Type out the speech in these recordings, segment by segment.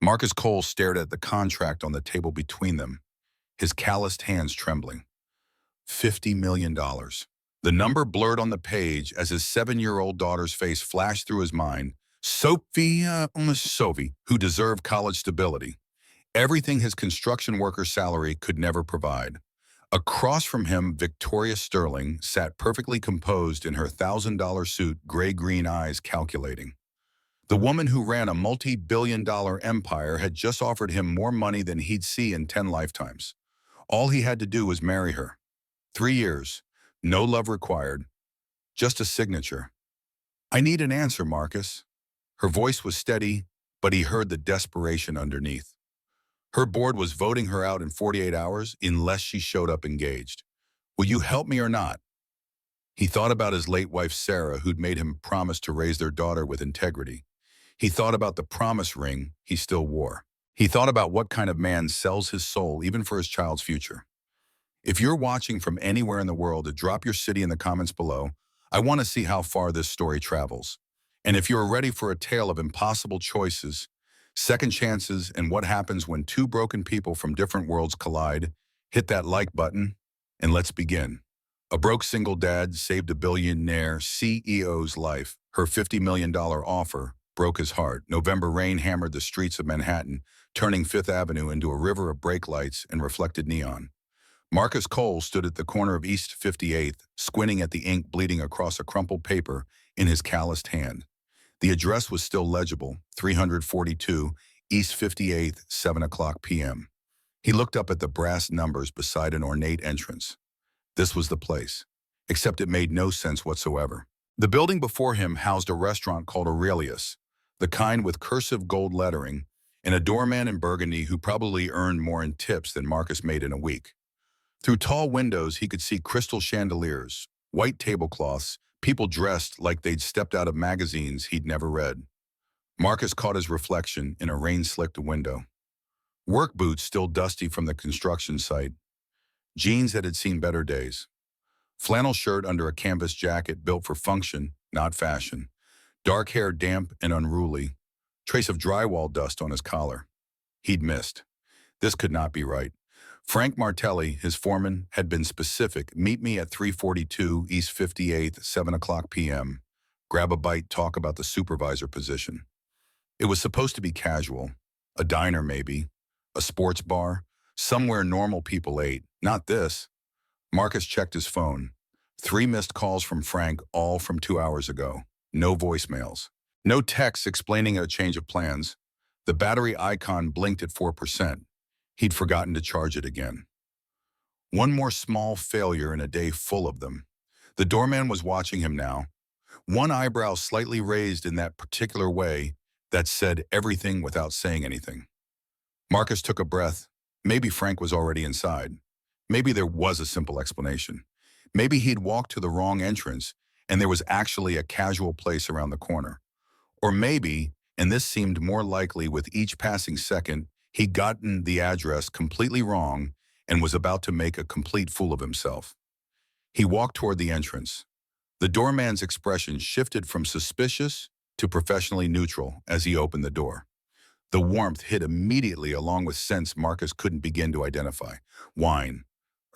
Marcus Cole stared at the contract on the table between them, his calloused hands trembling. $50 million. The number blurred on the page as his 7-year-old daughter's face flashed through his mind. Sophie, who deserved college stability. Everything his construction worker's salary could never provide. Across from him, Victoria Sterling sat perfectly composed in her $1,000 suit, gray-green eyes calculating. The woman who ran a multi-billion-dollar empire had just offered him more money than he'd see in 10 lifetimes. All he had to do was marry her. 3 years, no love required, just a signature. "I need an answer, Marcus." Her voice was steady, but he heard the desperation underneath. Her board was voting her out in 48 hours unless she showed up engaged. "Will you help me or not?" He thought about his late wife Sarah, who'd made him promise to raise their daughter with integrity. He thought about the promise ring he still wore. He thought about what kind of man sells his soul even for his child's future. If you're watching from anywhere in the world, drop your city in the comments below. I want to see how far this story travels. And if you're ready for a tale of impossible choices, second chances, and what happens when two broken people from different worlds collide, hit that like button, and let's begin. A broke single dad saved a billionaire CEO's life. Her $50 million offer broke his heart. November rain hammered the streets of Manhattan, turning Fifth Avenue into a river of brake lights and reflected neon. Marcus Cole stood at the corner of East 58th, squinting at the ink bleeding across a crumpled paper in his calloused hand. The address was still legible, 342 East 58th, 7 o'clock p.m. He looked up at the brass numbers beside an ornate entrance. This was the place, except it made no sense whatsoever. The building before him housed a restaurant called Aurelius, the kind with cursive gold lettering, and a doorman in burgundy who probably earned more in tips than Marcus made in a week. Through tall windows, he could see crystal chandeliers, white tablecloths, people dressed like they'd stepped out of magazines he'd never read. Marcus caught his reflection in a rain-slicked window. Work boots still dusty from the construction site. Jeans that had seen better days. Flannel shirt under a canvas jacket built for function, not fashion. Dark hair damp and unruly. Trace of drywall dust on his collar. He'd missed. This could not be right. Frank Martelli, his foreman, had been specific. "Meet me at 342 East 58th, 7 o'clock p.m. Grab a bite, talk about the supervisor position." It was supposed to be casual. A diner maybe. A sports bar. Somewhere normal people ate. Not this. Marcus checked his phone. 3 missed calls from Frank, all from 2 hours ago. No voicemails. No texts explaining a change of plans. The battery icon blinked at 4%. He'd forgotten to charge it again. One more small failure in a day full of them. The doorman was watching him now, one eyebrow slightly raised in that particular way that said everything without saying anything. Marcus took a breath. Maybe Frank was already inside. Maybe there was a simple explanation. Maybe he'd walked to the wrong entrance and there was actually a casual place around the corner. Or maybe, and this seemed more likely with each passing second, he'd gotten the address completely wrong and was about to make a complete fool of himself. He walked toward the entrance. The doorman's expression shifted from suspicious to professionally neutral as he opened the door. The warmth hit immediately along with scents Marcus couldn't begin to identify. Wine,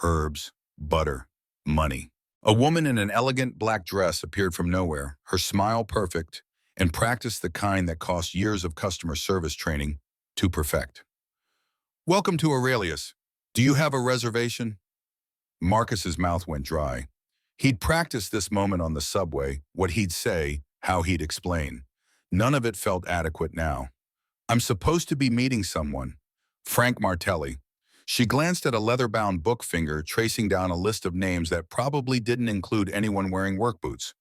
herbs, butter, money. A woman in an elegant black dress appeared from nowhere, her smile perfect, and practiced the kind that cost years of customer service training to perfect. "Welcome to Aurelius. Do you have a reservation?" Marcus's mouth went dry. He'd practiced this moment on the subway, what he'd say, how he'd explain. None of it felt adequate now. "I'm supposed to be meeting someone. Frank Martelli." She glanced at a leather-bound book finger tracing down a list of names that probably didn't include anyone wearing work boots.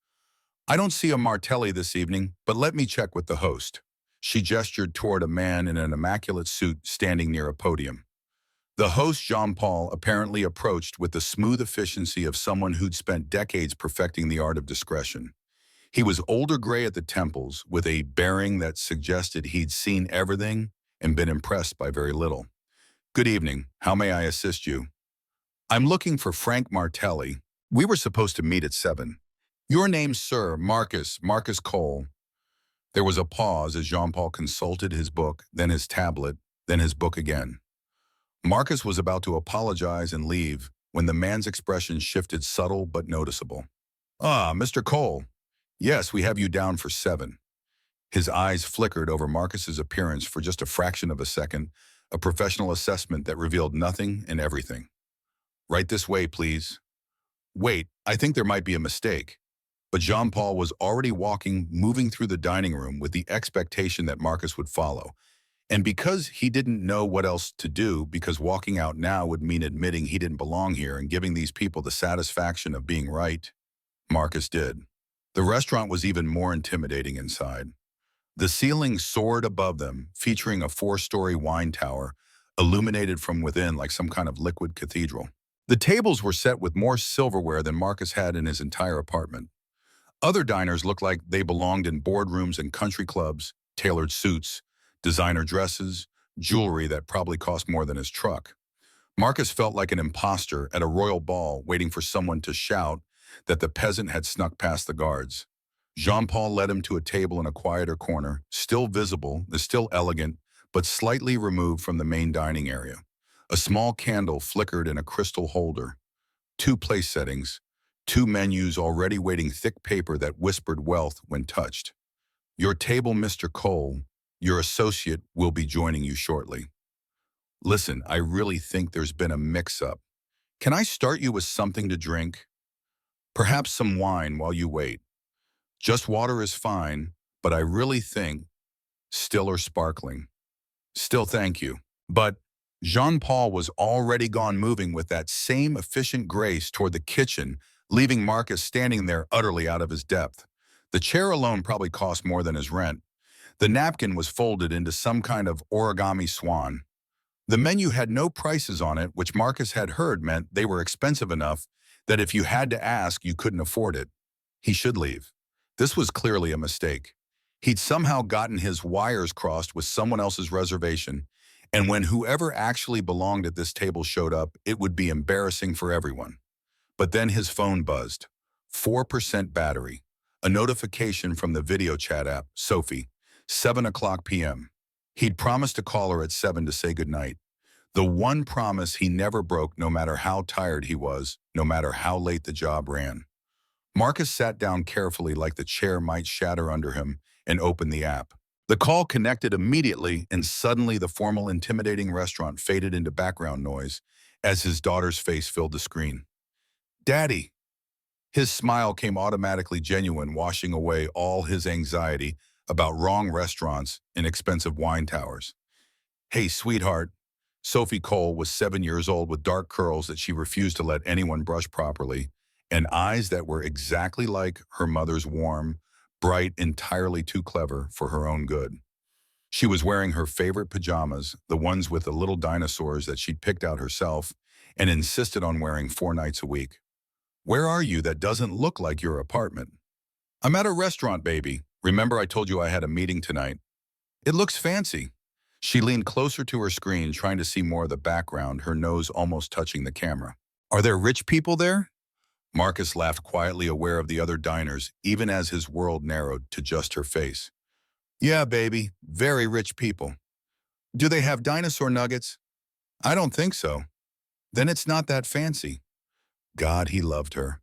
"I don't see a Martelli this evening, but let me check with the host." She gestured toward a man in an immaculate suit standing near a podium. The host, Jean-Paul, apparently approached with the smooth efficiency of someone who'd spent decades perfecting the art of discretion. He was older gray at the temples, with a bearing that suggested he'd seen everything and been impressed by very little. "Good evening. How may I assist you?" "I'm looking for Frank Martelli. We were supposed to meet at 7. "Your name, sir?" Marcus Cole." There was a pause as Jean-Paul consulted his book, then his tablet, then his book again. Marcus was about to apologize and leave when the man's expression shifted, subtle but noticeable. "Ah, Mr. Cole. Yes, we have you down for 7. His eyes flickered over Marcus's appearance for just a fraction of a second, a professional assessment that revealed nothing and everything. "Right this way, please." "Wait, I think there might be a mistake." But Jean-Paul was already walking, moving through the dining room with the expectation that Marcus would follow. And because he didn't know what else to do, because walking out now would mean admitting he didn't belong here and giving these people the satisfaction of being right, Marcus did. The restaurant was even more intimidating inside. The ceiling soared above them, featuring a 4-story wine tower, illuminated from within like some kind of liquid cathedral. The tables were set with more silverware than Marcus had in his entire apartment. Other diners looked like they belonged in boardrooms and country clubs, tailored suits, designer dresses, jewelry that probably cost more than his truck. Marcus felt like an imposter at a royal ball waiting for someone to shout that the peasant had snuck past the guards. Jean-Paul led him to a table in a quieter corner, still visible, still elegant, but slightly removed from the main dining area. A small candle flickered in a crystal holder. 2 place settings, 2 menus already waiting, thick paper that whispered wealth when touched. "Your table, Mr. Cole. Your associate will be joining you shortly." "Listen, I really think there's been a mix-up. Can I start you with something to drink? Perhaps some wine while you wait. Just water is fine, but I really think still or sparkling." "Still, thank you." But Jean-Paul was already gone, moving with that same efficient grace toward the kitchen, leaving Marcus standing there utterly out of his depth. The chair alone probably cost more than his rent. The napkin was folded into some kind of origami swan. The menu had no prices on it, which Marcus had heard meant they were expensive enough that if you had to ask, you couldn't afford it. He should leave. This was clearly a mistake. He'd somehow gotten his wires crossed with someone else's reservation, and when whoever actually belonged at this table showed up, it would be embarrassing for everyone. But then his phone buzzed. 4% battery. A notification from the video chat app, Sophie. 7:00 p.m. He'd promised to call her at 7 to say goodnight. The one promise he never broke, no matter how tired he was, no matter how late the job ran. Marcus sat down carefully, like the chair might shatter under him, and opened the app. The call connected immediately, and suddenly the formal, intimidating restaurant faded into background noise as his daughter's face filled the screen. "Daddy." His smile came automatically genuine, washing away all his anxiety about wrong restaurants and expensive wine towers. "Hey, sweetheart." Sophie Cole was 7 years old with dark curls that she refused to let anyone brush properly, and eyes that were exactly like her mother's, warm, bright, entirely too clever for her own good. She was wearing her favorite pajamas, the ones with the little dinosaurs that she'd picked out herself, and insisted on wearing 4 nights a week. "Where are you? That doesn't look like your apartment." "I'm at a restaurant, baby. Remember I told you I had a meeting tonight?" "It looks fancy." She leaned closer to her screen, trying to see more of the background, her nose almost touching the camera. "Are there rich people there?" Marcus laughed quietly, aware of the other diners, even as his world narrowed to just her face. "Yeah, baby, very rich people." "Do they have dinosaur nuggets?" "I don't think so." "Then it's not that fancy." God, he loved her.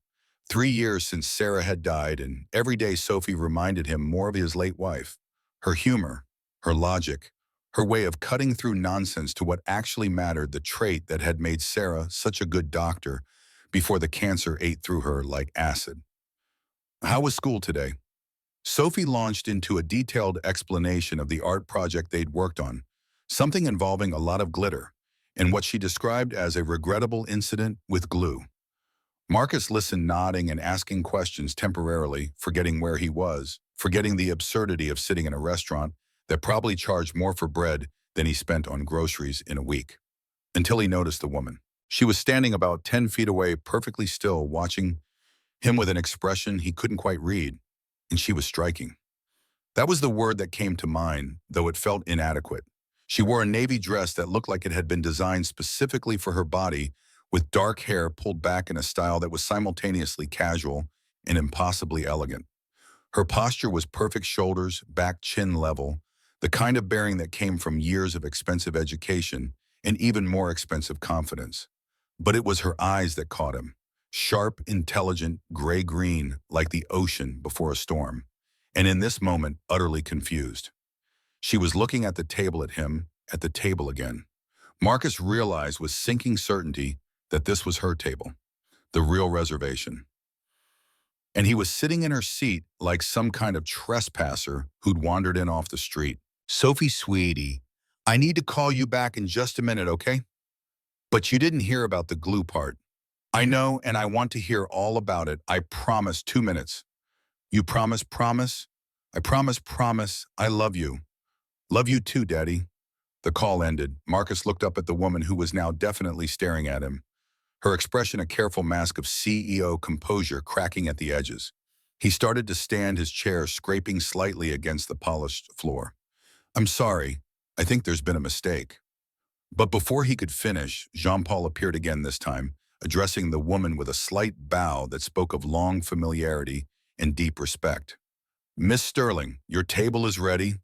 3 years since Sarah had died, and every day Sophie reminded him more of his late wife. Her humor, her logic, her way of cutting through nonsense to what actually mattered, the trait that had made Sarah such a good doctor before the cancer ate through her like acid. "How was school today?" Sophie launched into a detailed explanation of the art project they'd worked on, something involving a lot of glitter, and what she described as a regrettable incident with glue. Marcus listened, nodding and asking questions, temporarily forgetting where he was, forgetting the absurdity of sitting in a restaurant that probably charged more for bread than he spent on groceries in a week. Until he noticed the woman. She was standing about 10 feet away, perfectly still, watching him with an expression he couldn't quite read, and she was striking. That was the word that came to mind, though it felt inadequate. She wore a navy dress that looked like it had been designed specifically for her body, with dark hair pulled back in a style that was simultaneously casual and impossibly elegant. Her posture was perfect shoulders, back chin level, the kind of bearing that came from years of expensive education and even more expensive confidence. But it was her eyes that caught him. Sharp, intelligent, gray-green, like the ocean before a storm. And in this moment, utterly confused. She was looking at the table at him, at the table again. Marcus realized with sinking certainty that this was her table, the real reservation. And he was sitting in her seat like some kind of trespasser who'd wandered in off the street. Sophie, sweetie, I need to call you back in just a minute, okay? But you didn't hear about the glue part. I know, and I want to hear all about it. I promise 2 minutes. You promise, promise? I promise, promise. I love you. Love you too, Daddy. The call ended. Marcus looked up at the woman who was now definitely staring at him, her expression a careful mask of CEO composure cracking at the edges. He started to stand, his chair scraping slightly against the polished floor. I'm sorry. I think there's been a mistake. But before he could finish, Jean-Paul appeared again this time, addressing the woman with a slight bow that spoke of long familiarity and deep respect. Miss Sterling, your table is ready.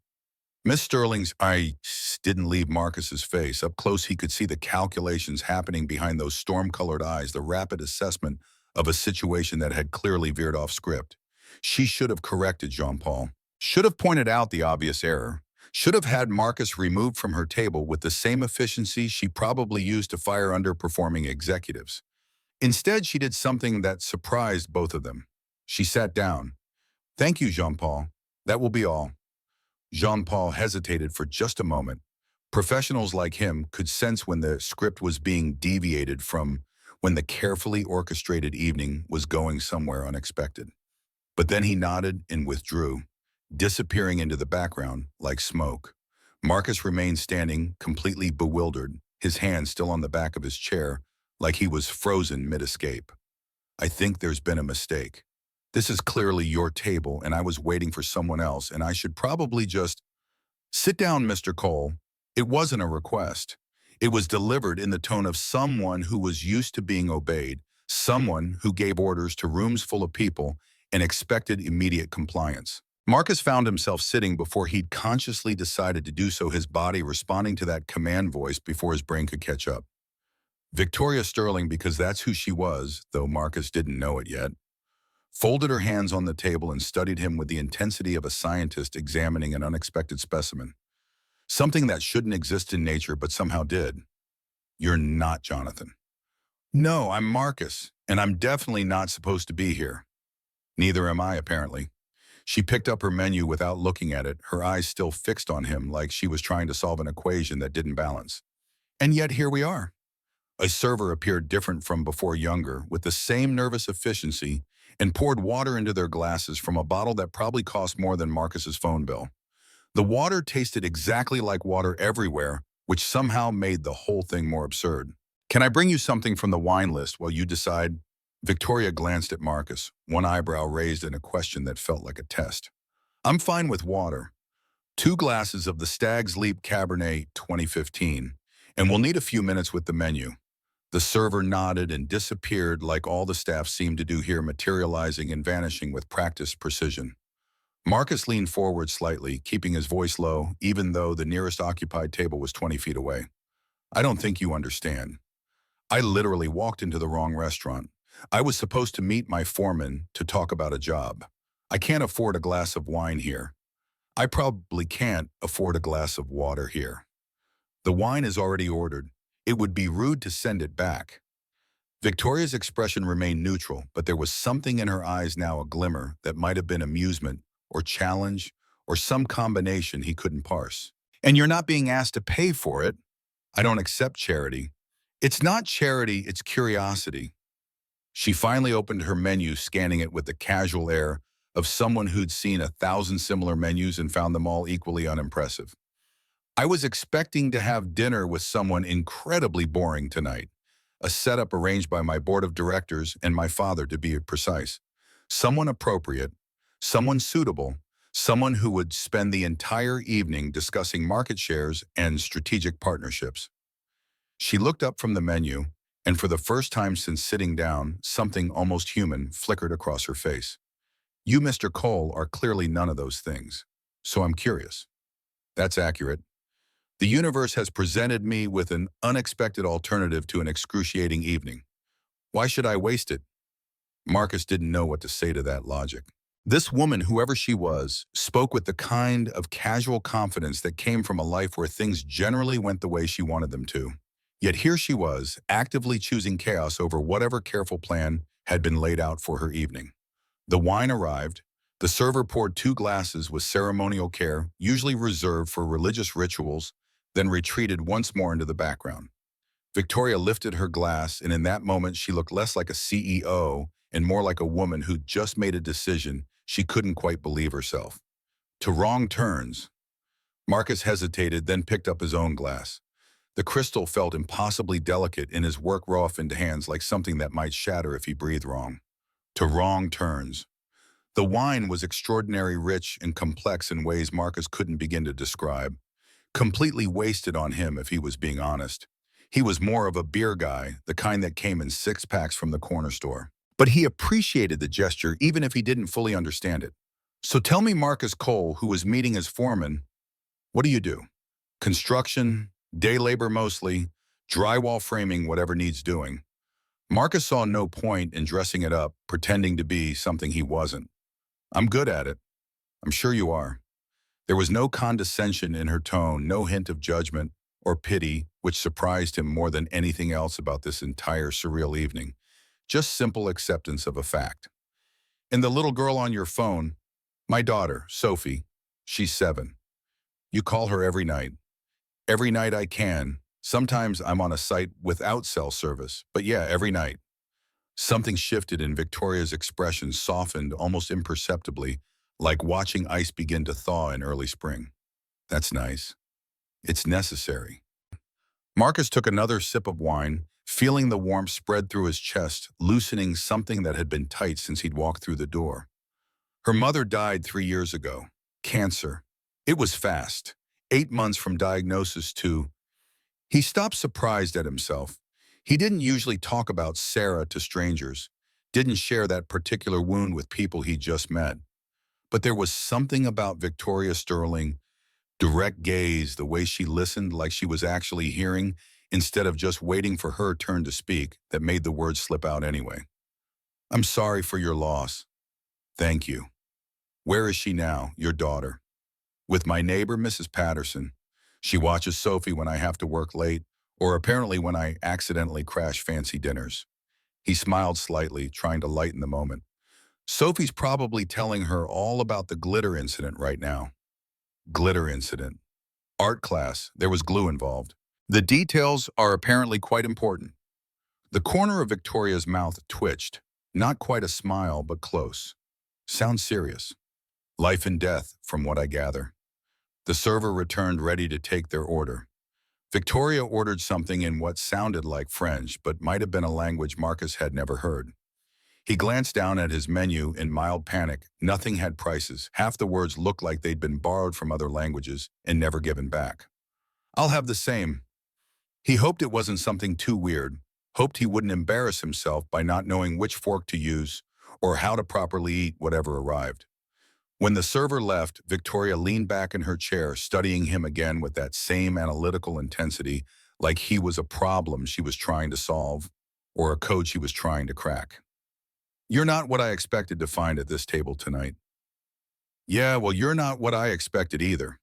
Miss Sterling's eyes didn't leave Marcus's face. Up close, he could see the calculations happening behind those storm-colored eyes, the rapid assessment of a situation that had clearly veered off script. She should have corrected Jean-Paul, should have pointed out the obvious error, should have had Marcus removed from her table with the same efficiency she probably used to fire underperforming executives. Instead, she did something that surprised both of them. She sat down. Thank you, Jean-Paul. That will be all. Jean-Paul hesitated for just a moment. Professionals like him could sense when the script was being deviated from, when the carefully orchestrated evening was going somewhere unexpected. But then he nodded and withdrew, disappearing into the background like smoke. Marcus remained standing, completely bewildered, his hand still on the back of his chair, like he was frozen mid-escape. I think there's been a mistake. This is clearly your table, and I was waiting for someone else, and I should probably just... Sit down, Mr. Cole. It wasn't a request. It was delivered in the tone of someone who was used to being obeyed, someone who gave orders to rooms full of people and expected immediate compliance. Marcus found himself sitting before he'd consciously decided to do so, his body responding to that command voice before his brain could catch up. Victoria Sterling, because that's who she was, though Marcus didn't know it yet, folded her hands on the table and studied him with the intensity of a scientist examining an unexpected specimen. Something that shouldn't exist in nature but somehow did. You're not Jonathan. No, I'm Marcus, and I'm definitely not supposed to be here. Neither am I, apparently. She picked up her menu without looking at it, her eyes still fixed on him like she was trying to solve an equation that didn't balance. And yet here we are. A server appeared different from before, younger, with the same nervous efficiency, and poured water into their glasses from a bottle that probably cost more than Marcus's phone bill. The water tasted exactly like water everywhere, which somehow made the whole thing more absurd. Can I bring you something from the wine list while you decide? Victoria glanced at Marcus, one eyebrow raised in a question that felt like a test. I'm fine with water. 2 glasses of the Stag's Leap Cabernet 2015, and we'll need a few minutes with the menu. The server nodded and disappeared like all the staff seemed to do here, materializing and vanishing with practiced precision. Marcus leaned forward slightly, keeping his voice low, even though the nearest occupied table was 20 feet away. I don't think you understand. I literally walked into the wrong restaurant. I was supposed to meet my foreman to talk about a job. I can't afford a glass of wine here. I probably can't afford a glass of water here. The wine is already ordered. It would be rude to send it back. Victoria's expression remained neutral, but there was something in her eyes now, a glimmer that might have been amusement or challenge or some combination he couldn't parse. And you're not being asked to pay for it. I don't accept charity. It's not charity, it's curiosity. She finally opened her menu, scanning it with the casual air of someone who'd seen 1,000 similar menus and found them all equally unimpressive. I was expecting to have dinner with someone incredibly boring tonight, a setup arranged by my board of directors and my father, to be precise. Someone appropriate, someone suitable, someone who would spend the entire evening discussing market shares and strategic partnerships. She looked up from the menu, and for the first time since sitting down, something almost human flickered across her face. You, Mr. Cole, are clearly none of those things. So I'm curious. That's accurate. The universe has presented me with an unexpected alternative to an excruciating evening. Why should I waste it? Marcus didn't know what to say to that logic. This woman, whoever she was, spoke with the kind of casual confidence that came from a life where things generally went the way she wanted them to. Yet here she was, actively choosing chaos over whatever careful plan had been laid out for her evening. The wine arrived. The server poured 2 glasses with ceremonial care, usually reserved for religious rituals, then retreated once more into the background. Victoria lifted her glass, and in that moment she looked less like a CEO and more like a woman who'd just made a decision she couldn't quite believe herself. To wrong turns. Marcus hesitated, then picked up his own glass. The crystal felt impossibly delicate in his work-rough hands, like something that might shatter if he breathed wrong. To wrong turns. The wine was extraordinarily rich and complex in ways Marcus couldn't begin to describe. Completely wasted on him, if he was being honest. He was more of a beer guy, the kind that came in 6 packs from the corner store. But he appreciated the gesture even if he didn't fully understand it. So tell me, Marcus Cole, who was meeting as foreman, what do you do? Construction, day labor mostly, drywall framing, whatever needs doing. Marcus saw no point in dressing it up, pretending to be something he wasn't. I'm good at it. I'm sure you are. There was no condescension in her tone, no hint of judgment or pity, which surprised him more than anything else about this entire surreal evening. Just simple acceptance of a fact. And the little girl on your phone, my daughter, Sophie, she's 7. You call her every night. Every night I can. Sometimes I'm on a site without cell service, but yeah, every night. Something shifted in Victoria's expression, softened almost imperceptibly, like watching ice begin to thaw in early spring. That's nice. It's necessary. Marcus took another sip of wine, feeling the warmth spread through his chest, loosening something that had been tight since he'd walked through the door. Her mother died 3 years ago. Cancer. It was fast. 8 months from diagnosis to... He stopped, surprised at himself. He didn't usually talk about Sarah to strangers, didn't share that particular wound with people he just met. But there was something about Victoria Sterling, direct gaze, the way she listened like she was actually hearing instead of just waiting for her turn to speak, that made the words slip out anyway. I'm sorry for your loss. Thank you. Where is she now, your daughter? With my neighbor, Mrs. Patterson. She watches Sophie when I have to work late, or apparently when I accidentally crash fancy dinners. He smiled slightly, trying to lighten the moment. Sophie's probably telling her all about the glitter incident right now. Glitter incident. Art class, there was glue involved. The details are apparently quite important. The corner of Victoria's mouth twitched. Not quite a smile, but close. Sounds serious. Life and death, from what I gather. The server returned, ready to take their order. Victoria ordered something in what sounded like French, but might have been a language Marcus had never heard. He glanced down at his menu in mild panic. Nothing had prices. Half the words looked like they'd been borrowed from other languages and never given back. I'll have the same. He hoped it wasn't something too weird, hoped he wouldn't embarrass himself by not knowing which fork to use or how to properly eat whatever arrived. When the server left, Victoria leaned back in her chair, studying him again with that same analytical intensity, like he was a problem she was trying to solve or a code she was trying to crack. You're not what I expected to find at this table tonight. Yeah, well, you're not what I expected either.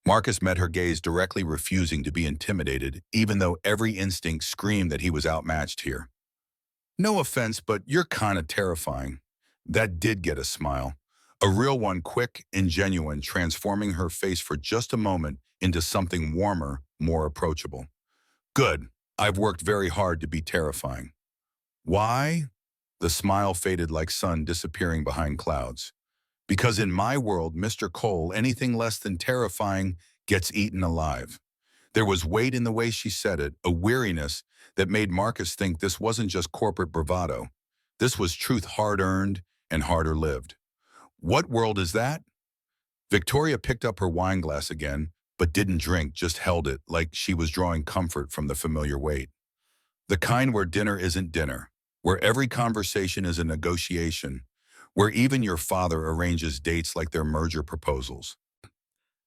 Marcus met her gaze directly, refusing to be intimidated, even though every instinct screamed that he was outmatched here. No offense, but you're kind of terrifying. That did get a smile. A real one, quick and genuine, transforming her face for just a moment into something warmer, more approachable. Good. I've worked very hard to be terrifying. Why? The smile faded like sun disappearing behind clouds. Because in my world, Mr. Cole, anything less than terrifying gets eaten alive. There was weight in the way she said it, a weariness that made Marcus think this wasn't just corporate bravado. This was truth hard-earned and harder lived. What world is that? Victoria picked up her wine glass again, but didn't drink, just held it like she was drawing comfort from the familiar weight. The kind where dinner isn't dinner, where every conversation is a negotiation, where even your father arranges dates like their merger proposals.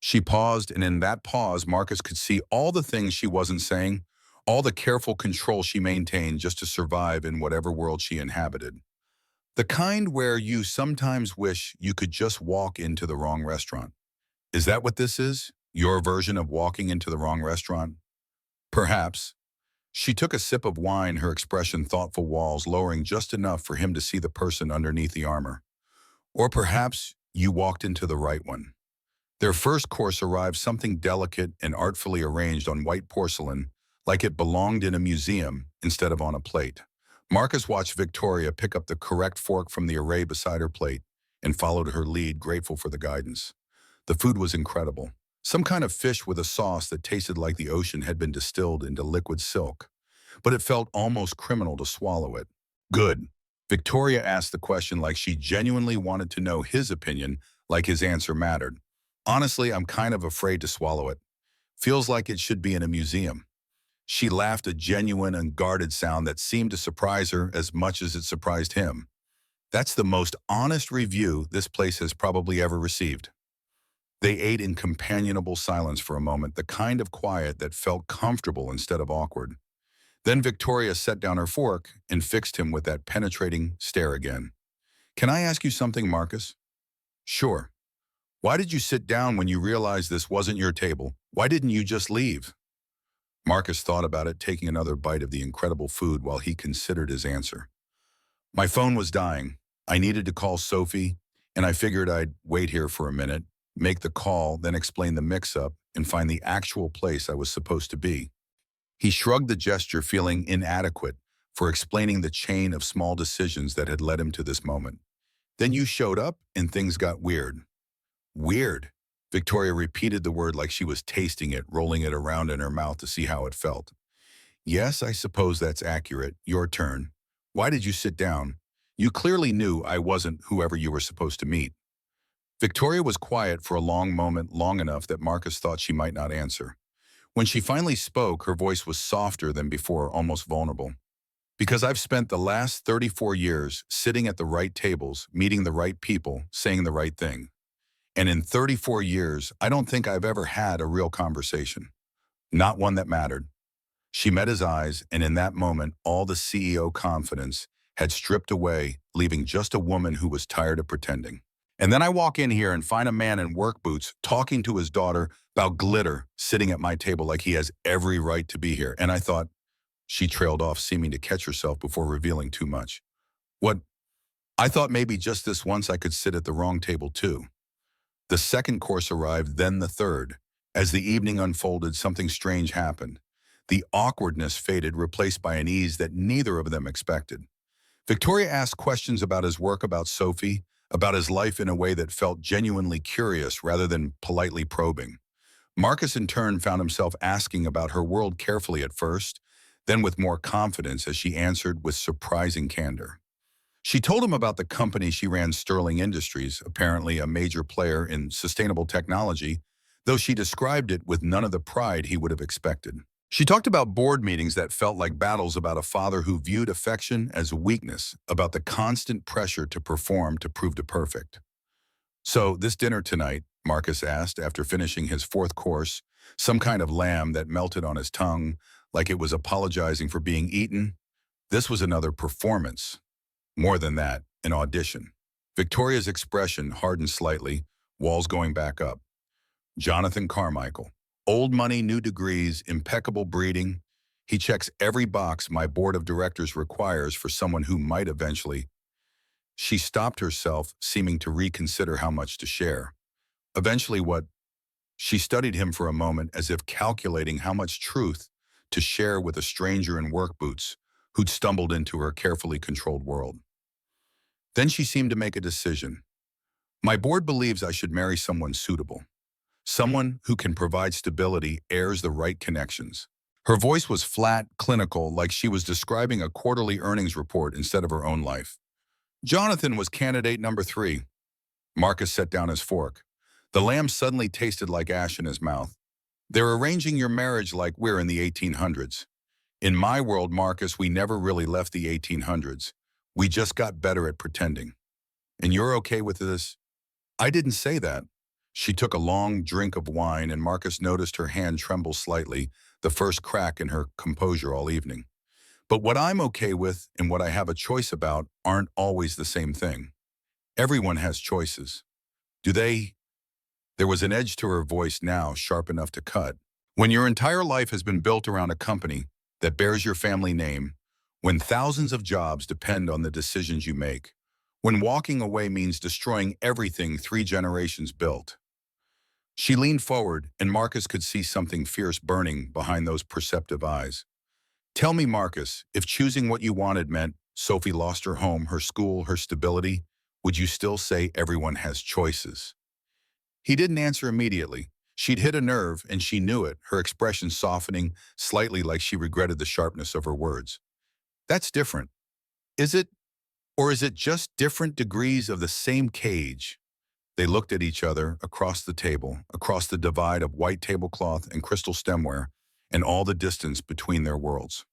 She paused, and in that pause, Marcus could see all the things she wasn't saying, all the careful control she maintained just to survive in whatever world she inhabited. The kind where you sometimes wish you could just walk into the wrong restaurant. Is that what this is? Your version of walking into the wrong restaurant? Perhaps. She took a sip of wine, her expression thoughtful walls lowering just enough for him to see the person underneath the armor. Or perhaps you walked into the right one. Their first course arrived something delicate and artfully arranged on white porcelain, like it belonged in a museum instead of on a plate. Marcus watched Victoria pick up the correct fork from the array beside her plate and followed her lead, grateful for the guidance. The food was incredible. Some kind of fish with a sauce that tasted like the ocean had been distilled into liquid silk, but it felt almost criminal to swallow it. Good. Victoria asked the question like she genuinely wanted to know his opinion, like his answer mattered. Honestly, I'm kind of afraid to swallow it. Feels like it should be in a museum. She laughed, a genuine, unguarded sound that seemed to surprise her as much as it surprised him. That's the most honest review this place has probably ever received. They ate in companionable silence for a moment, the kind of quiet that felt comfortable instead of awkward. Then Victoria set down her fork and fixed him with that penetrating stare again. Can I ask you something, Marcus? Sure. Why did you sit down when you realized this wasn't your table? Why didn't you just leave? Marcus thought about it, taking another bite of the incredible food while he considered his answer. My phone was dying. I needed to call Sophie, and I figured I'd wait here for a minute, make the call, then explain the mix-up, and find the actual place I was supposed to be. He shrugged the gesture, feeling inadequate for explaining the chain of small decisions that had led him to this moment. Then you showed up, and things got weird. Weird. Victoria repeated the word like she was tasting it, rolling it around in her mouth to see how it felt. Yes, I suppose that's accurate. Your turn. Why did you sit down? You clearly knew I wasn't whoever you were supposed to meet. Victoria was quiet for a long moment, long enough that Marcus thought she might not answer. When she finally spoke, her voice was softer than before, almost vulnerable. Because I've spent the last 34 years sitting at the right tables, meeting the right people, saying the right thing. And in 34 years, I don't think I've ever had a real conversation. Not one that mattered. She met his eyes, and in that moment, all the CEO confidence had stripped away, leaving just a woman who was tired of pretending. And then I walk in here and find a man in work boots talking to his daughter about glitter, sitting at my table like he has every right to be here. And I thought, she trailed off, seeming to catch herself before revealing too much. What? I thought maybe just this once I could sit at the wrong table too. The second course arrived, then the third. As the evening unfolded, something strange happened. The awkwardness faded, replaced by an ease that neither of them expected. Victoria asked questions about his work, about Sophie, about his life in a way that felt genuinely curious rather than politely probing. Marcus, in turn, found himself asking about her world carefully at first, then with more confidence as she answered with surprising candor. She told him about the company she ran, Sterling Industries, apparently a major player in sustainable technology, though she described it with none of the pride he would have expected. She talked about board meetings that felt like battles, about a father who viewed affection as a weakness, about the constant pressure to perform to prove to perfect. So, this dinner tonight, Marcus asked after finishing his fourth course, some kind of lamb that melted on his tongue, like it was apologizing for being eaten. This was another performance. More than that, an audition. Victoria's expression hardened slightly, walls going back up. Jonathan Carmichael. Old money, new degrees, impeccable breeding. He checks every box my board of directors requires for someone who might eventually. She stopped herself, seeming to reconsider how much to share. Eventually what? She studied him for a moment, as if calculating how much truth to share with a stranger in work boots who'd stumbled into her carefully controlled world. Then she seemed to make a decision. My board believes I should marry someone suitable. Someone who can provide stability, airs the right connections. Her voice was flat, clinical, like she was describing a quarterly earnings report instead of her own life. Jonathan was candidate number 3. Marcus set down his fork. The lamb suddenly tasted like ash in his mouth. They're arranging your marriage like we're in the 1800s. In my world, Marcus, we never really left the 1800s. We just got better at pretending. And you're okay with this? I didn't say that. She took a long drink of wine, and Marcus noticed her hand tremble slightly, the first crack in her composure all evening. But what I'm okay with and what I have a choice about aren't always the same thing. Everyone has choices. Do they? There was an edge to her voice now, sharp enough to cut. When your entire life has been built around a company that bears your family name, when thousands of jobs depend on the decisions you make, when walking away means destroying everything 3 generations built. She leaned forward, and Marcus could see something fierce burning behind those perceptive eyes. Tell me, Marcus, if choosing what you wanted meant Sophie lost her home, her school, her stability, would you still say everyone has choices? He didn't answer immediately. She'd hit a nerve, and she knew it, her expression softening slightly like she regretted the sharpness of her words. That's different. Is it? Or is it just different degrees of the same cage? They looked at each other across the table, across the divide of white tablecloth and crystal stemware, and all the distance between their worlds.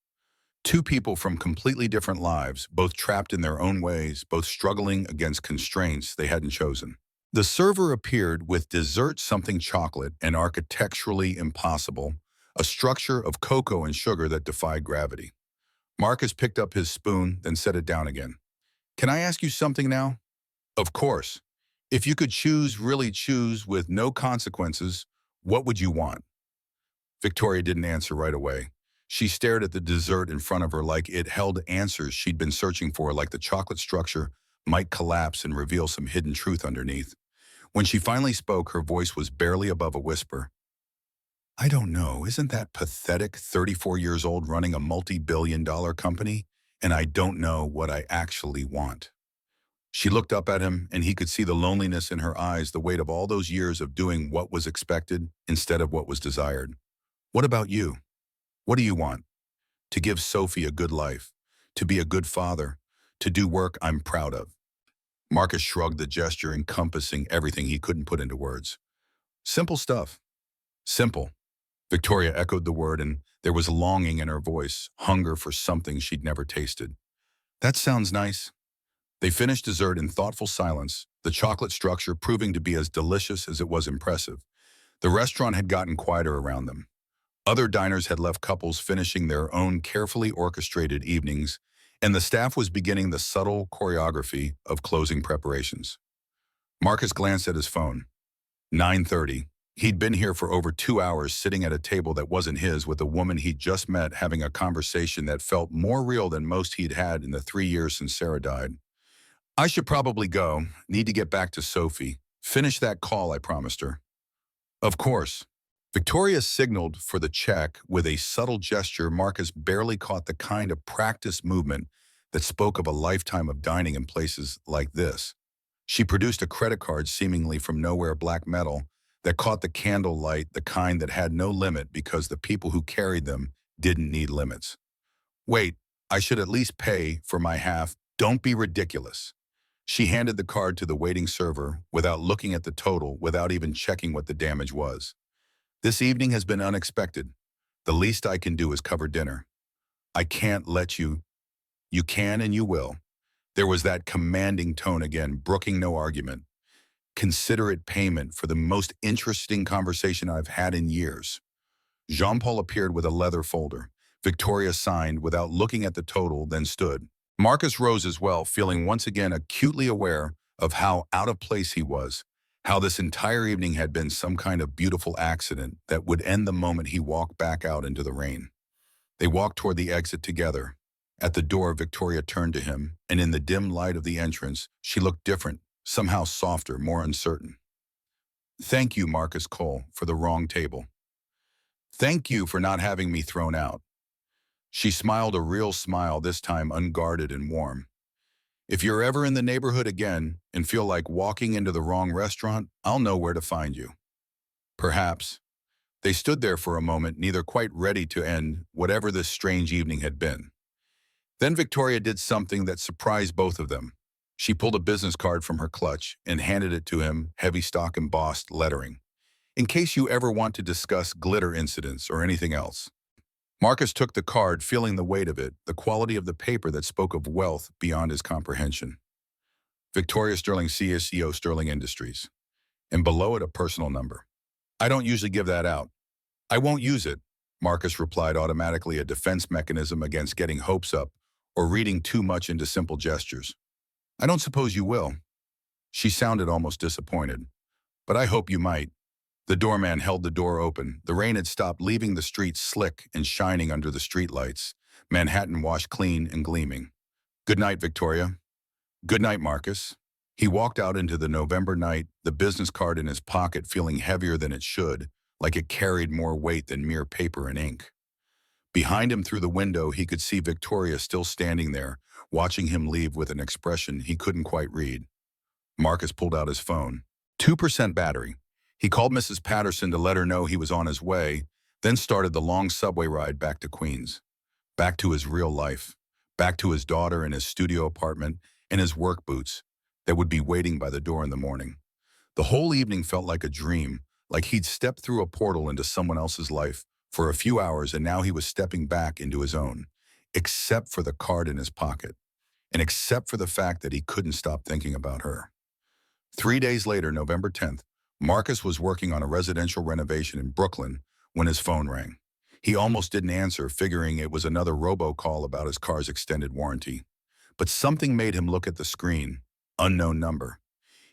Two people from completely different lives, both trapped in their own ways, both struggling against constraints they hadn't chosen. The server appeared with dessert something chocolate and architecturally impossible, a structure of cocoa and sugar that defied gravity. Marcus picked up his spoon, then set it down again. Can I ask you something now? Of course. If you could choose, really choose, with no consequences, what would you want? Victoria didn't answer right away. She stared at the dessert in front of her like it held answers she'd been searching for, like the chocolate structure might collapse and reveal some hidden truth underneath. When she finally spoke, her voice was barely above a whisper. I don't know, isn't that pathetic, 34 years old running a multi-billion-dollar company? And I don't know what I actually want. She looked up at him, and he could see the loneliness in her eyes, the weight of all those years of doing what was expected instead of what was desired. What about you? What do you want? To give Sophie a good life, to be a good father, to do work I'm proud of. Marcus shrugged, the gesture encompassing everything he couldn't put into words. Simple stuff. Simple. Victoria echoed the word, and there was longing in her voice, hunger for something she'd never tasted. That sounds nice. They finished dessert in thoughtful silence, the chocolate structure proving to be as delicious as it was impressive. The restaurant had gotten quieter around them. Other diners had left, couples finishing their own carefully orchestrated evenings, and the staff was beginning the subtle choreography of closing preparations. Marcus glanced at his phone. 9:30. He'd been here for over 2 hours, sitting at a table that wasn't his, with a woman he'd just met, having a conversation that felt more real than most he'd had in the 3 years since Sarah died. I should probably go. Need to get back to Sophie. Finish that call I promised her. Of course. Victoria signaled for the check with a subtle gesture. Marcus barely caught the kind of practiced movement that spoke of a lifetime of dining in places like this. She produced a credit card, seemingly from nowhere, black metal, that caught the candle light, the kind that had no limit because the people who carried them didn't need limits. Wait, I should at least pay for my half. Don't be ridiculous. She handed the card to the waiting server without looking at the total, without even checking what the damage was. This evening has been unexpected. The least I can do is cover dinner. I can't let you. You can and you will. There was that commanding tone again, brooking no argument. Considerate payment for the most interesting conversation I've had in years. Jean-Paul appeared with a leather folder. Victoria signed without looking at the total, then stood. Marcus rose as well, feeling once again acutely aware of how out of place he was, how this entire evening had been some kind of beautiful accident that would end the moment he walked back out into the rain. They walked toward the exit together. At the door, Victoria turned to him, and in the dim light of the entrance, she looked different, somehow softer, more uncertain. Thank you, Marcus Cole, for the wrong table. Thank you for not having me thrown out. She smiled, a real smile, this time unguarded and warm. If you're ever in the neighborhood again and feel like walking into the wrong restaurant, I'll know where to find you. Perhaps. They stood there for a moment, neither quite ready to end whatever this strange evening had been. Then Victoria did something that surprised both of them. She pulled a business card from her clutch and handed it to him, heavy stock embossed lettering. In case you ever want to discuss glitter incidents or anything else. Marcus took the card, feeling the weight of it, the quality of the paper that spoke of wealth beyond his comprehension. Victoria Sterling, CEO, Sterling Industries. And below it, a personal number. I don't usually give that out. I won't use it, Marcus replied, automatically, a defense mechanism against getting hopes up or reading too much into simple gestures. I don't suppose you will. She sounded almost disappointed. But I hope you might. The doorman held the door open. The rain had stopped, leaving the streets slick and shining under the streetlights. Manhattan washed clean and gleaming. Good night, Victoria. Good night, Marcus. He walked out into the November night, the business card in his pocket feeling heavier than it should, like it carried more weight than mere paper and ink. Behind him through the window, he could see Victoria still standing there, watching him leave with an expression he couldn't quite read. Marcus pulled out his phone. 2% battery. He called Mrs. Patterson to let her know he was on his way, then started the long subway ride back to Queens. Back to his real life. Back to his daughter and his studio apartment and his work boots that would be waiting by the door in the morning. The whole evening felt like a dream, like he'd stepped through a portal into someone else's life for a few hours and now he was stepping back into his own, except for the card in his pocket, and except for the fact that he couldn't stop thinking about her. 3 days later, November 10th, Marcus was working on a residential renovation in Brooklyn when his phone rang. He almost didn't answer, figuring it was another robocall about his car's extended warranty. But something made him look at the screen. Unknown number.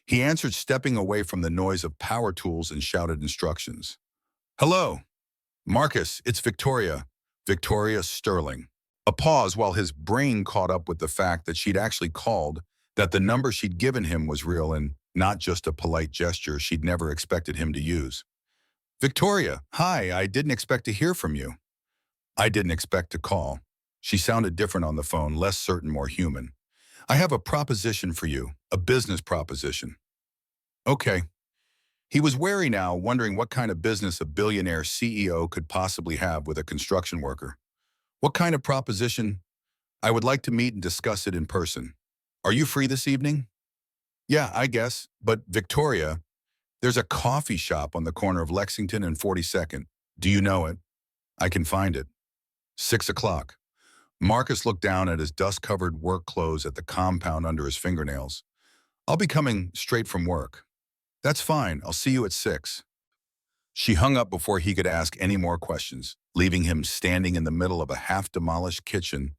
He answered, stepping away from the noise of power tools, and shouted instructions. Hello, Marcus, it's Victoria. Victoria Sterling. A pause while his brain caught up with the fact that she'd actually called, that the number she'd given him was real and not just a polite gesture she'd never expected him to use. Victoria, hi, I didn't expect to hear from you. I didn't expect to call. She sounded different on the phone, less certain, more human. I have a proposition for you, a business proposition. Okay. He was wary now, wondering what kind of business a billionaire CEO could possibly have with a construction worker. What kind of proposition? I would like to meet and discuss it in person. Are you free this evening? Yeah, I guess. But Victoria, there's a coffee shop on the corner of Lexington and 42nd. Do you know it? I can find it. 6 o'clock. Marcus looked down at his dust-covered work clothes at the compound under his fingernails. I'll be coming straight from work. That's fine. I'll see you at 6. She hung up before he could ask any more questions, leaving him standing in the middle of a half-demolished kitchen,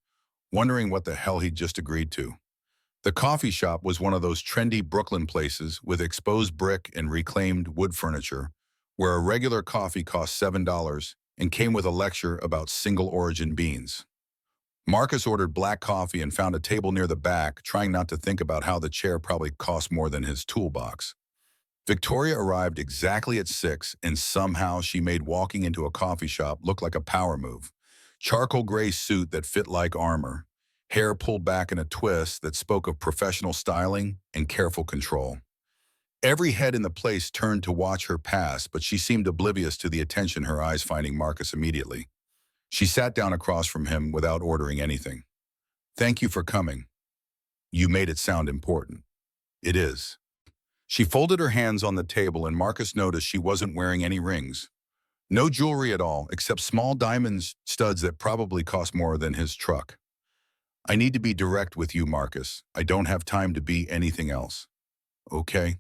wondering what the hell he'd just agreed to. The coffee shop was one of those trendy Brooklyn places with exposed brick and reclaimed wood furniture, where a regular coffee cost $7 and came with a lecture about single-origin beans. Marcus ordered black coffee and found a table near the back, trying not to think about how the chair probably cost more than his toolbox. Victoria arrived exactly at 6, and somehow she made walking into a coffee shop look like a power move. Charcoal gray suit that fit like armor, hair pulled back in a twist that spoke of professional styling and careful control. Every head in the place turned to watch her pass, but she seemed oblivious to the attention her eyes finding Marcus immediately. She sat down across from him without ordering anything. Thank you for coming. You made it sound important. It is. She folded her hands on the table and Marcus noticed she wasn't wearing any rings. No jewelry at all, except small diamonds studs that probably cost more than his truck. I need to be direct with you, Marcus. I don't have time to be anything else. Okay.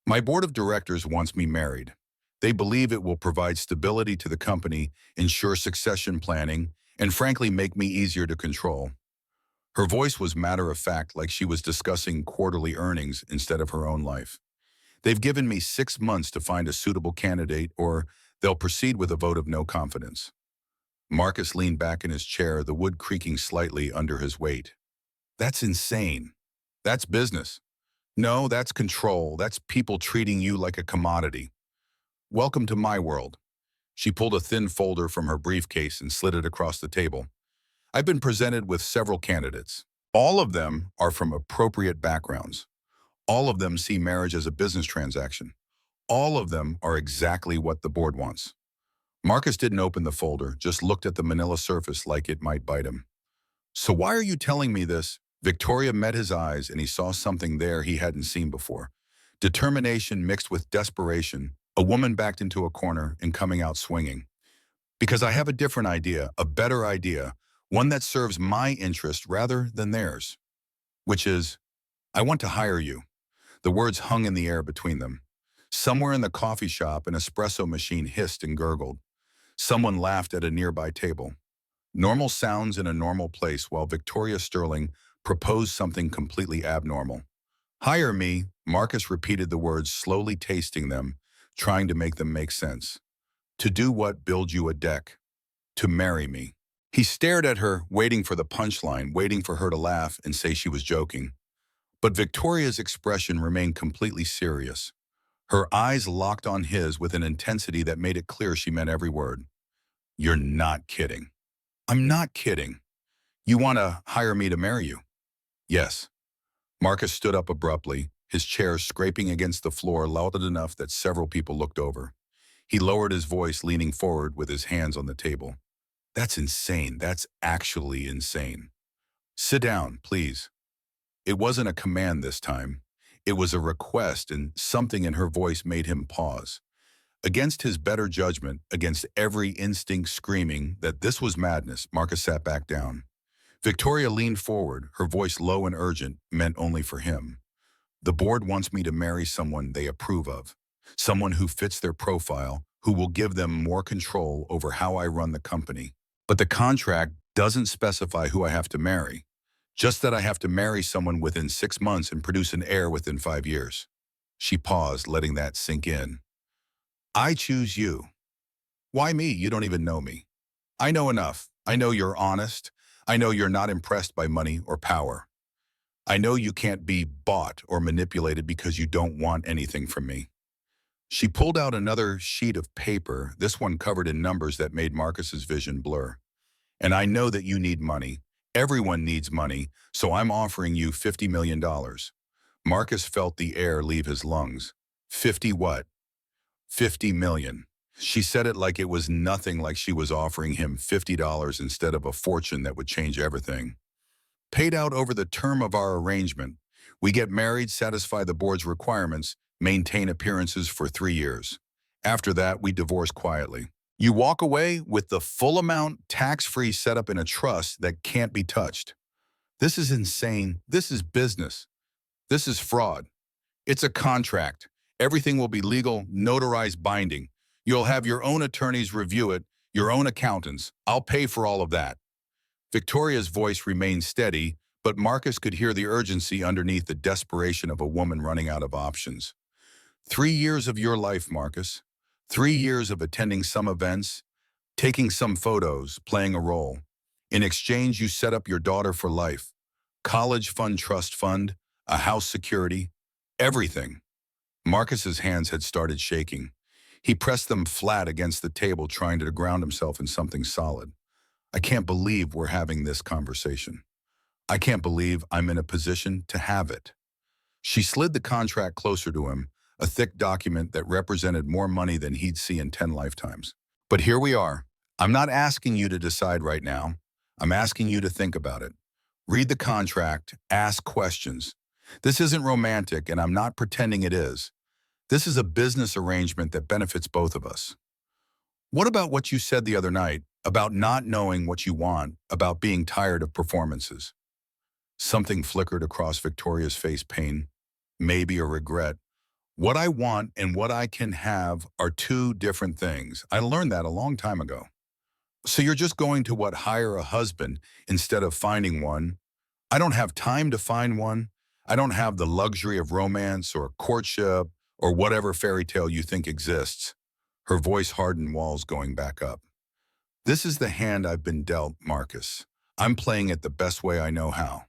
My board of directors wants me married. They believe it will provide stability to the company, ensure succession planning, and frankly make me easier to control. Her voice was matter-of-fact, like she was discussing quarterly earnings instead of her own life. They've given me 6 months to find a suitable candidate, or they'll proceed with a vote of no confidence. Marcus leaned back in his chair, the wood creaking slightly under his weight. That's insane. That's business. No, that's control. That's people treating you like a commodity. Welcome to my world. She pulled a thin folder from her briefcase and slid it across the table. I've been presented with several candidates. All of them are from appropriate backgrounds. All of them see marriage as a business transaction. All of them are exactly what the board wants. Marcus didn't open the folder, just looked at the manila surface like it might bite him. So why are you telling me this? Victoria met his eyes and he saw something there he hadn't seen before. Determination mixed with desperation, a woman backed into a corner and coming out swinging. Because I have a different idea, a better idea, one that serves my interest rather than theirs. Which is, I want to hire you. The words hung in the air between them. Somewhere in the coffee shop, an espresso machine hissed and gurgled. Someone laughed at a nearby table. Normal sounds in a normal place while Victoria Sterling proposed something completely abnormal. Hire me, Marcus repeated the words, slowly tasting them, trying to make them make sense. To do what? Build you a deck. To marry me. He stared at her, waiting for the punchline, waiting for her to laugh and say she was joking. But Victoria's expression remained completely serious. Her eyes locked on his with an intensity that made it clear she meant every word. You're not kidding. I'm not kidding. You want to hire me to marry you? Yes. Marcus stood up abruptly, his chair scraping against the floor loud enough that several people looked over. He lowered his voice, leaning forward with his hands on the table. That's insane. That's actually insane. Sit down, please. It wasn't a command this time. It was a request, and something in her voice made him pause. Against his better judgment, against every instinct screaming that this was madness, Marcus sat back down. Victoria leaned forward, her voice low and urgent, meant only for him. The board wants me to marry someone they approve of, someone who fits their profile, who will give them more control over how I run the company. But the contract doesn't specify who I have to marry, just that I have to marry someone within 6 months and produce an heir within 5 years. She paused, letting that sink in. I choose you. Why me? You don't even know me. I know enough. I know you're honest. I know you're not impressed by money or power. I know you can't be bought or manipulated because you don't want anything from me. She pulled out another sheet of paper, this one covered in numbers that made Marcus's vision blur. And I know that you need money. Everyone needs money, so I'm offering you $50 million. Marcus felt the air leave his lungs. 50 what? 50 million. She said it like it was nothing, like she was offering him $50 instead of a fortune that would change everything. Paid out over the term of our arrangement. We get married, satisfy the board's requirements, maintain appearances for 3 years. After that, we divorce quietly. You walk away with the full amount, tax-free, set up in a trust that can't be touched. This is insane. This is business. This is fraud. It's a contract. Everything will be legal, notarized, binding. You'll have your own attorneys review it, your own accountants. I'll pay for all of that. Victoria's voice remained steady, but Marcus could hear the urgency underneath the desperation of a woman running out of options. 3 years of your life, Marcus. 3 years of attending some events, taking some photos, playing a role. In exchange, you set up your daughter for life. College fund, trust fund, a house, security, everything. Marcus's hands had started shaking. He pressed them flat against the table, trying to ground himself in something solid. I can't believe we're having this conversation. I can't believe I'm in a position to have it. She slid the contract closer to him, a thick document that represented more money than he'd see in 10 lifetimes. But here we are. I'm not asking you to decide right now. I'm asking you to think about it. Read the contract, ask questions. This isn't romantic, and I'm not pretending it is. This is a business arrangement that benefits both of us. What about what you said the other night, about not knowing what you want, about being tired of performances? Something flickered across Victoria's face, pain, maybe a regret. What I want and what I can have are two different things. I learned that a long time ago. So you're just going to hire a husband instead of finding one? I don't have time to find one. I don't have the luxury of romance or courtship or whatever fairy tale you think exists. Her voice hardened, walls going back up. This is the hand I've been dealt, Marcus. I'm playing it the best way I know how.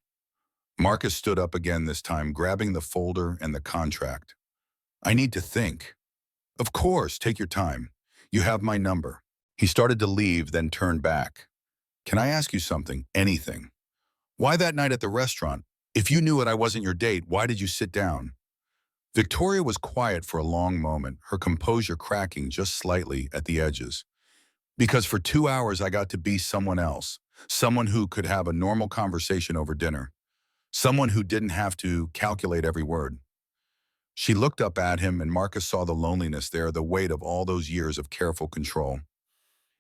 Marcus stood up again, this time grabbing the folder and the contract. I need to think. Of course, take your time. You have my number. He started to leave, then turned back. Can I ask you something? Anything. Why that night at the restaurant? If you knew I wasn't your date, why did you sit down? Victoria was quiet for a long moment, her composure cracking just slightly at the edges. Because for 2 hours I got to be someone else, someone who could have a normal conversation over dinner, someone who didn't have to calculate every word. She looked up at him, and Marcus saw the loneliness there, the weight of all those years of careful control.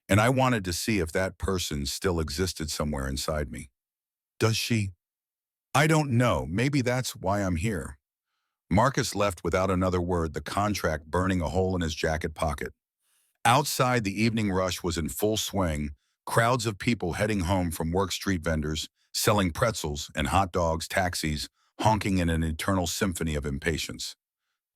And I wanted to see if that person still existed somewhere inside me. Does she? I don't know. Maybe that's why I'm here. Marcus left without another word, the contract burning a hole in his jacket pocket. Outside, the evening rush was in full swing, crowds of people heading home from work, street vendors, selling pretzels and hot dogs, taxis, honking in an eternal symphony of impatience.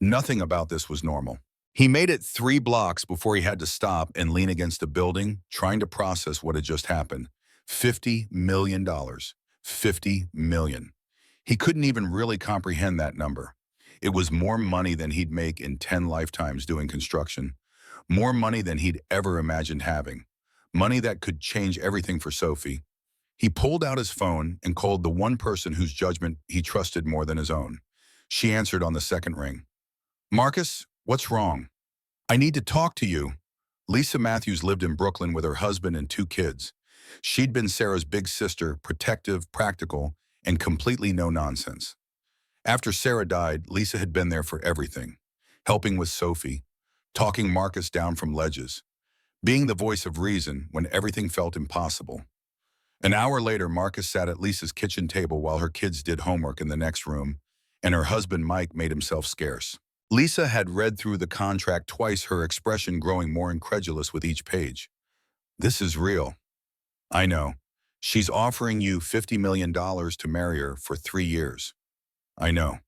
Nothing about this was normal. He made it 3 blocks before he had to stop and lean against a building, trying to process what had just happened. $50 million. 50 million. He couldn't even really comprehend that number. It was more money than he'd make in 10 lifetimes doing construction. More money than he'd ever imagined having. Money that could change everything for Sophie. He pulled out his phone and called the one person whose judgment he trusted more than his own. She answered on the second ring. Marcus, what's wrong? I need to talk to you. Lisa Matthews lived in Brooklyn with her husband and 2 kids. She'd been Sarah's big sister, protective, practical, and completely no nonsense. After Sarah died, Lisa had been there for everything. Helping with Sophie, talking Marcus down from ledges, being the voice of reason when everything felt impossible. An hour later, Marcus sat at Lisa's kitchen table while her kids did homework in the next room, and her husband Mike made himself scarce. Lisa had read through the contract twice, her expression growing more incredulous with each page. This is real. I know. She's offering you $50 million to marry her for 3 years. I know.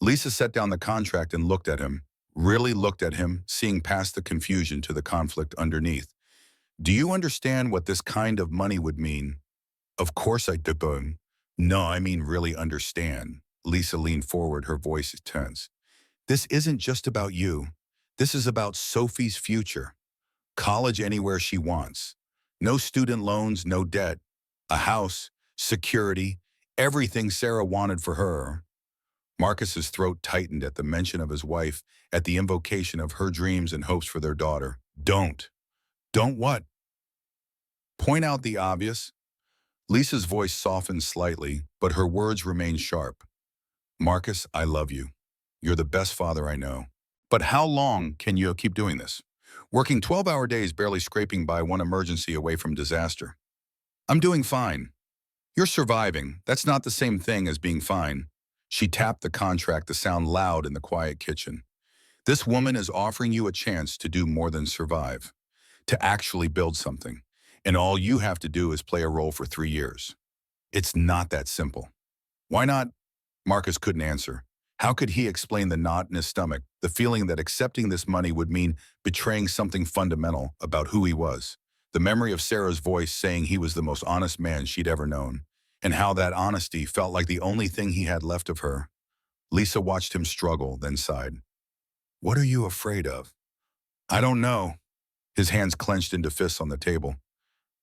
Lisa set down the contract and looked at him, really looked at him, seeing past the confusion to the conflict underneath. Do you understand what this kind of money would mean? Of course I do. No, I mean really understand. Lisa leaned forward, her voice tense. This isn't just about you. This is about Sophie's future. College anywhere she wants. No student loans, no debt. A house, security, everything Sarah wanted for her. Marcus's throat tightened at the mention of his wife, at the invocation of her dreams and hopes for their daughter. Don't. Don't what? Point out the obvious. Lisa's voice softened slightly, but her words remained sharp. Marcus, I love you. You're the best father I know. But how long can you keep doing this? Working 12-hour days, barely scraping by, one emergency away from disaster. I'm doing fine. You're surviving. That's not the same thing as being fine. She tapped the contract, the sound loud in the quiet kitchen. This woman is offering you a chance to do more than survive, to actually build something. And all you have to do is play a role for 3 years. It's not that simple. Why not? Marcus couldn't answer. How could he explain the knot in his stomach, the feeling that accepting this money would mean betraying something fundamental about who he was? The memory of Sarah's voice saying he was the most honest man she'd ever known, and how that honesty felt like the only thing he had left of her. Lisa watched him struggle, then sighed. What are you afraid of? I don't know. His hands clenched into fists on the table.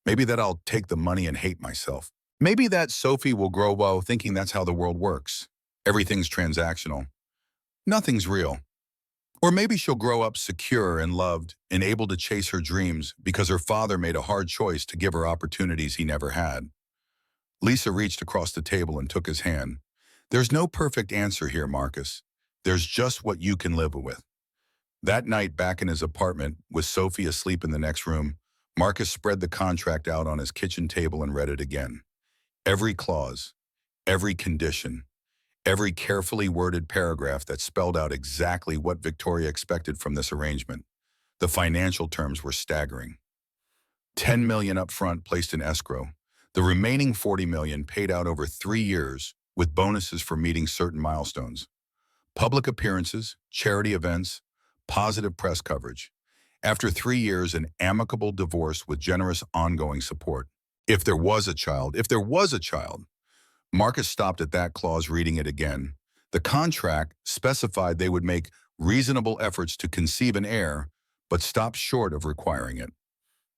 Maybe that I'll take the money and hate myself. Maybe that Sophie will grow up thinking that's how the world works. Everything's transactional. Nothing's real. Or maybe she'll grow up secure and loved and able to chase her dreams because her father made a hard choice to give her opportunities he never had. Lisa reached across the table and took his hand. There's no perfect answer here, Marcus. There's just what you can live with. That night, back in his apartment, with Sophie asleep in the next room, Marcus spread the contract out on his kitchen table and read it again. Every clause, every condition, every carefully worded paragraph that spelled out exactly what Victoria expected from this arrangement. The financial terms were staggering. $10 million up front placed in escrow. The remaining $40 million paid out over 3 years with bonuses for meeting certain milestones. Public appearances, charity events, positive press coverage. After 3 years, an amicable divorce with generous ongoing support. If there was a child. Marcus stopped at that clause, reading it again. The contract specified they would make reasonable efforts to conceive an heir, but stopped short of requiring it.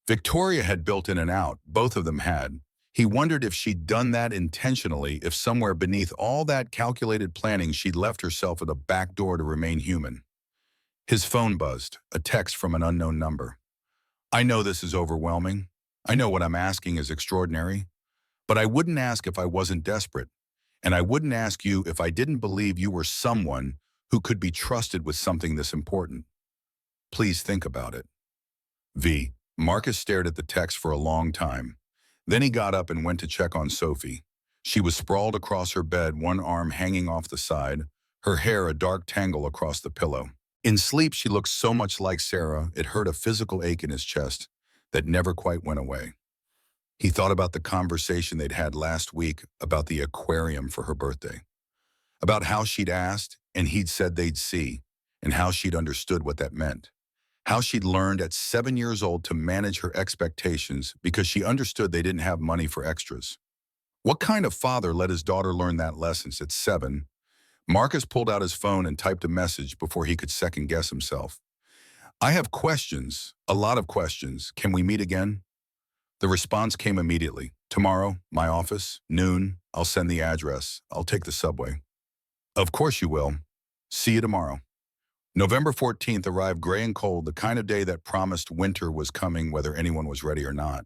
Victoria had built in and out, both of them had. He wondered if she'd done that intentionally, if somewhere beneath all that calculated planning she'd left herself at a back door to remain human. His phone buzzed, a text from an unknown number. I know this is overwhelming. I know what I'm asking is extraordinary. But I wouldn't ask if I wasn't desperate. And I wouldn't ask you if I didn't believe you were someone who could be trusted with something this important. Please think about it. V. Marcus stared at the text for a long time. Then he got up and went to check on Sophie. She was sprawled across her bed, one arm hanging off the side, her hair a dark tangle across the pillow. In sleep, she looked so much like Sarah, it hurt a physical ache in his chest that never quite went away. He thought about the conversation they'd had last week about the aquarium for her birthday, about how she'd asked and he'd said they'd see, and how she'd understood what that meant. How she'd learned at 7 years old to manage her expectations because she understood they didn't have money for extras. What kind of father let his daughter learn that lessons at 7? Marcus pulled out his phone and typed a message before he could second-guess himself. I have questions, a lot of questions. Can we meet again? The response came immediately. Tomorrow, my office, noon, I'll send the address. I'll take the subway. Of course you will. See you tomorrow. November 14th arrived gray and cold, the kind of day that promised winter was coming whether anyone was ready or not.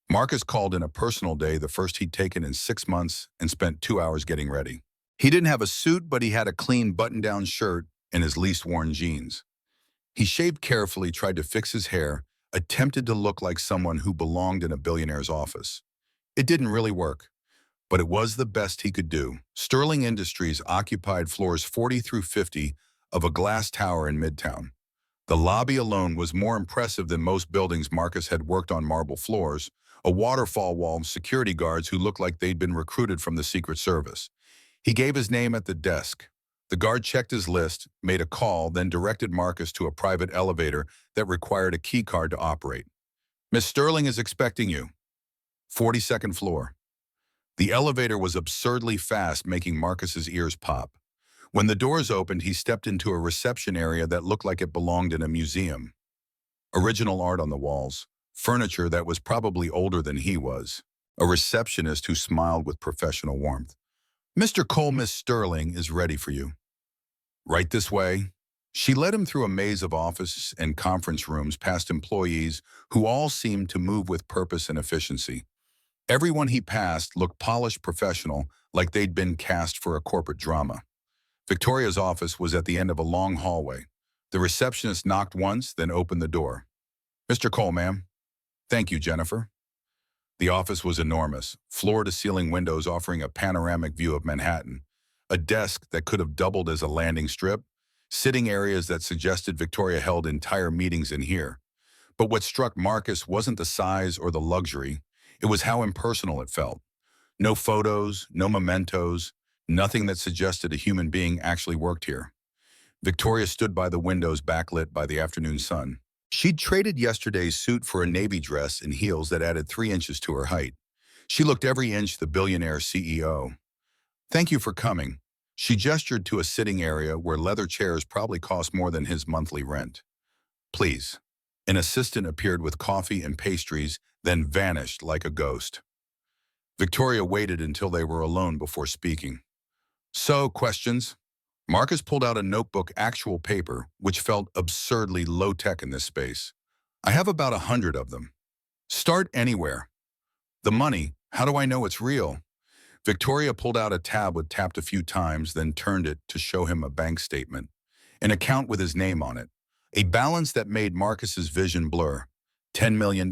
Marcus called in a personal day, the first he'd taken in 6 months, and spent 2 hours getting ready. He didn't have a suit, but he had a clean button-down shirt and his least-worn jeans. He shaved carefully, tried to fix his hair, attempted to look like someone who belonged in a billionaire's office. It didn't really work, but it was the best he could do. Sterling Industries occupied floors 40 through 50 of a glass tower in Midtown. The lobby alone was more impressive than most buildings. Marcus had worked on marble floors, a waterfall wall, security guards who looked like they'd been recruited from the Secret Service. He gave his name at the desk. The guard checked his list, made a call, then directed Marcus to a private elevator that required a key card to operate. Miss Sterling is expecting you. 42nd floor. The elevator was absurdly fast, making Marcus's ears pop. When the doors opened, he stepped into a reception area that looked like it belonged in a museum. Original art on the walls, furniture that was probably older than he was, a receptionist who smiled with professional warmth. Mr. Cole, Miss Sterling is ready for you. Right this way. She led him through a maze of offices and conference rooms past employees who all seemed to move with purpose and efficiency. Everyone he passed looked polished, professional, like they'd been cast for a corporate drama. Victoria's office was at the end of a long hallway. The receptionist knocked once, then opened the door. Mr. Cole, ma'am. Thank you, Jennifer. The office was enormous, floor-to-ceiling windows offering a panoramic view of Manhattan, a desk that could have doubled as a landing strip, sitting areas that suggested Victoria held entire meetings in here. But what struck Marcus wasn't the size or the luxury, it was how impersonal it felt. No photos, no mementos, nothing that suggested a human being actually worked here. Victoria stood by the windows backlit by the afternoon sun. She'd traded yesterday's suit for a navy dress and heels that added 3 inches to her height. She looked every inch the billionaire CEO. Thank you for coming. She gestured to a sitting area where leather chairs probably cost more than his monthly rent. Please. An assistant appeared with coffee and pastries, then vanished like a ghost. Victoria waited until they were alone before speaking. So, questions? Marcus pulled out a notebook, actual paper, which felt absurdly low-tech in this space. I have about 100 of them. Start anywhere. The money, how do I know it's real? Victoria pulled out a tablet, tapped a few times, then turned it to show him a bank statement, an account with his name on it, a balance that made Marcus's vision blur. $10 million.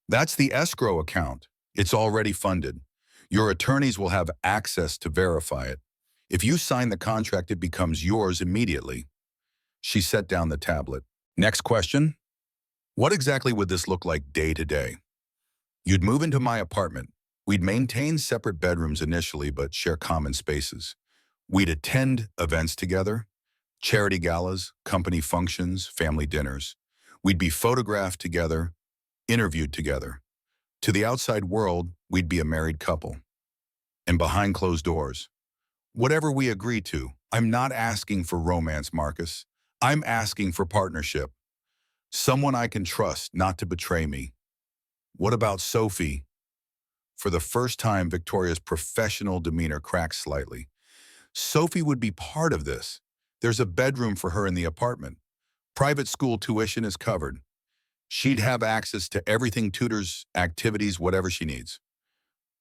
That's the escrow account. It's already funded. Your attorneys will have access to verify it. If you sign the contract, it becomes yours immediately. She set down the tablet. Next question. What exactly would this look like day to day? You'd move into my apartment. We'd maintain separate bedrooms initially, but share common spaces. We'd attend events together, charity galas, company functions, family dinners. We'd be photographed together, interviewed together. To the outside world, we'd be a married couple. And behind closed doors, whatever we agree to, I'm not asking for romance, Marcus. I'm asking for partnership. Someone I can trust not to betray me. What about Sophie? For the first time, Victoria's professional demeanor cracked slightly. Sophie would be part of this. There's a bedroom for her in the apartment. Private school tuition is covered. She'd have access to everything, tutors, activities, whatever she needs.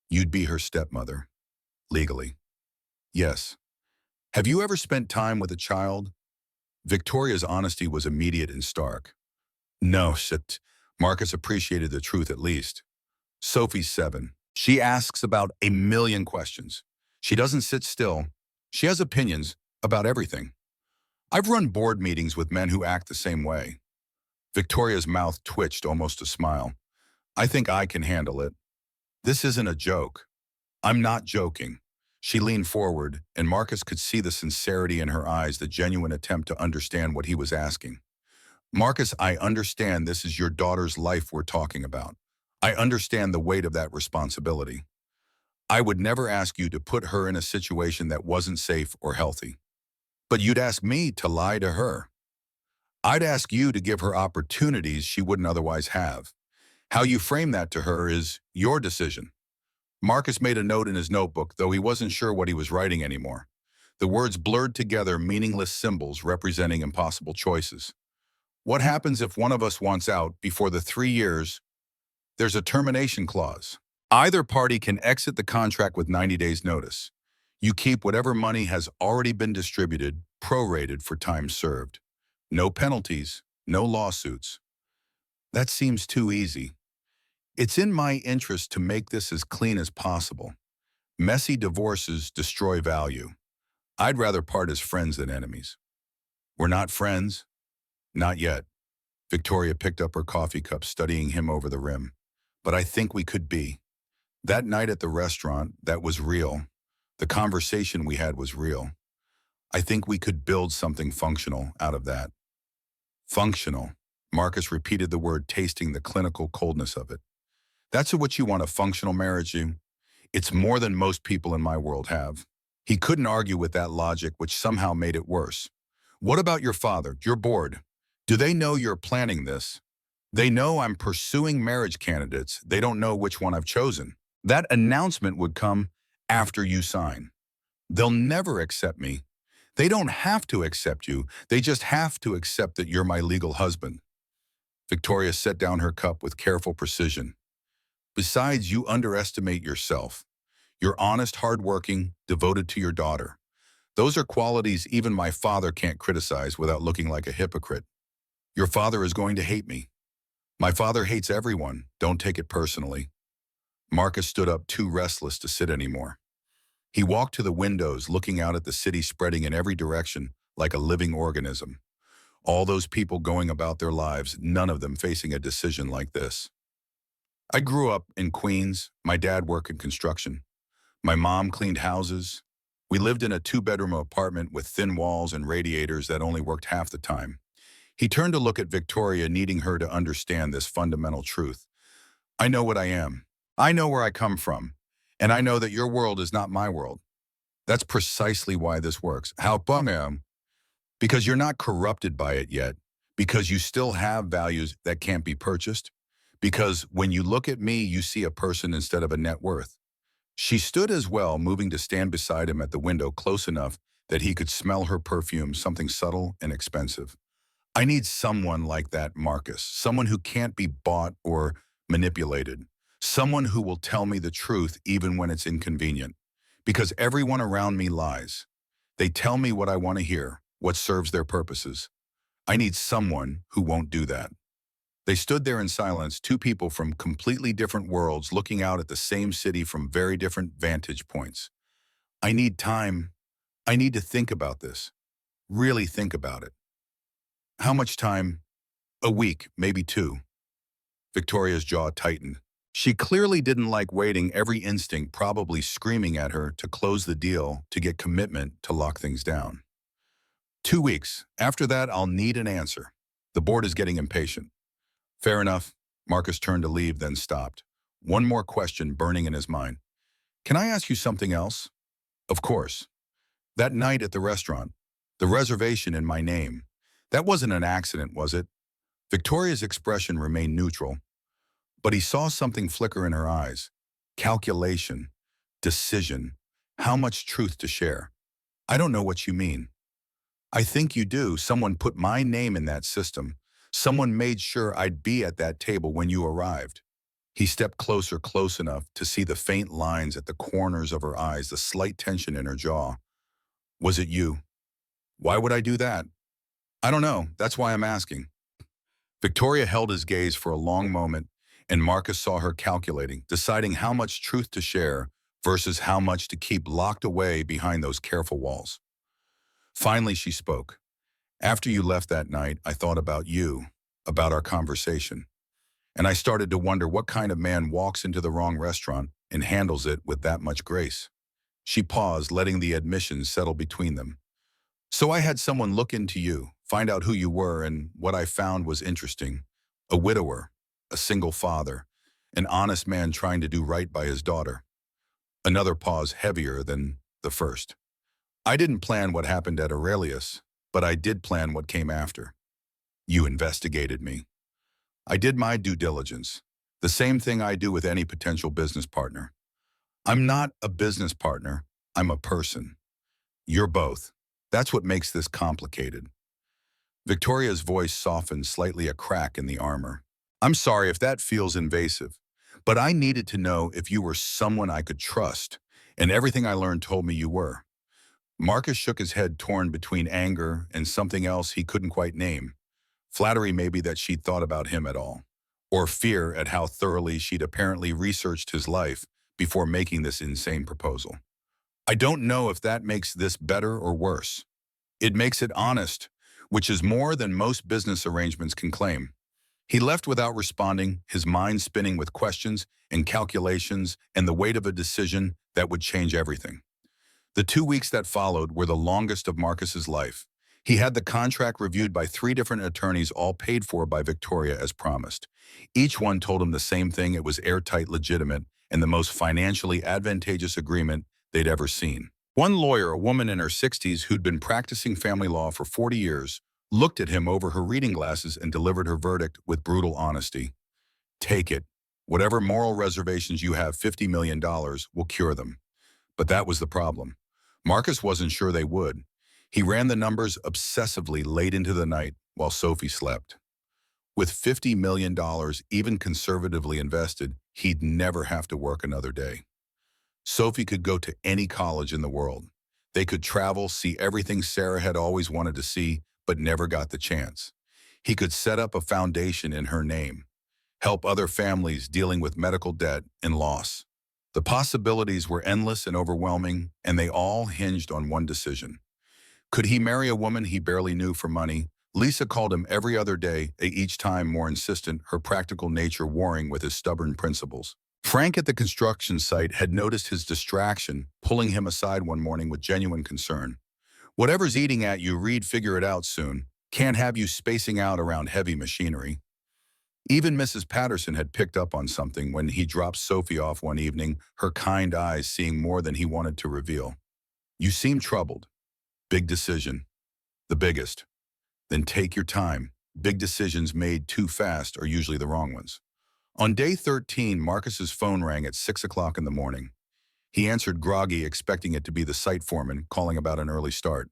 You'd be her stepmother. Legally. Yes. Have you ever spent time with a child? Victoria's honesty was immediate and stark. No, shit. Marcus appreciated the truth at least. Sophie's 7. She asks about a million questions. She doesn't sit still. She has opinions about everything. I've run board meetings with men who act the same way. Victoria's mouth twitched almost a smile. I think I can handle it. This isn't a joke. I'm not joking. She leaned forward, and Marcus could see the sincerity in her eyes, the genuine attempt to understand what he was asking. Marcus, I understand this is your daughter's life we're talking about. I understand the weight of that responsibility. I would never ask you to put her in a situation that wasn't safe or healthy. But you'd ask me to lie to her. I'd ask you to give her opportunities she wouldn't otherwise have. How you frame that to her is your decision. Marcus made a note in his notebook, though he wasn't sure what he was writing anymore. The words blurred together, meaningless symbols representing impossible choices. What happens if one of us wants out before the 3 years? There's a termination clause. Either party can exit the contract with 90 days notice. You keep whatever money has already been distributed, prorated for time served. No penalties, no lawsuits. That seems too easy. It's in my interest to make this as clean as possible. Messy divorces destroy value. I'd rather part as friends than enemies. We're not friends? Not yet. Victoria picked up her coffee cup, studying him over the rim. But I think we could be. That night at the restaurant, that was real. The conversation we had was real. I think we could build something functional out of that. Functional. Marcus repeated the word, tasting the clinical coldness of it. That's what you want, a functional marriage, you? It's more than most people in my world have. He couldn't argue with that logic, which somehow made it worse. What about your father, your board? Do they know you're planning this? They know I'm pursuing marriage candidates. They don't know which one I've chosen. That announcement would come after you sign. They'll never accept me. They don't have to accept you. They just have to accept that you're my legal husband. Victoria set down her cup with careful precision. Besides, you underestimate yourself. You're honest, hardworking, devoted to your daughter. Those are qualities even my father can't criticize without looking like a hypocrite. Your father is going to hate me. My father hates everyone. Don't take it personally. Marcus stood up, too restless to sit anymore. He walked to the windows, looking out at the city spreading in every direction like a living organism. All those people going about their lives, none of them facing a decision like this. I grew up in Queens. My dad worked in construction. My mom cleaned houses. We lived in a 2-bedroom apartment with thin walls and radiators that only worked half the time. He turned to look at Victoria, needing her to understand this fundamental truth. I know what I am. I know where I come from. And I know that your world is not my world. That's precisely why this works. How come I am? Because you're not corrupted by it yet. Because you still have values that can't be purchased. Because when you look at me, you see a person instead of a net worth. She stood as well, moving to stand beside him at the window, close enough that he could smell her perfume, something subtle and expensive. I need someone like that, Marcus, someone who can't be bought or manipulated, someone who will tell me the truth even when it's inconvenient. Because everyone around me lies. They tell me what I want to hear, what serves their purposes. I need someone who won't do that. They stood there in silence, two people from completely different worlds looking out at the same city from very different vantage points. I need time. I need to think about this. Really think about it. How much time? A week, maybe 2. Victoria's jaw tightened. She clearly didn't like waiting, every instinct probably screaming at her to close the deal, to get commitment, to lock things down. 2 weeks. After that, I'll need an answer. The board is getting impatient. Fair enough. Marcus turned to leave, then stopped. One more question burning in his mind. Can I ask you something else? Of course. That night at the restaurant, the reservation in my name, that wasn't an accident, was it? Victoria's expression remained neutral, but he saw something flicker in her eyes. Calculation, decision, how much truth to share. I don't know what you mean. I think you do. Someone put my name in that system. Someone made sure I'd be at that table when you arrived. He stepped closer, close enough to see the faint lines at the corners of her eyes, the slight tension in her jaw. Was it you? Why would I do that? I don't know. That's why I'm asking. Victoria held his gaze for a long moment, and Marcus saw her calculating, deciding how much truth to share versus how much to keep locked away behind those careful walls. Finally, she spoke. After you left that night, I thought about you, about our conversation, and I started to wonder what kind of man walks into the wrong restaurant and handles it with that much grace. She paused, letting the admission settle between them. So I had someone look into you, find out who you were, and what I found was interesting. A widower, a single father, an honest man trying to do right by his daughter. Another pause heavier than the first. I didn't plan what happened at Aurelius, but I did plan what came after. You investigated me. I did my due diligence, the same thing I do with any potential business partner. I'm not a business partner, I'm a person. You're both. That's what makes this complicated. Victoria's voice softened slightly, a crack in the armor. I'm sorry if that feels invasive, but I needed to know if you were someone I could trust, and everything I learned told me you were. Marcus shook his head, torn between anger and something else he couldn't quite name. Flattery maybe that she'd thought about him at all, or fear at how thoroughly she'd apparently researched his life before making this insane proposal. I don't know if that makes this better or worse. It makes it honest, which is more than most business arrangements can claim. He left without responding, his mind spinning with questions and calculations and the weight of a decision that would change everything. The 2 weeks that followed were the longest of Marcus's life. He had the contract reviewed by 3 different attorneys, all paid for by Victoria as promised. Each one told him the same thing: it was airtight, legitimate, and the most financially advantageous agreement they'd ever seen. One lawyer, a woman in her 60s who'd been practicing family law for 40 years, looked at him over her reading glasses and delivered her verdict with brutal honesty. Take it. Whatever moral reservations you have, $50 million will cure them. But that was the problem. Marcus wasn't sure they would. He ran the numbers obsessively late into the night while Sophie slept. With $50 million even conservatively invested, he'd never have to work another day. Sophie could go to any college in the world. They could travel, see everything Sarah had always wanted to see, but never got the chance. He could set up a foundation in her name, help other families dealing with medical debt and loss. The possibilities were endless and overwhelming, and they all hinged on one decision. Could he marry a woman he barely knew for money? Lisa called him every other day, each time more insistent, her practical nature warring with his stubborn principles. Frank at the construction site had noticed his distraction, pulling him aside one morning with genuine concern. Whatever's eating at you, Reed, figure it out soon. Can't have you spacing out around heavy machinery. Even Mrs. Patterson had picked up on something when he dropped Sophie off one evening, her kind eyes seeing more than he wanted to reveal. You seem troubled. Big decision. The biggest. Then take your time. Big decisions made too fast are usually the wrong ones. On day 13, Marcus's phone rang at 6 o'clock in the morning. He answered groggy, expecting it to be the site foreman calling about an early start.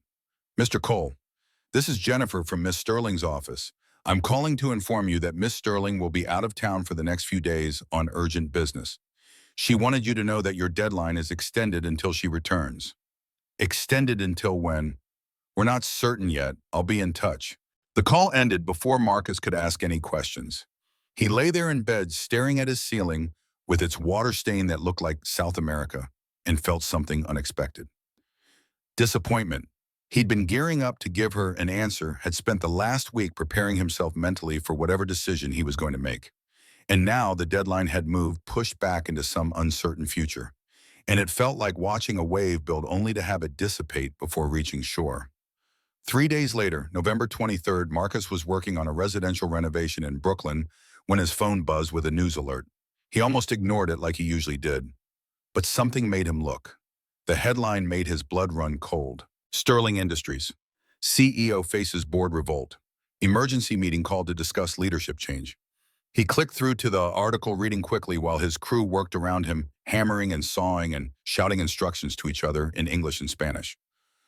Mr. Cole, this is Jennifer from Miss Sterling's office. I'm calling to inform you that Miss Sterling will be out of town for the next few days on urgent business. She wanted you to know that your deadline is extended until she returns. Extended until when? We're not certain yet. I'll be in touch. The call ended before Marcus could ask any questions. He lay there in bed, staring at his ceiling with its water stain that looked like South America, and felt something unexpected. Disappointment. He'd been gearing up to give her an answer, had spent the last week preparing himself mentally for whatever decision he was going to make. And now the deadline had moved, pushed back into some uncertain future. And it felt like watching a wave build only to have it dissipate before reaching shore. 3 days later, November 23rd, Marcus was working on a residential renovation in Brooklyn when his phone buzzed with a news alert. He almost ignored it like he usually did. But something made him look. The headline made his blood run cold. Sterling Industries. CEO faces board revolt. Emergency meeting called to discuss leadership change. He clicked through to the article, reading quickly while his crew worked around him, hammering and sawing and shouting instructions to each other in English and Spanish.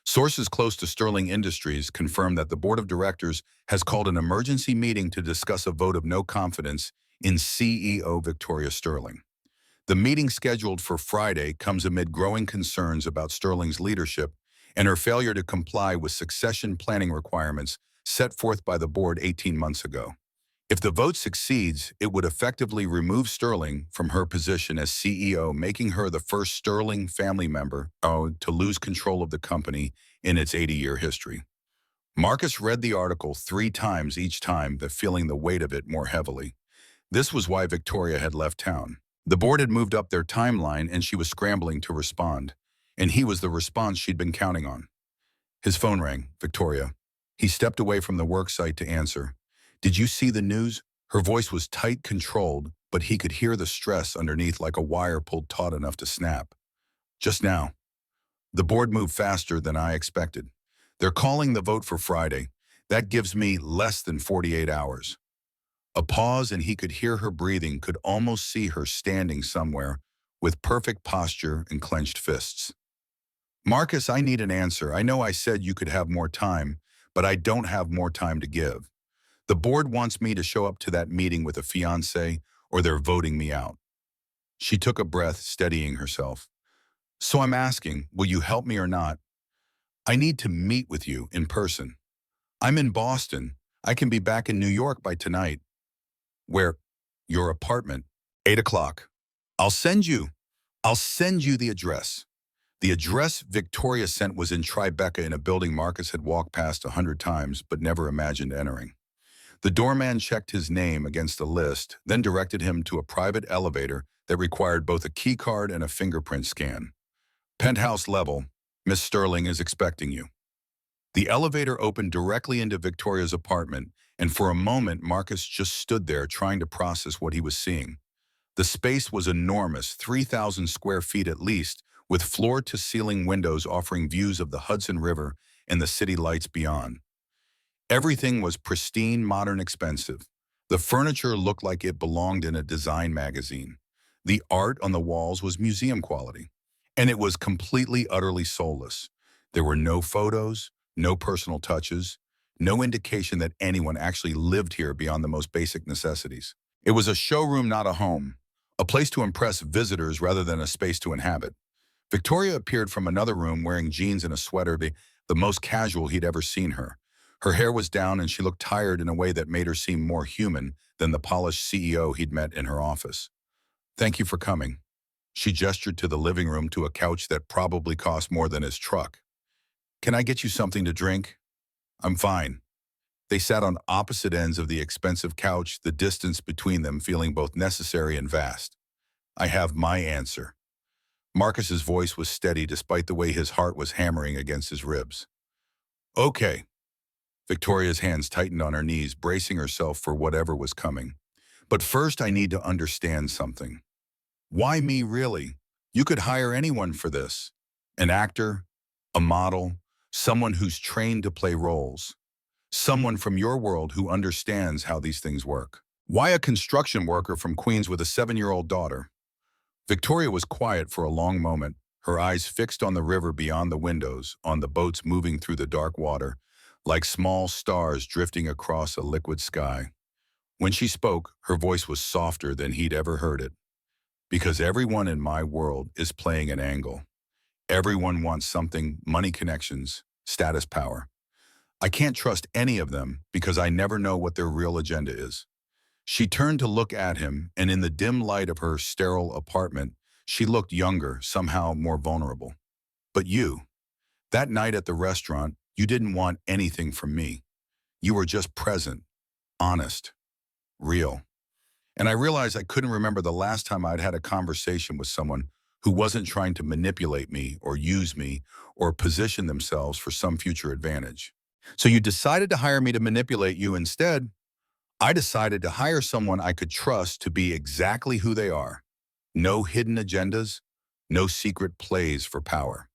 Sources close to Sterling Industries confirmed that the board of directors has called an emergency meeting to discuss a vote of no confidence in CEO Victoria Sterling. The meeting, scheduled for Friday, comes amid growing concerns about Sterling's leadership and her failure to comply with succession planning requirements set forth by the board 18 months ago. If the vote succeeds, it would effectively remove Sterling from her position as CEO, making her the first Sterling family member to lose control of the company in its 80-year history. Marcus read the article 3 times, each time feeling the weight of it more heavily. This was why Victoria had left town. The board had moved up their timeline and she was scrambling to respond. And he was the response she'd been counting on. His phone rang. Victoria. He stepped away from the work site to answer. Did you see the news? Her voice was tight, controlled, but he could hear the stress underneath like a wire pulled taut enough to snap. Just now. The board moved faster than I expected. They're calling the vote for Friday. That gives me less than 48 hours. A pause and he could hear her breathing, could almost see her standing somewhere with perfect posture and clenched fists. Marcus, I need an answer. I know I said you could have more time, but I don't have more time to give. The board wants me to show up to that meeting with a fiancé, or they're voting me out. She took a breath, steadying herself. So I'm asking, will you help me or not? I need to meet with you in person. I'm in Boston. I can be back in New York by tonight. Where? Your apartment. 8 o'clock. I'll send you the address. The address Victoria sent was in Tribeca, in a building Marcus had walked past 100 times but never imagined entering. The doorman checked his name against a list, then directed him to a private elevator that required both a key card and a fingerprint scan. Penthouse level. Miss Sterling is expecting you. The elevator opened directly into Victoria's apartment, and for a moment Marcus just stood there trying to process what he was seeing. The space was enormous, 3,000 square feet at least, with floor-to-ceiling windows offering views of the Hudson River and the city lights beyond. Everything was pristine, modern, expensive. The furniture looked like it belonged in a design magazine. The art on the walls was museum quality. And it was completely, utterly soulless. There were no photos, no personal touches, no indication that anyone actually lived here beyond the most basic necessities. It was a showroom, not a home, a place to impress visitors rather than a space to inhabit. Victoria appeared from another room wearing jeans and a sweater, the most casual he'd ever seen her. Her hair was down and she looked tired in a way that made her seem more human than the polished CEO he'd met in her office. Thank you for coming. She gestured to the living room, to a couch that probably cost more than his truck. Can I get you something to drink? I'm fine. They sat on opposite ends of the expensive couch, the distance between them feeling both necessary and vast. I have my answer. Marcus's voice was steady despite the way his heart was hammering against his ribs. Okay. Victoria's hands tightened on her knees, bracing herself for whatever was coming. But first I need to understand something. Why me, really? You could hire anyone for this. An actor, a model, someone who's trained to play roles. Someone from your world who understands how these things work. Why a construction worker from Queens with a 7-year-old daughter? Victoria was quiet for a long moment, her eyes fixed on the river beyond the windows, on the boats moving through the dark water, like small stars drifting across a liquid sky. When she spoke, her voice was softer than he'd ever heard it. Because everyone in my world is playing an angle. Everyone wants something, money, connections, status, power. I can't trust any of them because I never know what their real agenda is. She turned to look at him, and in the dim light of her sterile apartment, she looked younger, somehow more vulnerable. But you, that night at the restaurant, you didn't want anything from me. You were just present, honest, real. And I realized I couldn't remember the last time I'd had a conversation with someone who wasn't trying to manipulate me or use me or position themselves for some future advantage. So you decided to hire me to manipulate you instead. I decided to hire someone I could trust to be exactly who they are. No hidden agendas, no secret plays for power.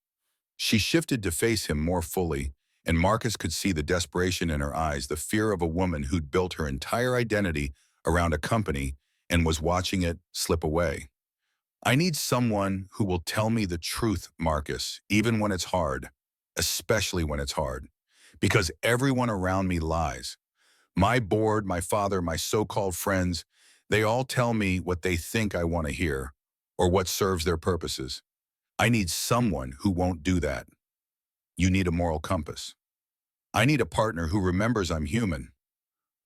She shifted to face him more fully, and Marcus could see the desperation in her eyes, the fear of a woman who'd built her entire identity around a company and was watching it slip away. I need someone who will tell me the truth, Marcus, even when it's hard, especially when it's hard, because everyone around me lies. My board, my father, my so-called friends, they all tell me what they think I want to hear or what serves their purposes. I need someone who won't do that. You need a moral compass. I need a partner who remembers I'm human.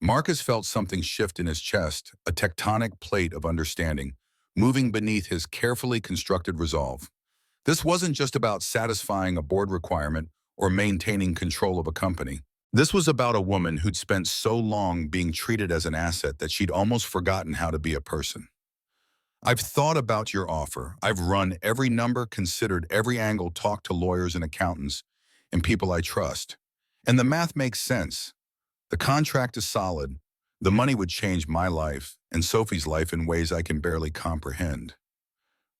Marcus felt something shift in his chest, a tectonic plate of understanding, moving beneath his carefully constructed resolve. This wasn't just about satisfying a board requirement or maintaining control of a company. This was about a woman who'd spent so long being treated as an asset that she'd almost forgotten how to be a person. I've thought about your offer. I've run every number, considered every angle, talked to lawyers and accountants and people I trust. And the math makes sense. The contract is solid. The money would change my life and Sophie's life in ways I can barely comprehend.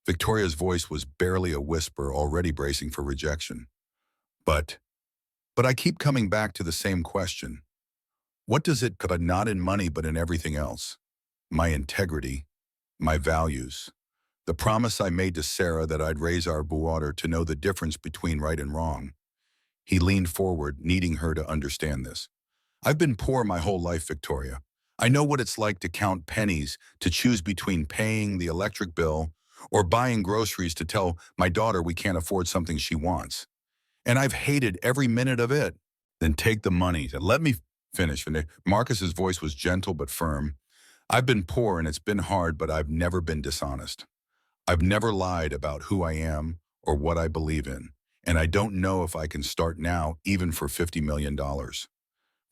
Victoria's voice was barely a whisper, already bracing for rejection. But, but I keep coming back to the same question. What does it cut, not in money, but in everything else? My integrity, my values, the promise I made to Sarah that I'd raise our daughter to know the difference between right and wrong. He leaned forward, needing her to understand this. I've been poor my whole life, Victoria. I know what it's like to count pennies, to choose between paying the electric bill or buying groceries to tell my daughter we can't afford something she wants. And I've hated every minute of it. Then take the money. Let me finish. Marcus's voice was gentle but firm. I've been poor and it's been hard, but I've never been dishonest. I've never lied about who I am or what I believe in. And I don't know if I can start now, even for $50 million.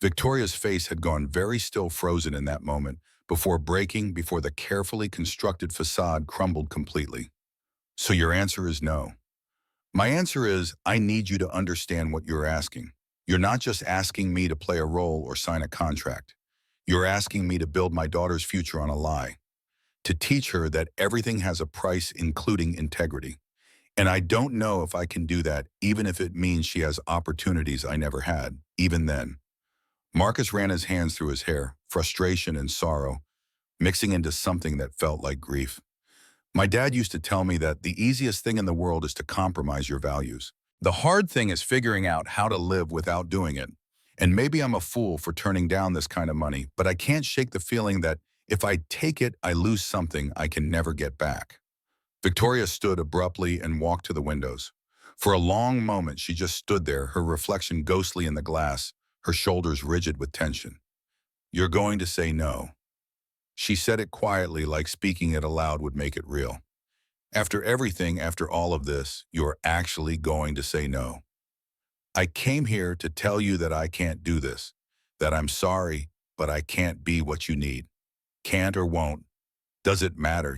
Victoria's face had gone very still, frozen in that moment, before breaking, before the carefully constructed facade crumbled completely. So your answer is no. My answer is, I need you to understand what you're asking. You're not just asking me to play a role or sign a contract. You're asking me to build my daughter's future on a lie, to teach her that everything has a price, including integrity. And I don't know if I can do that, even if it means she has opportunities I never had, even then. Marcus ran his hands through his hair, frustration and sorrow, mixing into something that felt like grief. My dad used to tell me that the easiest thing in the world is to compromise your values. The hard thing is figuring out how to live without doing it. And maybe I'm a fool for turning down this kind of money, but I can't shake the feeling that if I take it, I lose something I can never get back. Victoria stood abruptly and walked to the windows. For a long moment, she just stood there, her reflection ghostly in the glass, her shoulders rigid with tension. You're going to say no. She said it quietly, like speaking it aloud would make it real. After everything, after all of this, you're actually going to say no. I came here to tell you that I can't do this, that I'm sorry, but I can't be what you need. Can't or won't. Does it matter?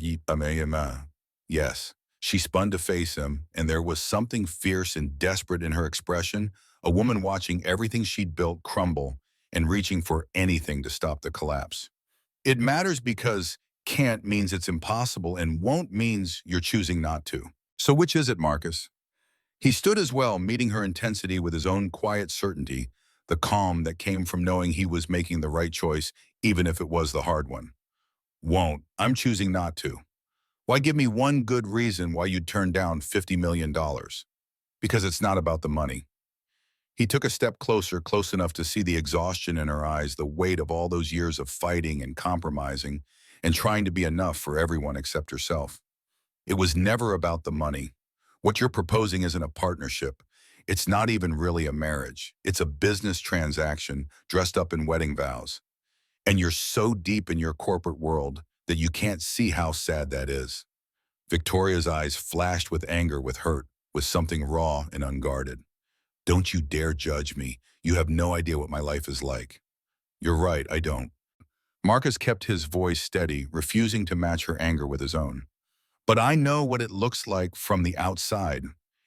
Yes. She spun to face him, and there was something fierce and desperate in her expression, a woman watching everything she'd built crumble and reaching for anything to stop the collapse. It matters because can't means it's impossible and won't means you're choosing not to. So which is it, Marcus? He stood as well, meeting her intensity with his own quiet certainty, the calm that came from knowing he was making the right choice, even if it was the hard one. Won't. I'm choosing not to. Why give me one good reason why you'd turn down $50 million? Because it's not about the money. He took a step closer, close enough to see the exhaustion in her eyes, the weight of all those years of fighting and compromising and trying to be enough for everyone except herself. It was never about the money. What you're proposing isn't a partnership. It's not even really a marriage. It's a business transaction dressed up in wedding vows. And you're so deep in your corporate world that you can't see how sad that is. Victoria's eyes flashed with anger, with hurt, with something raw and unguarded. Don't you dare judge me. You have no idea what my life is like. You're right, I don't. Marcus kept his voice steady, refusing to match her anger with his own. But I know what it looks like from the outside,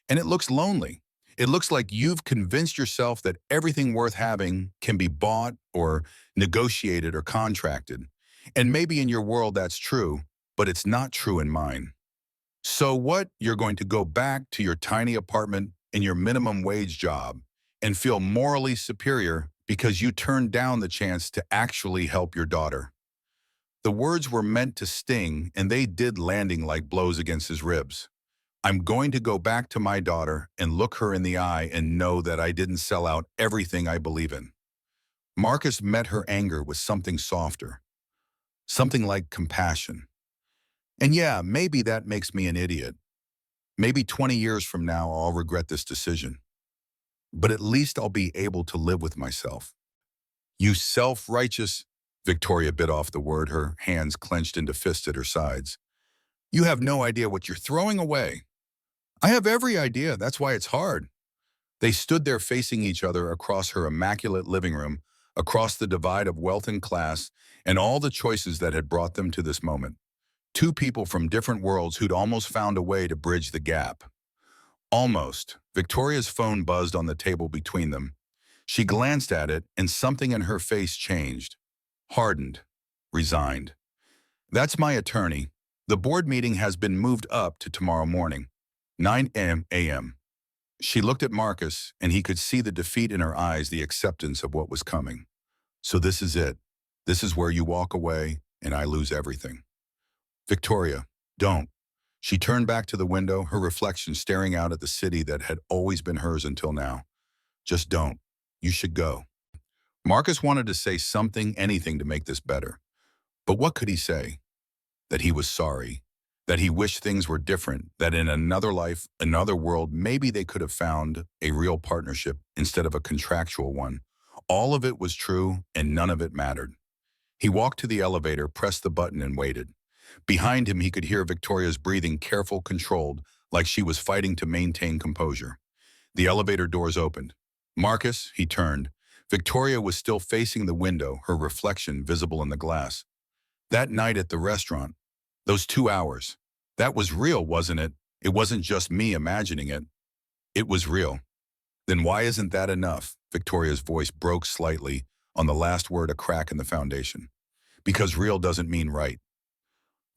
and it looks lonely. It looks like you've convinced yourself that everything worth having can be bought or negotiated or contracted. And maybe in your world that's true, but it's not true in mine. So what? You're going to go back to your tiny apartment and your minimum wage job and feel morally superior because you turned down the chance to actually help your daughter. The words were meant to sting, and they did, landing like blows against his ribs. I'm going to go back to my daughter and look her in the eye and know that I didn't sell out everything I believe in. Marcus met her anger with something softer, something like compassion. And yeah, maybe that makes me an idiot. Maybe 20 years from now, I'll regret this decision. But at least I'll be able to live with myself. You self-righteous Victoria bit off the word, her hands clenched into fists at her sides. You have no idea what you're throwing away. I have every idea, that's why it's hard. They stood there facing each other across her immaculate living room, across the divide of wealth and class, and all the choices that had brought them to this moment. Two people from different worlds who'd almost found a way to bridge the gap. Almost. Victoria's phone buzzed on the table between them. She glanced at it, and something in her face changed. Hardened. Resigned. That's my attorney. The board meeting has been moved up to tomorrow morning, 9 a.m. She looked at Marcus, and he could see the defeat in her eyes, the acceptance of what was coming. So this is it. This is where you walk away, and I lose everything. Victoria, don't. She turned back to the window, her reflection staring out at the city that had always been hers until now. Just don't. You should go. Marcus wanted to say something, anything to make this better. But what could he say? That he was sorry, that he wished things were different, that in another life, another world, maybe they could have found a real partnership instead of a contractual one. All of it was true, and none of it mattered. He walked to the elevator, pressed the button, and waited. Behind him, he could hear Victoria's breathing, careful, controlled, like she was fighting to maintain composure. The elevator doors opened. Marcus, he turned. Victoria was still facing the window, her reflection visible in the glass. That night at the restaurant, those 2 hours, that was real, wasn't it? It wasn't just me imagining it. It was real. Then why isn't that enough? Victoria's voice broke slightly, on the last word a crack in the foundation. Because real doesn't mean right.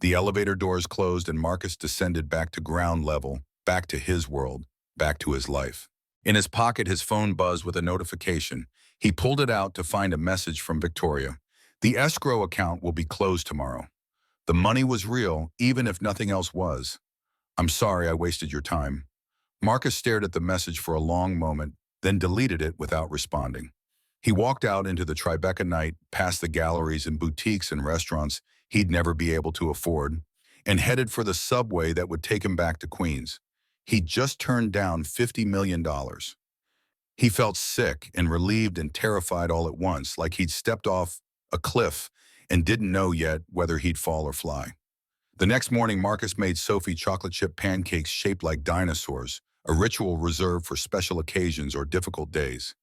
The elevator doors closed and Marcus descended back to ground level, back to his world, back to his life. In his pocket, his phone buzzed with a notification. He pulled it out to find a message from Victoria. The escrow account will be closed tomorrow. The money was real, even if nothing else was. I'm sorry I wasted your time. Marcus stared at the message for a long moment, then deleted it without responding. He walked out into the Tribeca night, past the galleries and boutiques and restaurants he'd never be able to afford, and headed for the subway that would take him back to Queens. He'd just turned down $50 million. He felt sick and relieved and terrified all at once, like he'd stepped off a cliff and didn't know yet whether he'd fall or fly. The next morning, Marcus made Sophie chocolate chip pancakes shaped like dinosaurs, a ritual reserved for special occasions or difficult days.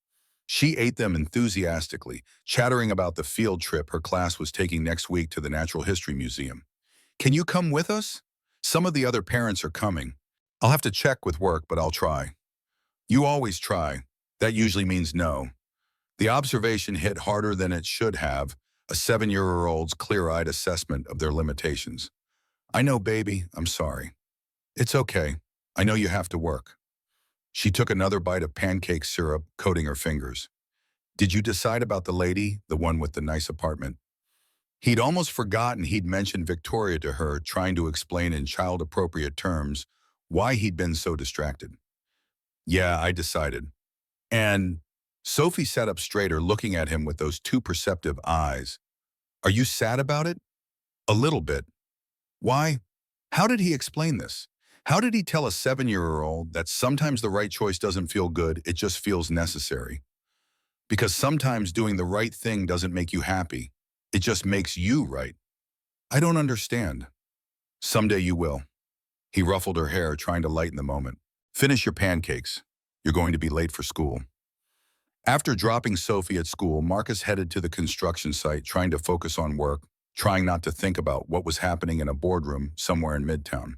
She ate them enthusiastically, chattering about the field trip her class was taking next week to the Natural History Museum. Can you come with us? Some of the other parents are coming. I'll have to check with work, but I'll try. You always try. That usually means no. The observation hit harder than it should have, a 7-year-old's clear-eyed assessment of their limitations. I know, baby, I'm sorry. It's okay. I know you have to work. She took another bite of pancake syrup, coating her fingers. Did you decide about the lady, the one with the nice apartment? He'd almost forgotten he'd mentioned Victoria to her, trying to explain in child-appropriate terms why he'd been so distracted. Yeah, I decided. And Sophie sat up straighter, looking at him with those two perceptive eyes. Are you sad about it? A little bit. Why? How did he explain this? How did he tell a 7-year-old that sometimes the right choice doesn't feel good, it just feels necessary? Because sometimes doing the right thing doesn't make you happy. It just makes you right. I don't understand. Someday you will. He ruffled her hair, trying to lighten the moment. Finish your pancakes. You're going to be late for school. After dropping Sophie at school, Marcus headed to the construction site, trying to focus on work, trying not to think about what was happening in a boardroom somewhere in Midtown,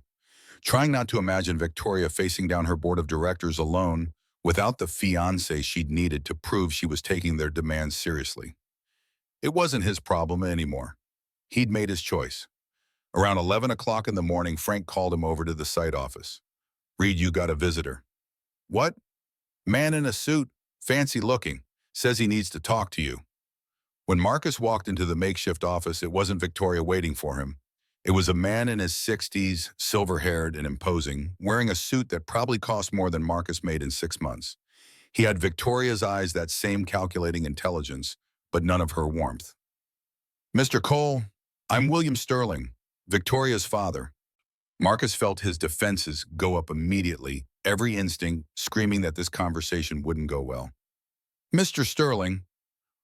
trying not to imagine Victoria facing down her board of directors alone without the fiancé she'd needed to prove she was taking their demands seriously. It wasn't his problem anymore. He'd made his choice. Around 11 o'clock in the morning, Frank called him over to the site office. Reed, you got a visitor. What? Man in a suit, fancy looking, says he needs to talk to you. When Marcus walked into the makeshift office, it wasn't Victoria waiting for him. It was a man in his 60s, silver-haired and imposing, wearing a suit that probably cost more than Marcus made in 6 months. He had Victoria's eyes, that same calculating intelligence, but none of her warmth. Mr. Cole, I'm William Sterling, Victoria's father. Marcus felt his defenses go up immediately, every instinct screaming that this conversation wouldn't go well. Mr. Sterling,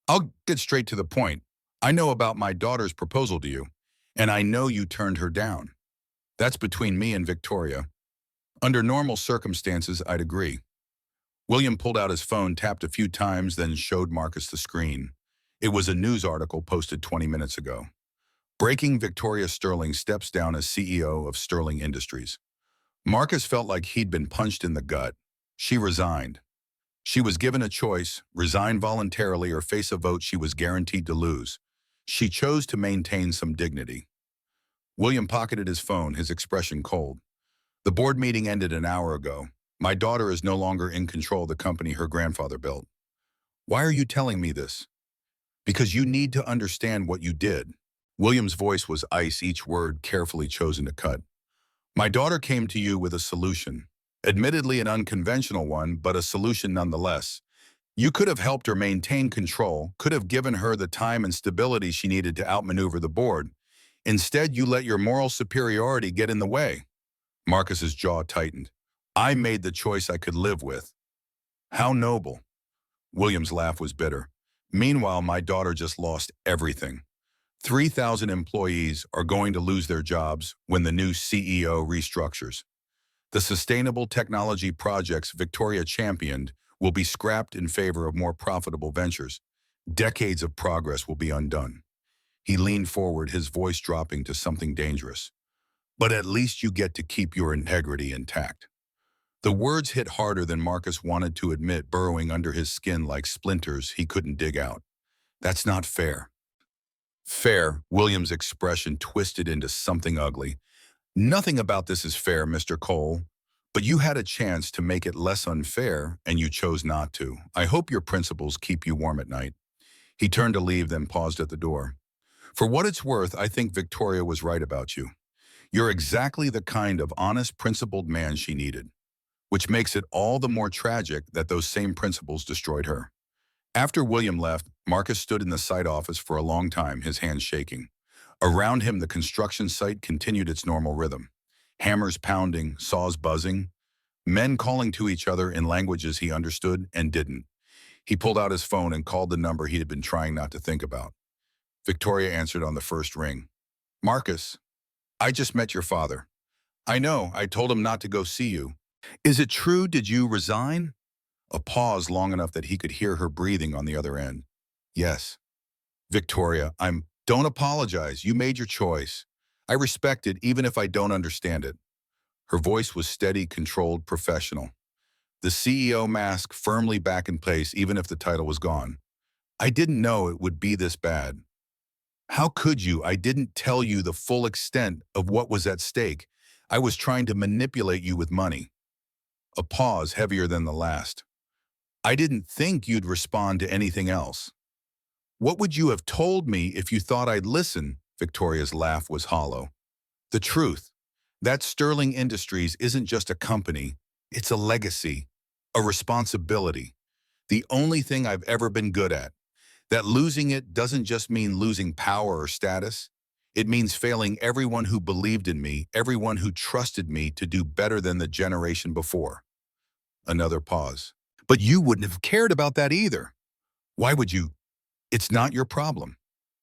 I'll get straight to the point. I know about my daughter's proposal to you, and I know you turned her down. That's between me and Victoria. Under normal circumstances, I'd agree. William pulled out his phone, tapped a few times, then showed Marcus the screen. It was a news article posted 20 minutes ago. Breaking: Victoria Sterling steps down as CEO of Sterling Industries. Marcus felt like he'd been punched in the gut. She resigned. She was given a choice: resign voluntarily or face a vote she was guaranteed to lose. She chose to maintain some dignity. William pocketed his phone, his expression cold. The board meeting ended an hour ago. My daughter is no longer in control of the company her grandfather built. Why are you telling me this? Because you need to understand what you did. William's voice was ice, each word carefully chosen to cut. My daughter came to you with a solution. Admittedly an unconventional one, but a solution nonetheless. You could have helped her maintain control, could have given her the time and stability she needed to outmaneuver the board. Instead, you let your moral superiority get in the way. Marcus's jaw tightened. I made the choice I could live with. How noble. William's laugh was bitter. Meanwhile, my daughter just lost everything. 3,000 employees are going to lose their jobs when the new CEO restructures. The sustainable technology projects Victoria championed will be scrapped in favor of more profitable ventures. Decades of progress will be undone. He leaned forward, his voice dropping to something dangerous. But at least you get to keep your integrity intact. The words hit harder than Marcus wanted to admit, burrowing under his skin like splinters he couldn't dig out. That's not fair. Fair, William's expression twisted into something ugly. Nothing about this is fair, Mr. Cole. But you had a chance to make it less unfair, and you chose not to. I hope your principles keep you warm at night. He turned to leave, then paused at the door. For what it's worth, I think Victoria was right about you. You're exactly the kind of honest, principled man she needed, which makes it all the more tragic that those same principles destroyed her. After William left, Marcus stood in the site office for a long time, his hands shaking. Around him, the construction site continued its normal rhythm. Hammers pounding, saws buzzing, men calling to each other in languages he understood and didn't. He pulled out his phone and called the number he had been trying not to think about. Victoria answered on the first ring. Marcus, I just met your father. I know, I told him not to go see you. Is it true? Did you resign? A pause long enough that he could hear her breathing on the other end. Yes. Victoria, don't apologize. You made your choice. I respect it even if I don't understand it. Her voice was steady, controlled, professional. The CEO mask firmly back in place even if the title was gone. I didn't know it would be this bad. How could you? I didn't tell you the full extent of what was at stake. I was trying to manipulate you with money. A pause heavier than the last. I didn't think you'd respond to anything else. What would you have told me if you thought I'd listen? Victoria's laugh was hollow. The truth. That Sterling Industries isn't just a company. It's a legacy, a responsibility. The only thing I've ever been good at. That losing it doesn't just mean losing power or status. It means failing everyone who believed in me, everyone who trusted me to do better than the generation before. Another pause. But you wouldn't have cared about that either. Why would you? It's not your problem.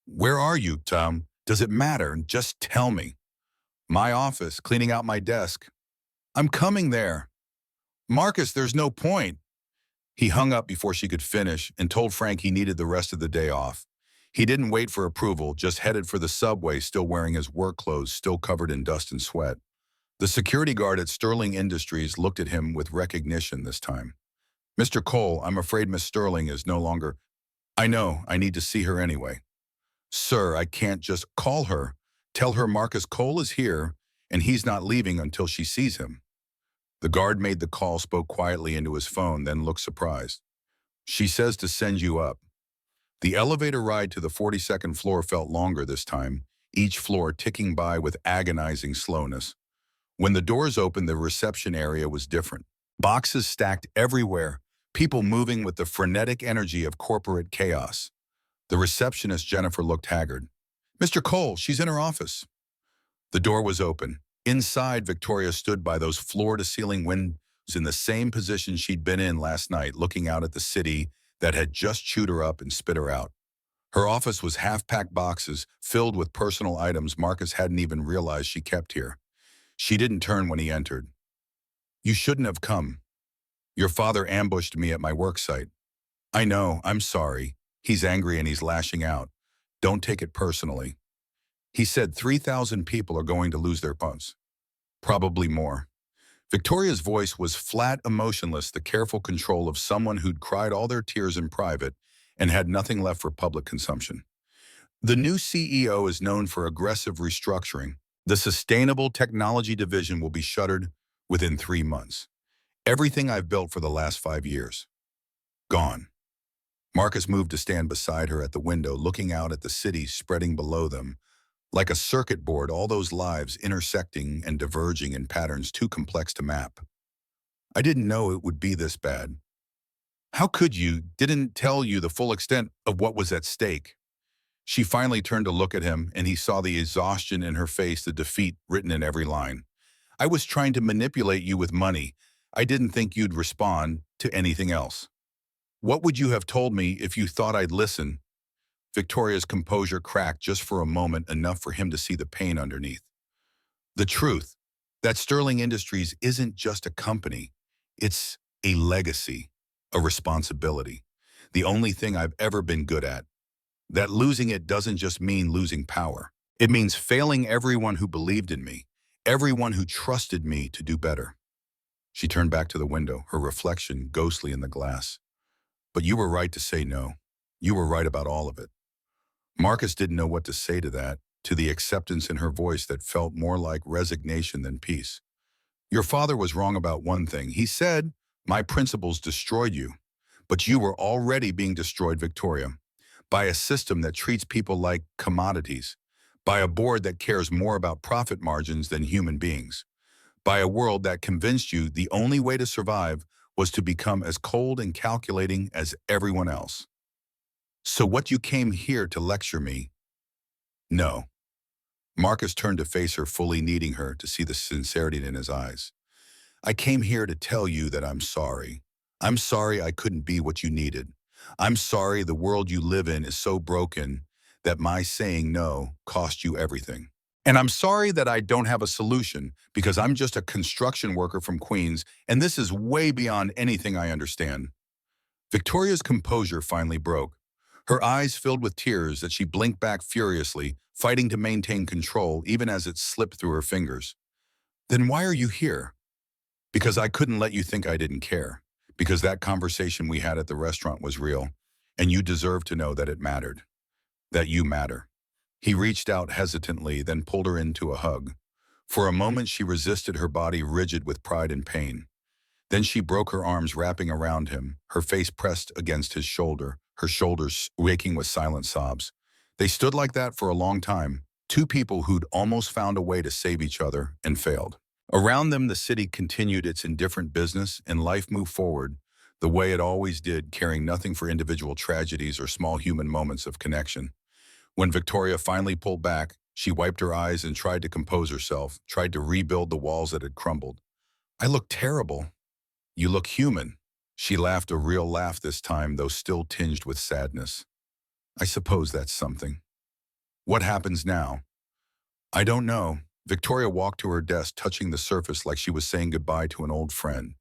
Where are you, Tom? Does it matter? Just tell me. My office, cleaning out my desk. I'm coming there. Marcus, there's no point. He hung up before she could finish and told Frank he needed the rest of the day off. He didn't wait for approval, just headed for the subway, still wearing his work clothes, still covered in dust and sweat. The security guard at Sterling Industries looked at him with recognition this time. Mr. Cole, I'm afraid Miss Sterling is no longer. I know, I need to see her anyway. Sir, I can't just call her. Tell her Marcus Cole is here, and he's not leaving until she sees him. The guard made the call, spoke quietly into his phone, then looked surprised. She says to send you up. The elevator ride to the 42nd floor felt longer this time, each floor ticking by with agonizing slowness. When the doors opened, the reception area was different. Boxes stacked everywhere, people moving with the frenetic energy of corporate chaos. The receptionist, Jennifer, looked haggard. Mr. Cole, she's in her office. The door was open. Inside, Victoria stood by those floor-to-ceiling windows in the same position she'd been in last night, looking out at the city that had just chewed her up and spit her out. Her office was half-packed boxes filled with personal items Marcus hadn't even realized she kept here. She didn't turn when he entered. "You shouldn't have come. Your father ambushed me at my work site." "I know, I'm sorry." He's angry and he's lashing out. "Don't take it personally." He said 3,000 people are going to lose their phones. Probably more. Victoria's voice was flat, emotionless, the careful control of someone who'd cried all their tears in private and had nothing left for public consumption. The new CEO is known for aggressive restructuring. The Sustainable Technology Division will be shuttered within 3 months. Everything I've built for the last 5 years. Gone. Marcus moved to stand beside her at the window, looking out at the city spreading below them. Like a circuit board, all those lives intersecting and diverging in patterns too complex to map. "I didn't know it would be this bad." "How could you? Didn't tell you the full extent of what was at stake." She finally turned to look at him, and he saw the exhaustion in her face, the defeat written in every line. "I was trying to manipulate you with money. I didn't think you'd respond to anything else." "What would you have told me if you thought I'd listen?" Victoria's composure cracked just for a moment, enough for him to see the pain underneath. "The truth, that Sterling Industries isn't just a company. It's a legacy, a responsibility. The only thing I've ever been good at. That losing it doesn't just mean losing power. It means failing everyone who believed in me, everyone who trusted me to do better." She turned back to the window, her reflection ghostly in the glass. "But you were right to say no. You were right about all of it." Marcus didn't know what to say to that, to the acceptance in her voice that felt more like resignation than peace. "Your father was wrong about one thing. He said, 'My principles destroyed you.' But you were already being destroyed, Victoria, by a system that treats people like commodities, by a board that cares more about profit margins than human beings, by a world that convinced you the only way to survive was to become as cold and calculating as everyone else. So what, you came here to lecture me?" "No." Marcus turned to face her, fully needing her to see the sincerity in his eyes. "I came here to tell you that I'm sorry. I'm sorry I couldn't be what you needed. I'm sorry the world you live in is so broken that my saying no cost you everything. And I'm sorry that I don't have a solution, because I'm just a construction worker from Queens, and this is way beyond anything I understand." Victoria's composure finally broke. Her eyes filled with tears that she blinked back furiously, fighting to maintain control even as it slipped through her fingers. "Then why are you here?" "Because I couldn't let you think I didn't care. Because that conversation we had at the restaurant was real, and you deserve to know that it mattered. That you matter." He reached out hesitantly, then pulled her into a hug. For a moment she resisted, her body rigid with pride and pain. Then she broke her arms, wrapping around him, her face pressed against his shoulder, her shoulders waking with silent sobs. They stood like that for a long time, two people who'd almost found a way to save each other and failed. Around them, the city continued its indifferent business, and life moved forward the way it always did, caring nothing for individual tragedies or small human moments of connection. When Victoria finally pulled back, she wiped her eyes and tried to compose herself, tried to rebuild the walls that had crumbled. "I look terrible." "You look human." She laughed, a real laugh this time, though still tinged with sadness. "I suppose that's something." "What happens now?" "I don't know." Victoria walked to her desk, touching the surface like she was saying goodbye to an old friend.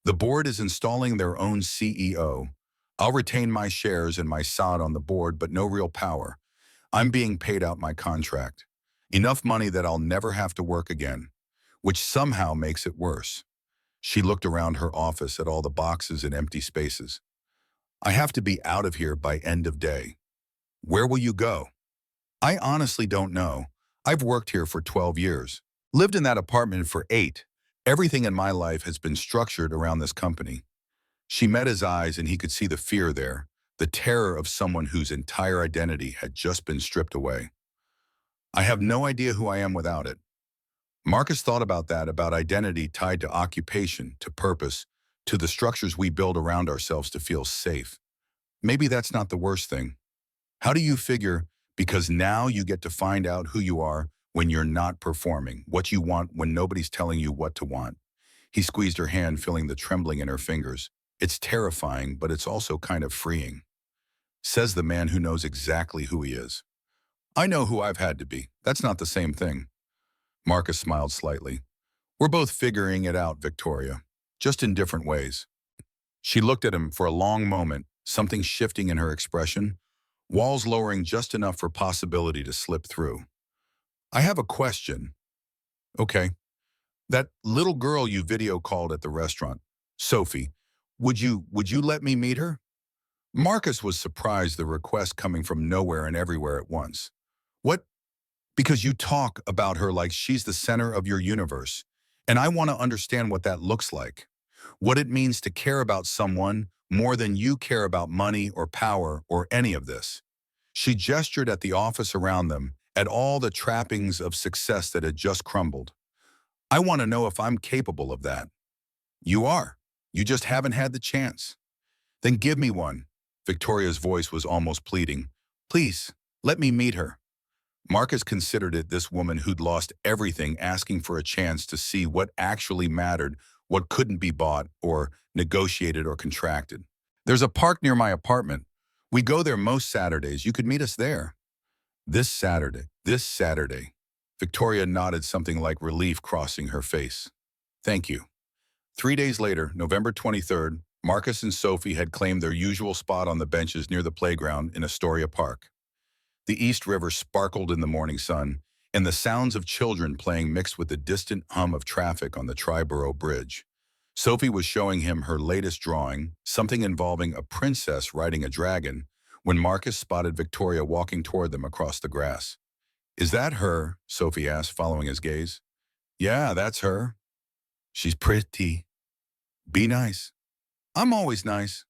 "The board is installing their own CEO. I'll retain my shares and my sod on the board, but no real power. I'm being paid out my contract. Enough money that I'll never have to work again, which somehow makes it worse." She looked around her office at all the boxes and empty spaces. "I have to be out of here by end of day." "Where will you go?" "I honestly don't know. I've worked here for 12 years. Lived in that apartment for 8. Everything in my life has been structured around this company." She met his eyes, and he could see the fear there, the terror of someone whose entire identity had just been stripped away. "I have no idea who I am without it." Marcus thought about that, about identity tied to occupation, to purpose, to the structures we build around ourselves to feel safe. Maybe that's not the worst thing. How do you figure, because now you get to find out who you are when you're not performing, what you want when nobody's telling you what to want? He squeezed her hand, feeling the trembling in her fingers. "It's terrifying, but it's also kind of freeing." Says the man who knows exactly who he is. I know who I've had to be. That's not the same thing. Marcus smiled slightly. We're both figuring it out, Victoria, just in different ways. She looked at him for a long moment, something shifting in her expression, walls lowering just enough for possibility to slip through. I have a question. Okay. That little girl you video called at the restaurant, Sophie, would you let me meet her? Marcus was surprised the request coming from nowhere and everywhere at once. What? Because you talk about her like she's the center of your universe, and I want to understand what that looks like. What it means to care about someone more than you care about money or power or any of this. She gestured at the office around them, at all the trappings of success that had just crumbled. I want to know if I'm capable of that. You are. You just haven't had the chance. Then give me one. Victoria's voice was almost pleading. Please, let me meet her. Marcus considered it this woman who'd lost everything asking for a chance to see what actually mattered, what couldn't be bought or negotiated or contracted. There's a park near my apartment. We go there most Saturdays. You could meet us there. This Saturday, this Saturday. Victoria nodded, something like relief crossing her face. Thank you. 3 days later, November 23rd, Marcus and Sophie had claimed their usual spot on the benches near the playground in Astoria Park. The East River sparkled in the morning sun, and the sounds of children playing mixed with the distant hum of traffic on the Triborough Bridge. Sophie was showing him her latest drawing, something involving a princess riding a dragon, when Marcus spotted Victoria walking toward them across the grass. Is that her? Sophie asked, following his gaze. Yeah, that's her. She's pretty. Be nice. I'm always nice.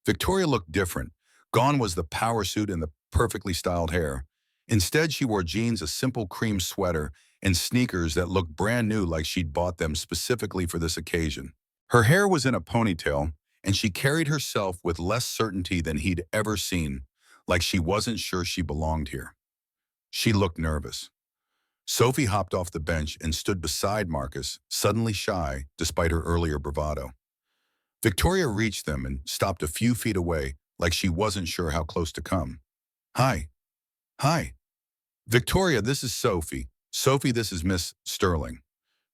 Victoria looked different. Gone was the power suit and the perfectly styled hair. Instead, she wore jeans, a simple cream sweater, and sneakers that looked brand new, like she'd bought them specifically for this occasion. Her hair was in a ponytail, and she carried herself with less certainty than he'd ever seen, like she wasn't sure she belonged here. She looked nervous. Sophie hopped off the bench and stood beside Marcus, suddenly shy despite her earlier bravado. Victoria reached them and stopped a few feet away, like she wasn't sure how close to come. Hi. Hi. Victoria, this is Sophie. Sophie, this is Miss Sterling.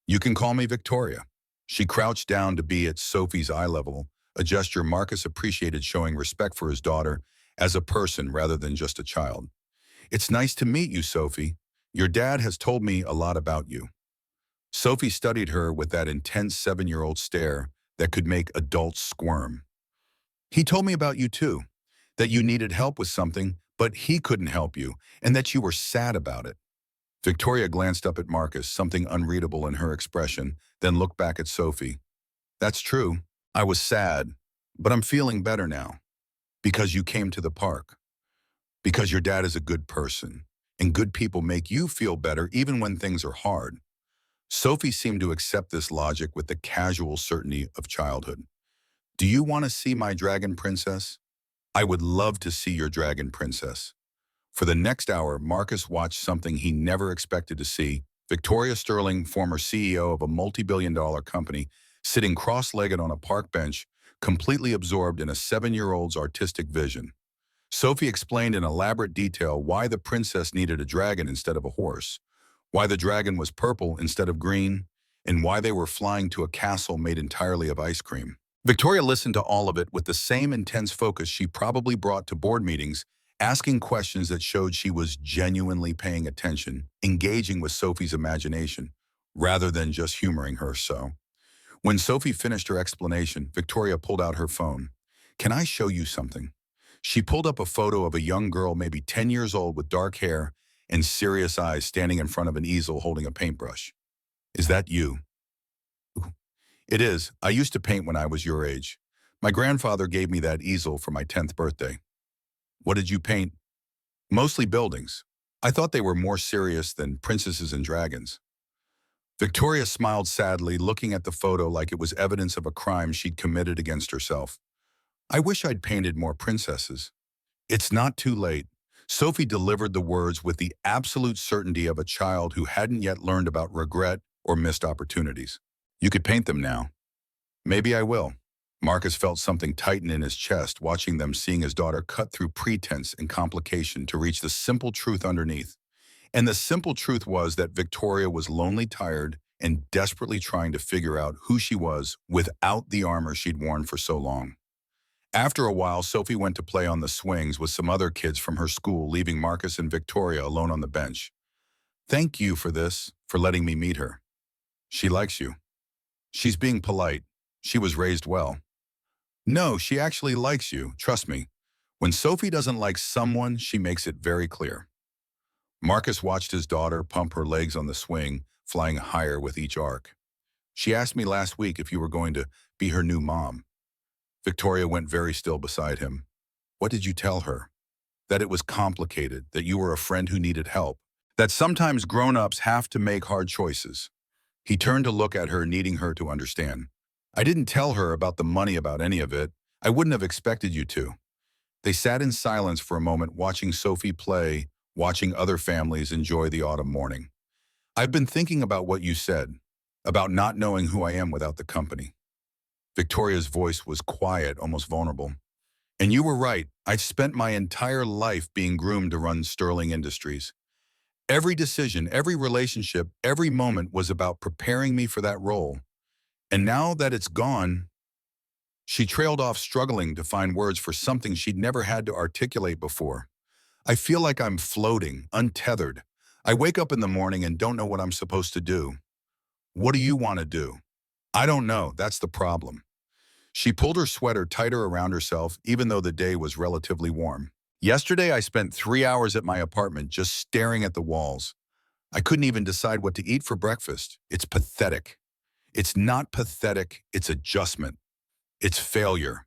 You can call me Victoria. She crouched down to be at Sophie's eye level, a gesture Marcus appreciated, showing respect for his daughter as a person rather than just a child. It's nice to meet you, Sophie. Your dad has told me a lot about you. Sophie studied her with that intense 7-year-old stare that could make adults squirm. He told me about you too, that you needed help with something, but he couldn't help you, and that you were sad about it. Victoria glanced up at Marcus, something unreadable in her expression, then looked back at Sophie. That's true. I was sad, but I'm feeling better now. Because you came to the park. Because your dad is a good person, and good people make you feel better even when things are hard. Sophie seemed to accept this logic with the casual certainty of childhood. Do you want to see my dragon princess? I would love to see your dragon princess. For the next hour, Marcus watched something he never expected to see. Victoria Sterling, former CEO of a multi-billion-dollar company, sitting cross-legged on a park bench, completely absorbed in a 7-year-old's artistic vision. Sophie explained in elaborate detail why the princess needed a dragon instead of a horse, why the dragon was purple instead of green, and why they were flying to a castle made entirely of ice cream. Victoria listened to all of it with the same intense focus she probably brought to board meetings, asking questions that showed she was genuinely paying attention, engaging with Sophie's imagination, rather than just humoring her. So, when Sophie finished her explanation, Victoria pulled out her phone. Can I show you something? She pulled up a photo of a young girl, maybe 10 years old, with dark hair and serious eyes, standing in front of an easel holding a paintbrush. Is that you? It is. I used to paint when I was your age. My grandfather gave me that easel for my 10th birthday. What did you paint? Mostly buildings. I thought they were more serious than princesses and dragons. Victoria smiled sadly, looking at the photo like it was evidence of a crime she'd committed against herself. I wish I'd painted more princesses. It's not too late. Sophie delivered the words with the absolute certainty of a child who hadn't yet learned about regret or missed opportunities. You could paint them now. Maybe I will. Marcus felt something tighten in his chest, watching them, seeing his daughter cut through pretense and complication to reach the simple truth underneath. And the simple truth was that Victoria was lonely, tired, and desperately trying to figure out who she was without the armor she'd worn for so long. After a while, Sophie went to play on the swings with some other kids from her school, leaving Marcus and Victoria alone on the bench. "Thank you for this, for letting me meet her. She likes you. She's being polite. She was raised well." "No, she actually likes you, trust me. When Sophie doesn't like someone, she makes it very clear." Marcus watched his daughter pump her legs on the swing, flying higher with each arc. "She asked me last week if you were going to be her new mom." Victoria went very still beside him. "What did you tell her?" "That it was complicated, that you were a friend who needed help, that sometimes grown-ups have to make hard choices." He turned to look at her, needing her to understand. "I didn't tell her about the money, about any of it. I wouldn't have expected you to." They sat in silence for a moment, watching Sophie play, watching other families enjoy the autumn morning. "I've been thinking about what you said, about not knowing who I am without the company." Victoria's voice was quiet, almost vulnerable. "And you were right. I've spent my entire life being groomed to run Sterling Industries. Every decision, every relationship, every moment was about preparing me for that role. And now that it's gone..." She trailed off, struggling to find words for something she'd never had to articulate before. "I feel like I'm floating, untethered. I wake up in the morning and don't know what I'm supposed to do." "What do you want to do?" "I don't know, that's the problem." She pulled her sweater tighter around herself, even though the day was relatively warm. "Yesterday I spent 3 hours at my apartment just staring at the walls. I couldn't even decide what to eat for breakfast. It's pathetic." "It's not pathetic, it's adjustment. It's failure."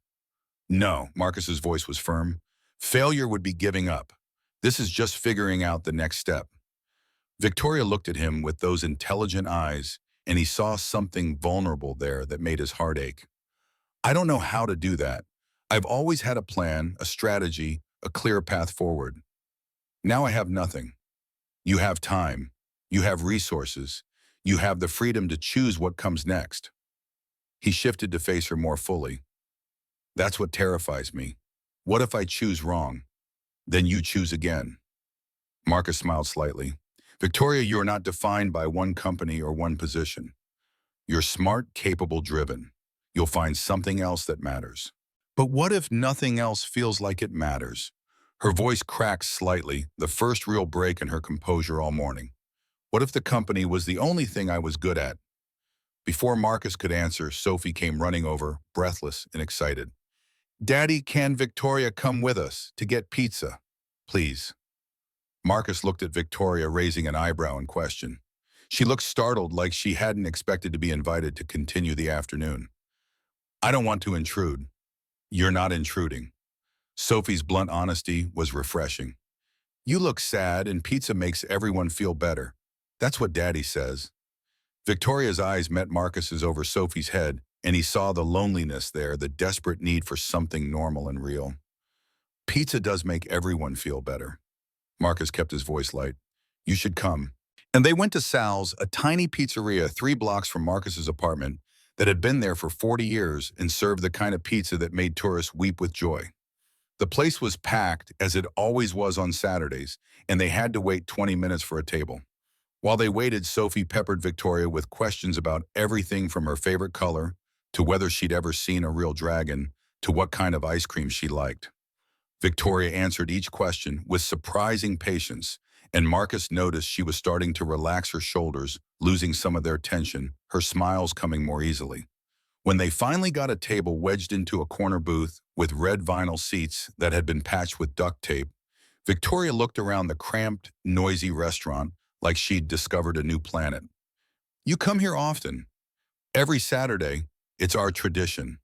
"No," Marcus's voice was firm. "Failure would be giving up. This is just figuring out the next step." Victoria looked at him with those intelligent eyes, and he saw something vulnerable there that made his heart ache. "I don't know how to do that. I've always had a plan, a strategy, a clear path forward. Now I have nothing. You have time. You have resources. You have the freedom to choose what comes next." He shifted to face her more fully. "That's what terrifies me. What if I choose wrong? Then you choose again." Marcus smiled slightly. "Victoria, you are not defined by one company or one position. You're smart, capable, driven. You'll find something else that matters." "But what if nothing else feels like it matters?" Her voice cracked slightly, the first real break in her composure all morning. "What if the company was the only thing I was good at?" Before Marcus could answer, Sophie came running over, breathless and excited. "Daddy, can Victoria come with us to get pizza? Please." Marcus looked at Victoria, raising an eyebrow in question. She looked startled, like she hadn't expected to be invited to continue the afternoon. "I don't want to intrude." "You're not intruding." Sophie's blunt honesty was refreshing. "You look sad, and pizza makes everyone feel better. That's what Daddy says." Victoria's eyes met Marcus's over Sophie's head, and he saw the loneliness there, the desperate need for something normal and real. "Pizza does make everyone feel better." Marcus kept his voice light. "You should come." And they went to Sal's, a tiny pizzeria 3 blocks from Marcus's apartment that had been there for 40 years and served the kind of pizza that made tourists weep with joy. The place was packed, as it always was on Saturdays, and they had to wait 20 minutes for a table. While they waited, Sophie peppered Victoria with questions about everything from her favorite color, to whether she'd ever seen a real dragon, to what kind of ice cream she liked. Victoria answered each question with surprising patience, and Marcus noticed she was starting to relax her shoulders, losing some of their tension, her smiles coming more easily. When they finally got a table wedged into a corner booth with red vinyl seats that had been patched with duct tape, Victoria looked around the cramped, noisy restaurant like she'd discovered a new planet. "You come here often." "Every Saturday. It's our tradition."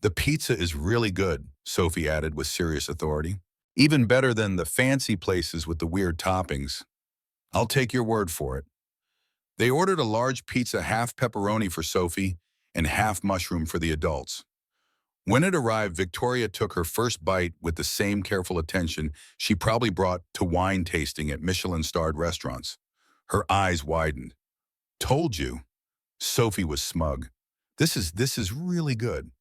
"The pizza is really good," Sophie added with serious authority. "Even better than the fancy places with the weird toppings." "I'll take your word for it." They ordered a large pizza, half pepperoni for Sophie and half mushroom for the adults. When it arrived, Victoria took her first bite with the same careful attention she probably brought to wine tasting at Michelin-starred restaurants. Her eyes widened. "Told you." Sophie was smug. This is really good."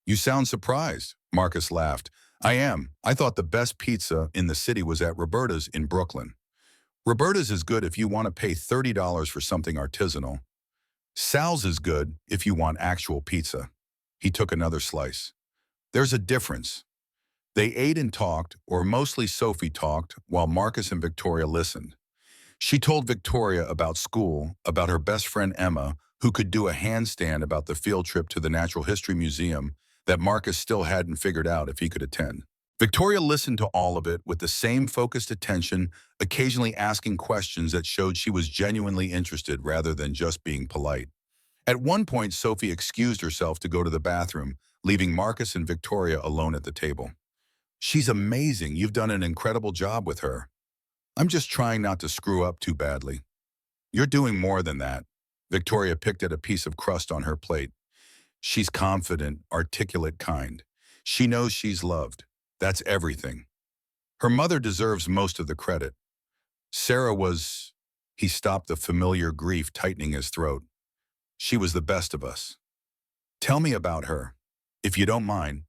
You sound surprised, Marcus laughed. I am. I thought the best pizza in the city was at Roberta's in Brooklyn. Roberta's is good if you want to pay $30 for something artisanal. Sal's is good if you want actual pizza. He took another slice. There's a difference. They ate and talked, or mostly Sophie talked, while Marcus and Victoria listened. She told Victoria about school, about her best friend Emma, who could do a handstand, about the field trip to the Natural History Museum that Marcus still hadn't figured out if he could attend. Victoria listened to all of it with the same focused attention, occasionally asking questions that showed she was genuinely interested rather than just being polite. At one point, Sophie excused herself to go to the bathroom, leaving Marcus and Victoria alone at the table. She's amazing. You've done an incredible job with her. I'm just trying not to screw up too badly. You're doing more than that. Victoria picked at a piece of crust on her plate. She's confident, articulate, kind. She knows she's loved. That's everything. Her mother deserves most of the credit. Sarah was... He stopped, the familiar grief tightening his throat. She was the best of us. Tell me about her, if you don't mind.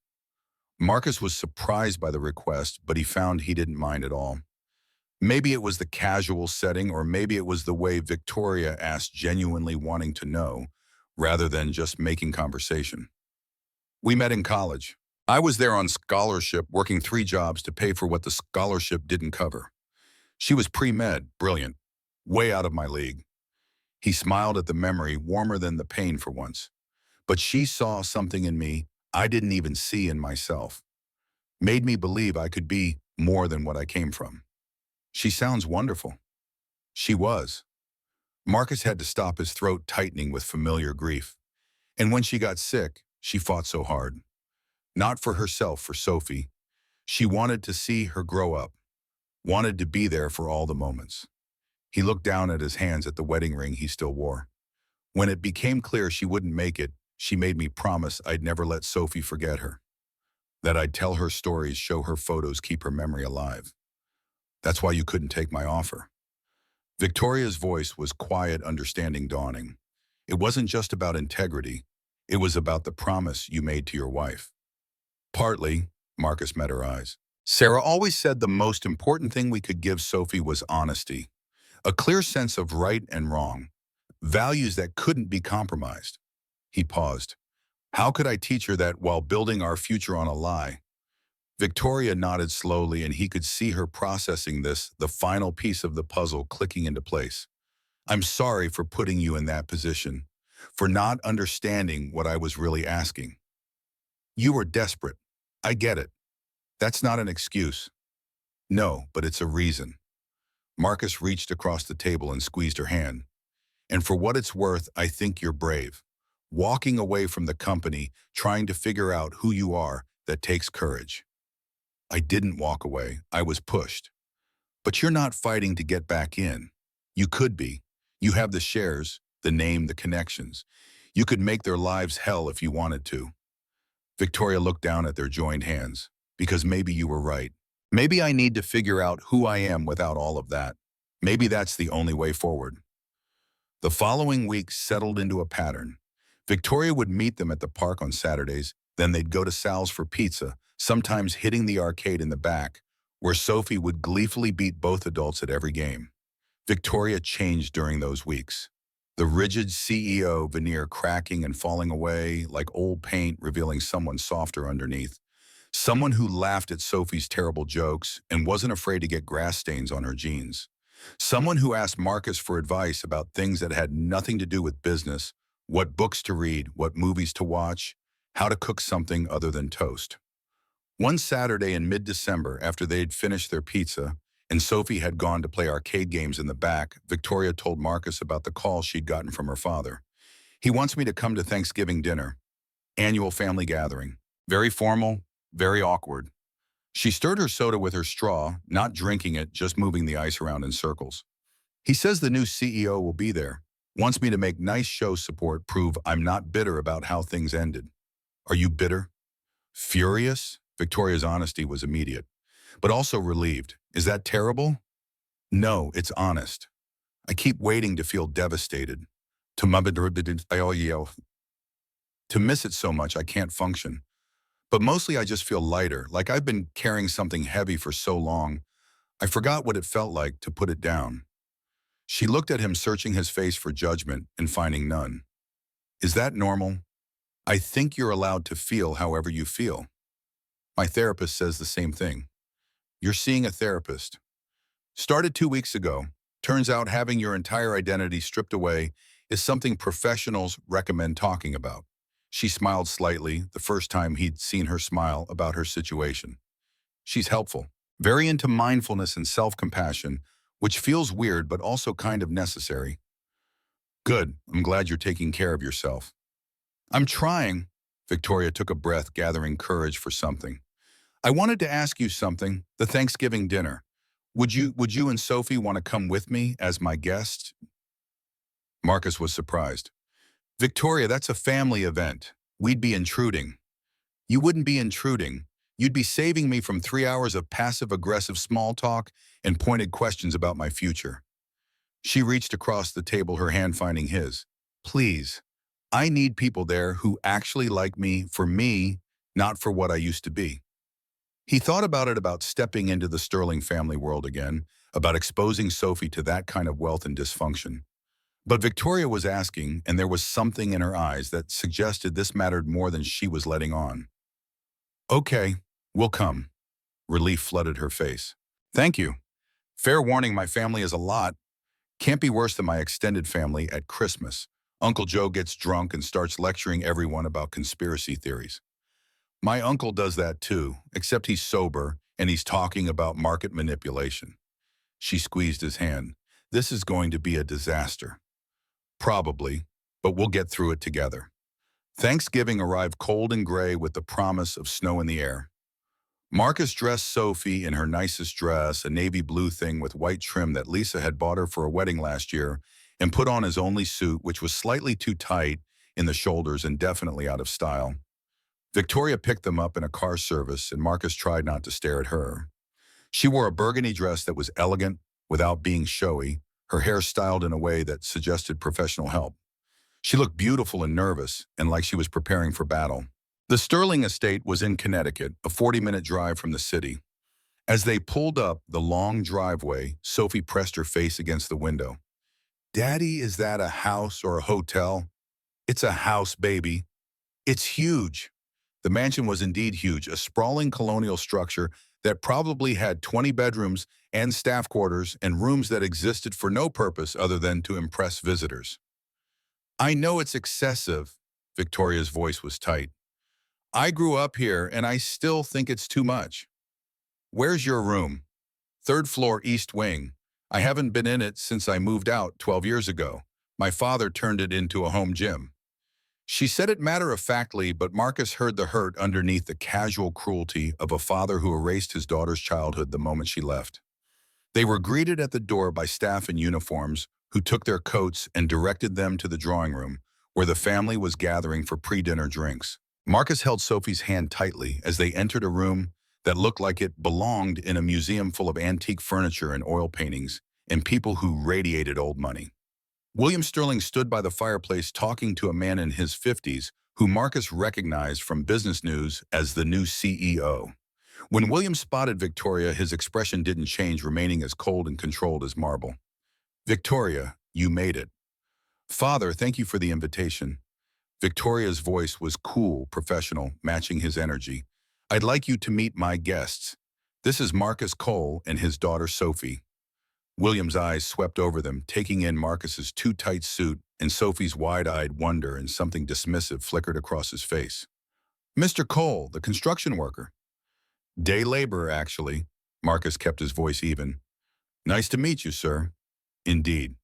Marcus was surprised by the request, but he found he didn't mind at all. Maybe it was the casual setting, or maybe it was the way Victoria asked, genuinely wanting to know, rather than just making conversation. We met in college. I was there on scholarship, working 3 jobs to pay for what the scholarship didn't cover. She was pre-med, brilliant, way out of my league. He smiled at the memory, warmer than the pain for once. But she saw something in me I didn't even see in myself. Made me believe I could be more than what I came from. She sounds wonderful. She was. Marcus had to stop, his throat tightening with familiar grief. And when she got sick, she fought so hard. Not for herself, for Sophie. She wanted to see her grow up, wanted to be there for all the moments. He looked down at his hands, at the wedding ring he still wore. When it became clear she wouldn't make it, she made me promise I'd never let Sophie forget her. That I'd tell her stories, show her photos, keep her memory alive. That's why you couldn't take my offer. Victoria's voice was quiet, understanding dawning. It wasn't just about integrity. It was about the promise you made to your wife. Partly, Marcus met her eyes. Sarah always said the most important thing we could give Sophie was honesty. A clear sense of right and wrong. Values that couldn't be compromised. He paused. How could I teach her that while building our future on a lie? Victoria nodded slowly, and he could see her processing this, the final piece of the puzzle clicking into place. I'm sorry for putting you in that position, for not understanding what I was really asking. You were desperate. I get it. That's not an excuse. No, but it's a reason. Marcus reached across the table and squeezed her hand. And for what it's worth, I think you're brave. Walking away from the company, trying to figure out who you are, that takes courage. I didn't walk away. I was pushed. But you're not fighting to get back in. You could be. You have the shares, the name, the connections. You could make their lives hell if you wanted to. Victoria looked down at their joined hands. Because maybe you were right. Maybe I need to figure out who I am without all of that. Maybe that's the only way forward. The following week settled into a pattern. Victoria would meet them at the park on Saturdays, then they'd go to Sal's for pizza, sometimes hitting the arcade in the back, where Sophie would gleefully beat both adults at every game. Victoria changed during those weeks. The rigid CEO veneer cracking and falling away like old paint, revealing someone softer underneath. Someone who laughed at Sophie's terrible jokes and wasn't afraid to get grass stains on her jeans. Someone who asked Marcus for advice about things that had nothing to do with business, what books to read, what movies to watch, how to cook something other than toast. One Saturday in mid-December, after they'd finished their pizza and Sophie had gone to play arcade games in the back, Victoria told Marcus about the call she'd gotten from her father. He wants me to come to Thanksgiving dinner, annual family gathering. Very formal, very awkward. She stirred her soda with her straw, not drinking it, just moving the ice around in circles. He says the new CEO will be there. Wants me to make nice show support, prove I'm not bitter about how things ended. Are you bitter? Furious? Victoria's honesty was immediate, but also relieved. Is that terrible? No, it's honest. I keep waiting to feel devastated. To miss it so much I can't function. But mostly I just feel lighter, like I've been carrying something heavy for so long, I forgot what it felt like to put it down. She looked at him, searching his face for judgment and finding none. Is that normal? I think you're allowed to feel however you feel. My therapist says the same thing. You're seeing a therapist. Started 2 weeks ago. Turns out having your entire identity stripped away is something professionals recommend talking about. She smiled slightly, the first time he'd seen her smile about her situation. She's helpful, very into mindfulness and self-compassion, which feels weird but also kind of necessary. Good, I'm glad you're taking care of yourself. I'm trying. Victoria took a breath, gathering courage for something. I wanted to ask you something, the Thanksgiving dinner. Would you and Sophie want to come with me as my guest? Marcus was surprised. Victoria, that's a family event. We'd be intruding. You wouldn't be intruding. You'd be saving me from 3 hours of passive-aggressive small talk and pointed questions about my future. She reached across the table, her hand finding his. Please, I need people there who actually like me, not for what I used to be. He thought about stepping into the Sterling family world again, about exposing Sophie to that kind of wealth and dysfunction. But Victoria was asking, and there was something in her eyes that suggested this mattered more than she was letting on. Okay, we'll come. Relief flooded her face. Thank you. Fair warning, my family is a lot. Can't be worse than my extended family at Christmas. Uncle Joe gets drunk and starts lecturing everyone about conspiracy theories. My uncle does that too, except he's sober and he's talking about market manipulation. She squeezed his hand. This is going to be a disaster. Probably, but we'll get through it together. Thanksgiving arrived cold and gray with the promise of snow in the air. Marcus dressed Sophie in her nicest dress, a navy blue thing with white trim that Lisa had bought her for a wedding last year, and put on his only suit, which was slightly too tight in the shoulders and definitely out of style. Victoria picked them up in a car service, and Marcus tried not to stare at her. She wore a burgundy dress that was elegant without being showy, her hair styled in a way that suggested professional help. She looked beautiful and nervous, and like she was preparing for battle. The Sterling estate was in Connecticut, a 40-minute drive from the city. As they pulled up the long driveway, Sophie pressed her face against the window. Daddy, is that a house or a hotel? It's a house, baby. It's huge. The mansion was indeed huge, a sprawling colonial structure that probably had 20 bedrooms and staff quarters and rooms that existed for no purpose other than to impress visitors. I know it's excessive. Victoria's voice was tight. I grew up here and I still think it's too much. Where's your room? Third floor, east wing. I haven't been in it since I moved out 12 years ago. My father turned it into a home gym. She said it matter-of-factly, but Marcus heard the hurt underneath the casual cruelty of a father who erased his daughter's childhood the moment she left. They were greeted at the door by staff in uniforms who took their coats and directed them to the drawing room, where the family was gathering for pre-dinner drinks. Marcus held Sophie's hand tightly as they entered a room that looked like it belonged in a museum full of antique furniture and oil paintings and people who radiated old money. William Sterling stood by the fireplace talking to a man in his 50s who Marcus recognized from business news as the new CEO. When William spotted Victoria, his expression didn't change, remaining as cold and controlled as marble. Victoria, you made it. Father, thank you for the invitation. Victoria's voice was cool, professional, matching his energy. I'd like you to meet my guests. This is Marcus Cole and his daughter Sophie. William's eyes swept over them, taking in Marcus's too-tight suit and Sophie's wide-eyed wonder, and something dismissive flickered across his face. Mr. Cole, the construction worker. Day laborer, actually. Marcus kept his voice even. Nice to meet you, sir. Indeed.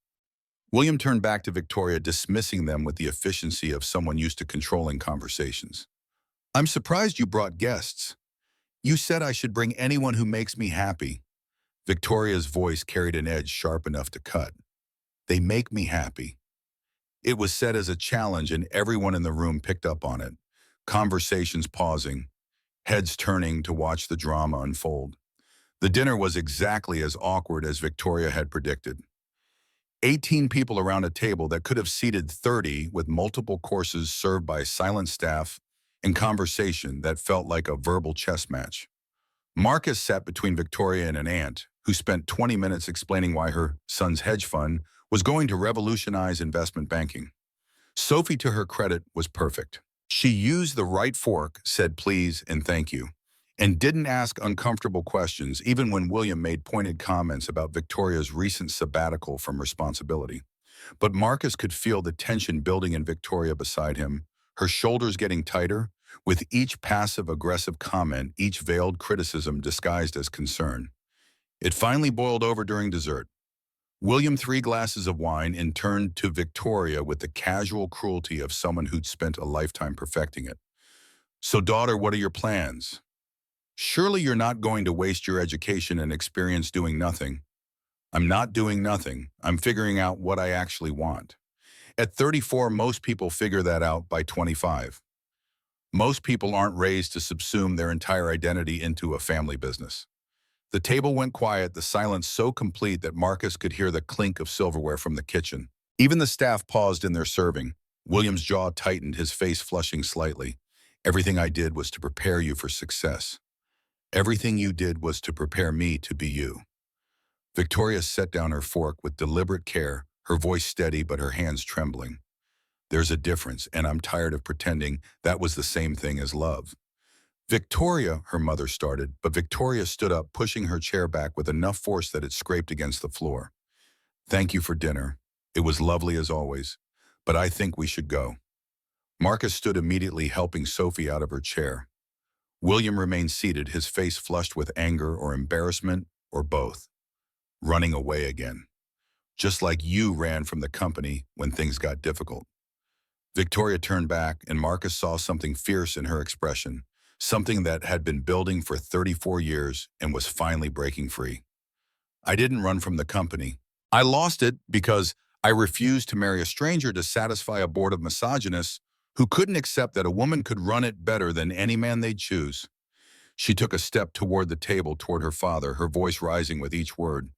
William turned back to Victoria, dismissing them with the efficiency of someone used to controlling conversations. I'm surprised you brought guests. You said I should bring anyone who makes me happy. Victoria's voice carried an edge sharp enough to cut. They make me happy. It was said as a challenge, and everyone in the room picked up on it. Conversations pausing, heads turning to watch the drama unfold. The dinner was exactly as awkward as Victoria had predicted. 18 people around a table that could have seated 30, with multiple courses served by silent staff and conversation that felt like a verbal chess match. Marcus sat between Victoria and an aunt, who spent 20 minutes explaining why her son's hedge fund was going to revolutionize investment banking. Sophie, to her credit, was perfect. She used the right fork, said please and thank you, and didn't ask uncomfortable questions even when William made pointed comments about Victoria's recent sabbatical from responsibility. But Marcus could feel the tension building in Victoria beside him, her shoulders getting tighter, with each passive-aggressive comment, each veiled criticism disguised as concern. It finally boiled over during dessert. William 3 glasses of wine and turned to Victoria with the casual cruelty of someone who'd spent a lifetime perfecting it. So, daughter, what are your plans? Surely you're not going to waste your education and experience doing nothing. I'm not doing nothing. I'm figuring out what I actually want. At 34, most people figure that out by 25. Most people aren't raised to subsume their entire identity into a family business. The table went quiet, the silence so complete that Marcus could hear the clink of silverware from the kitchen. Even the staff paused in their serving. William's jaw tightened, his face flushing slightly. Everything I did was to prepare you for success. Everything you did was to prepare me to be you. Victoria set down her fork with deliberate care, her voice steady but her hands trembling. There's a difference, and I'm tired of pretending that was the same thing as love. Victoria, her mother started, but Victoria stood up, pushing her chair back with enough force that it scraped against the floor. Thank you for dinner. It was lovely as always, but I think we should go. Marcus stood immediately, helping Sophie out of her chair. William remained seated, his face flushed with anger or embarrassment, or both. Running away again. Just like you ran from the company when things got difficult. Victoria turned back, and Marcus saw something fierce in her expression, something that had been building for 34 years and was finally breaking free. I didn't run from the company. I lost it because I refused to marry a stranger to satisfy a board of misogynists who couldn't accept that a woman could run it better than any man they'd choose. She took a step toward the table, toward her father, her voice rising with each word.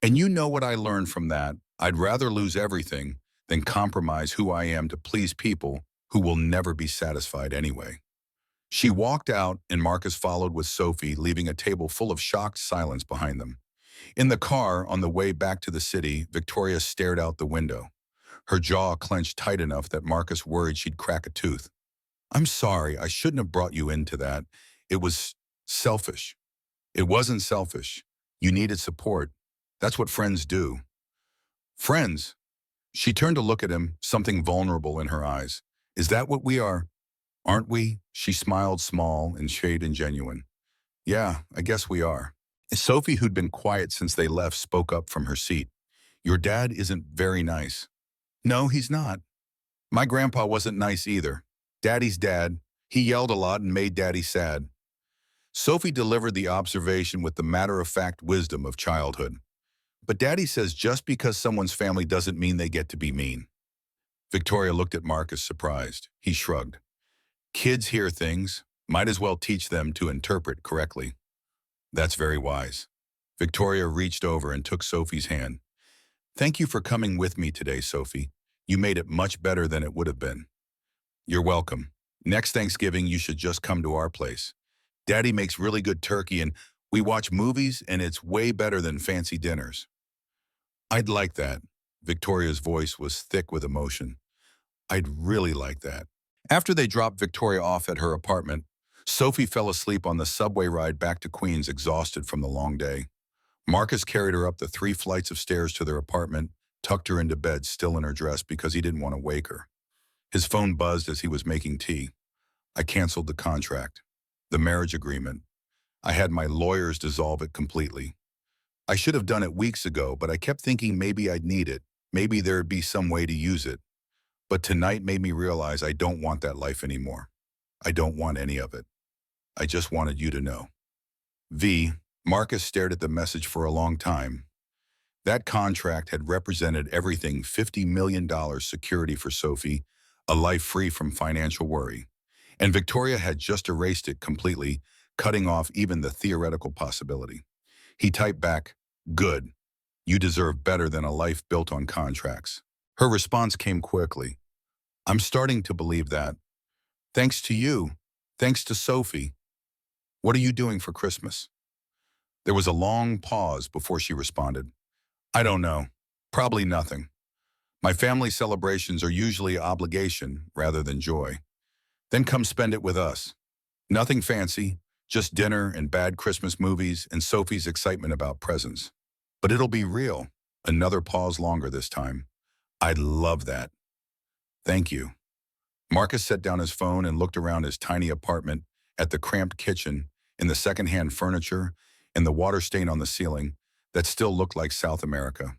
And you know what I learned from that? I'd rather lose everything than compromise who I am to please people who will never be satisfied anyway. She walked out, and Marcus followed with Sophie, leaving a table full of shocked silence behind them. In the car, on the way back to the city, Victoria stared out the window. Her jaw clenched tight enough that Marcus worried she'd crack a tooth. I'm sorry, I shouldn't have brought you into that. It was selfish. It wasn't selfish. You needed support. That's what friends do. Friends? She turned to look at him, something vulnerable in her eyes. Is that what we are? Aren't we? She smiled, small and shade and genuine. Yeah, I guess we are. Sophie, who'd been quiet since they left, spoke up from her seat. Your dad isn't very nice. No, he's not. My grandpa wasn't nice either. Daddy's dad. He yelled a lot and made Daddy sad. Sophie delivered the observation with the matter-of-fact wisdom of childhood. But Daddy says just because someone's family doesn't mean they get to be mean. Victoria looked at Marcus, surprised. He shrugged. Kids hear things. Might as well teach them to interpret correctly. That's very wise. Victoria reached over and took Sophie's hand. Thank you for coming with me today, Sophie. You made it much better than it would have been. You're welcome. Next Thanksgiving, you should just come to our place. Daddy makes really good turkey, and we watch movies, and it's way better than fancy dinners. I'd like that. Victoria's voice was thick with emotion. I'd really like that. After they dropped Victoria off at her apartment, Sophie fell asleep on the subway ride back to Queens, exhausted from the long day. Marcus carried her up the 3 flights of stairs to their apartment, tucked her into bed, still in her dress because he didn't want to wake her. His phone buzzed as he was making tea. I canceled the contract, the marriage agreement. I had my lawyers dissolve it completely. I should have done it weeks ago, but I kept thinking maybe I'd need it. Maybe there'd be some way to use it. But tonight made me realize I don't want that life anymore. I don't want any of it. I just wanted you to know. V. Marcus stared at the message for a long time. That contract had represented everything: $50 million security for Sophie, a life free from financial worry. And Victoria had just erased it completely, cutting off even the theoretical possibility. He typed back, "Good. You deserve better than a life built on contracts." Her response came quickly. I'm starting to believe that. Thanks to you. Thanks to Sophie. What are you doing for Christmas? There was a long pause before she responded. I don't know. Probably nothing. My family celebrations are usually obligation rather than joy. Then come spend it with us. Nothing fancy, just dinner and bad Christmas movies and Sophie's excitement about presents. But it'll be real. Another pause longer this time. I'd love that. Thank you. Marcus set down his phone and looked around his tiny apartment, at the cramped kitchen, in the secondhand furniture, and the water stain on the ceiling that still looked like South America.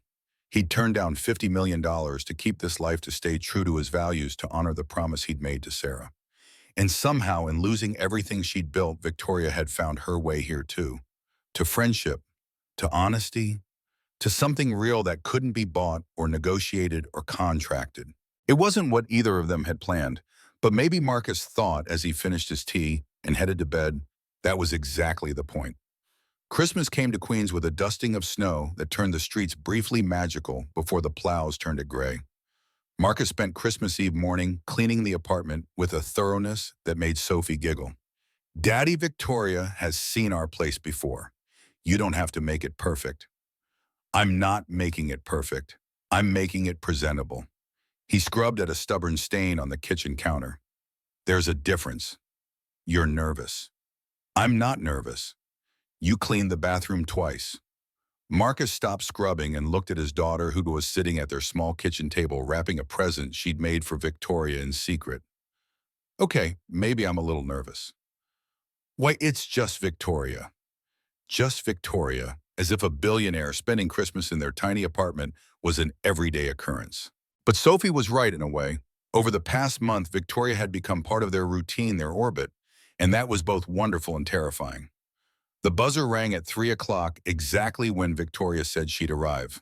He'd turned down $50 million to keep this life, to stay true to his values, to honor the promise he'd made to Sarah. And somehow, in losing everything she'd built, Victoria had found her way here too. To friendship, to honesty, to something real that couldn't be bought or negotiated or contracted. It wasn't what either of them had planned, but maybe Marcus thought as he finished his tea and headed to bed, that was exactly the point. Christmas came to Queens with a dusting of snow that turned the streets briefly magical before the plows turned it gray. Marcus spent Christmas Eve morning cleaning the apartment with a thoroughness that made Sophie giggle. Daddy Victoria has seen our place before. You don't have to make it perfect. I'm not making it perfect. I'm making it presentable. He scrubbed at a stubborn stain on the kitchen counter. There's a difference. You're nervous. I'm not nervous. You cleaned the bathroom twice. Marcus stopped scrubbing and looked at his daughter, who was sitting at their small kitchen table wrapping a present she'd made for Victoria in secret. Okay, maybe I'm a little nervous. Why, it's just Victoria. Just Victoria, as if a billionaire spending Christmas in their tiny apartment was an everyday occurrence. But Sophie was right in a way. Over the past month, Victoria had become part of their routine, their orbit, and that was both wonderful and terrifying. The buzzer rang at 3 o'clock, exactly when Victoria said she'd arrive.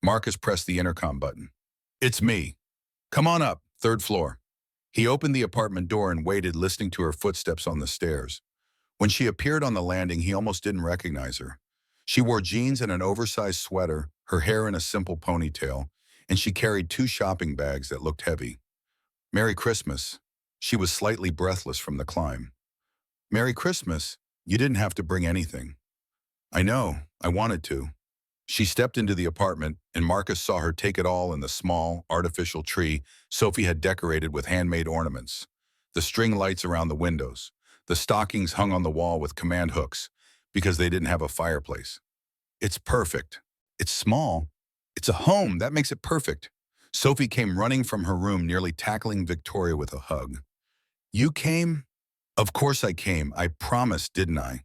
Marcus pressed the intercom button. It's me. Come on up, third floor. He opened the apartment door and waited, listening to her footsteps on the stairs. When she appeared on the landing, he almost didn't recognize her. She wore jeans and an oversized sweater, her hair in a simple ponytail, and she carried 2 shopping bags that looked heavy. Merry Christmas. She was slightly breathless from the climb. Merry Christmas. You didn't have to bring anything. I know, I wanted to. She stepped into the apartment, and Marcus saw her take it all in the small, artificial tree Sophie had decorated with handmade ornaments. The string lights around the windows, the stockings hung on the wall with command hooks, because they didn't have a fireplace. It's perfect. It's small. It's a home. That makes it perfect. Sophie came running from her room, nearly tackling Victoria with a hug. You came? Of course I came. I promised, didn't I?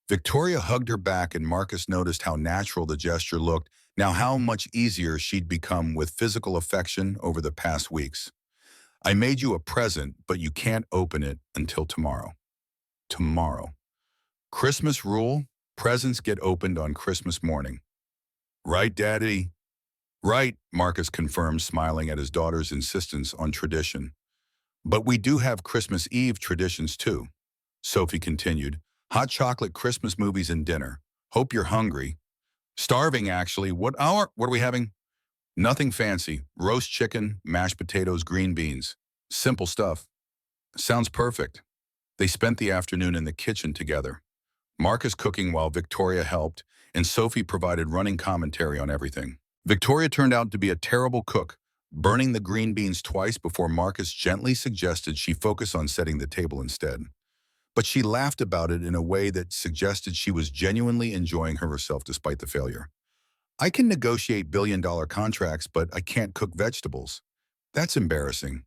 Victoria hugged her back, and Marcus noticed how natural the gesture looked, now how much easier she'd become with physical affection over the past weeks. I made you a present, but you can't open it until tomorrow. Tomorrow. Christmas rule, presents get opened on Christmas morning. Right, Daddy? Right, Marcus confirmed, smiling at his daughter's insistence on tradition. But we do have Christmas Eve traditions too, Sophie continued. Hot chocolate, Christmas movies, and dinner. Hope you're hungry. Starving, actually. What are we having? Nothing fancy. Roast chicken, mashed potatoes, green beans. Simple stuff. Sounds perfect. They spent the afternoon in the kitchen together. Marcus cooking while Victoria helped, and Sophie provided running commentary on everything. Victoria turned out to be a terrible cook, burning the green beans twice before Marcus gently suggested she focus on setting the table instead. But she laughed about it in a way that suggested she was genuinely enjoying herself despite the failure. I can negotiate billion-dollar contracts, but I can't cook vegetables. That's embarrassing.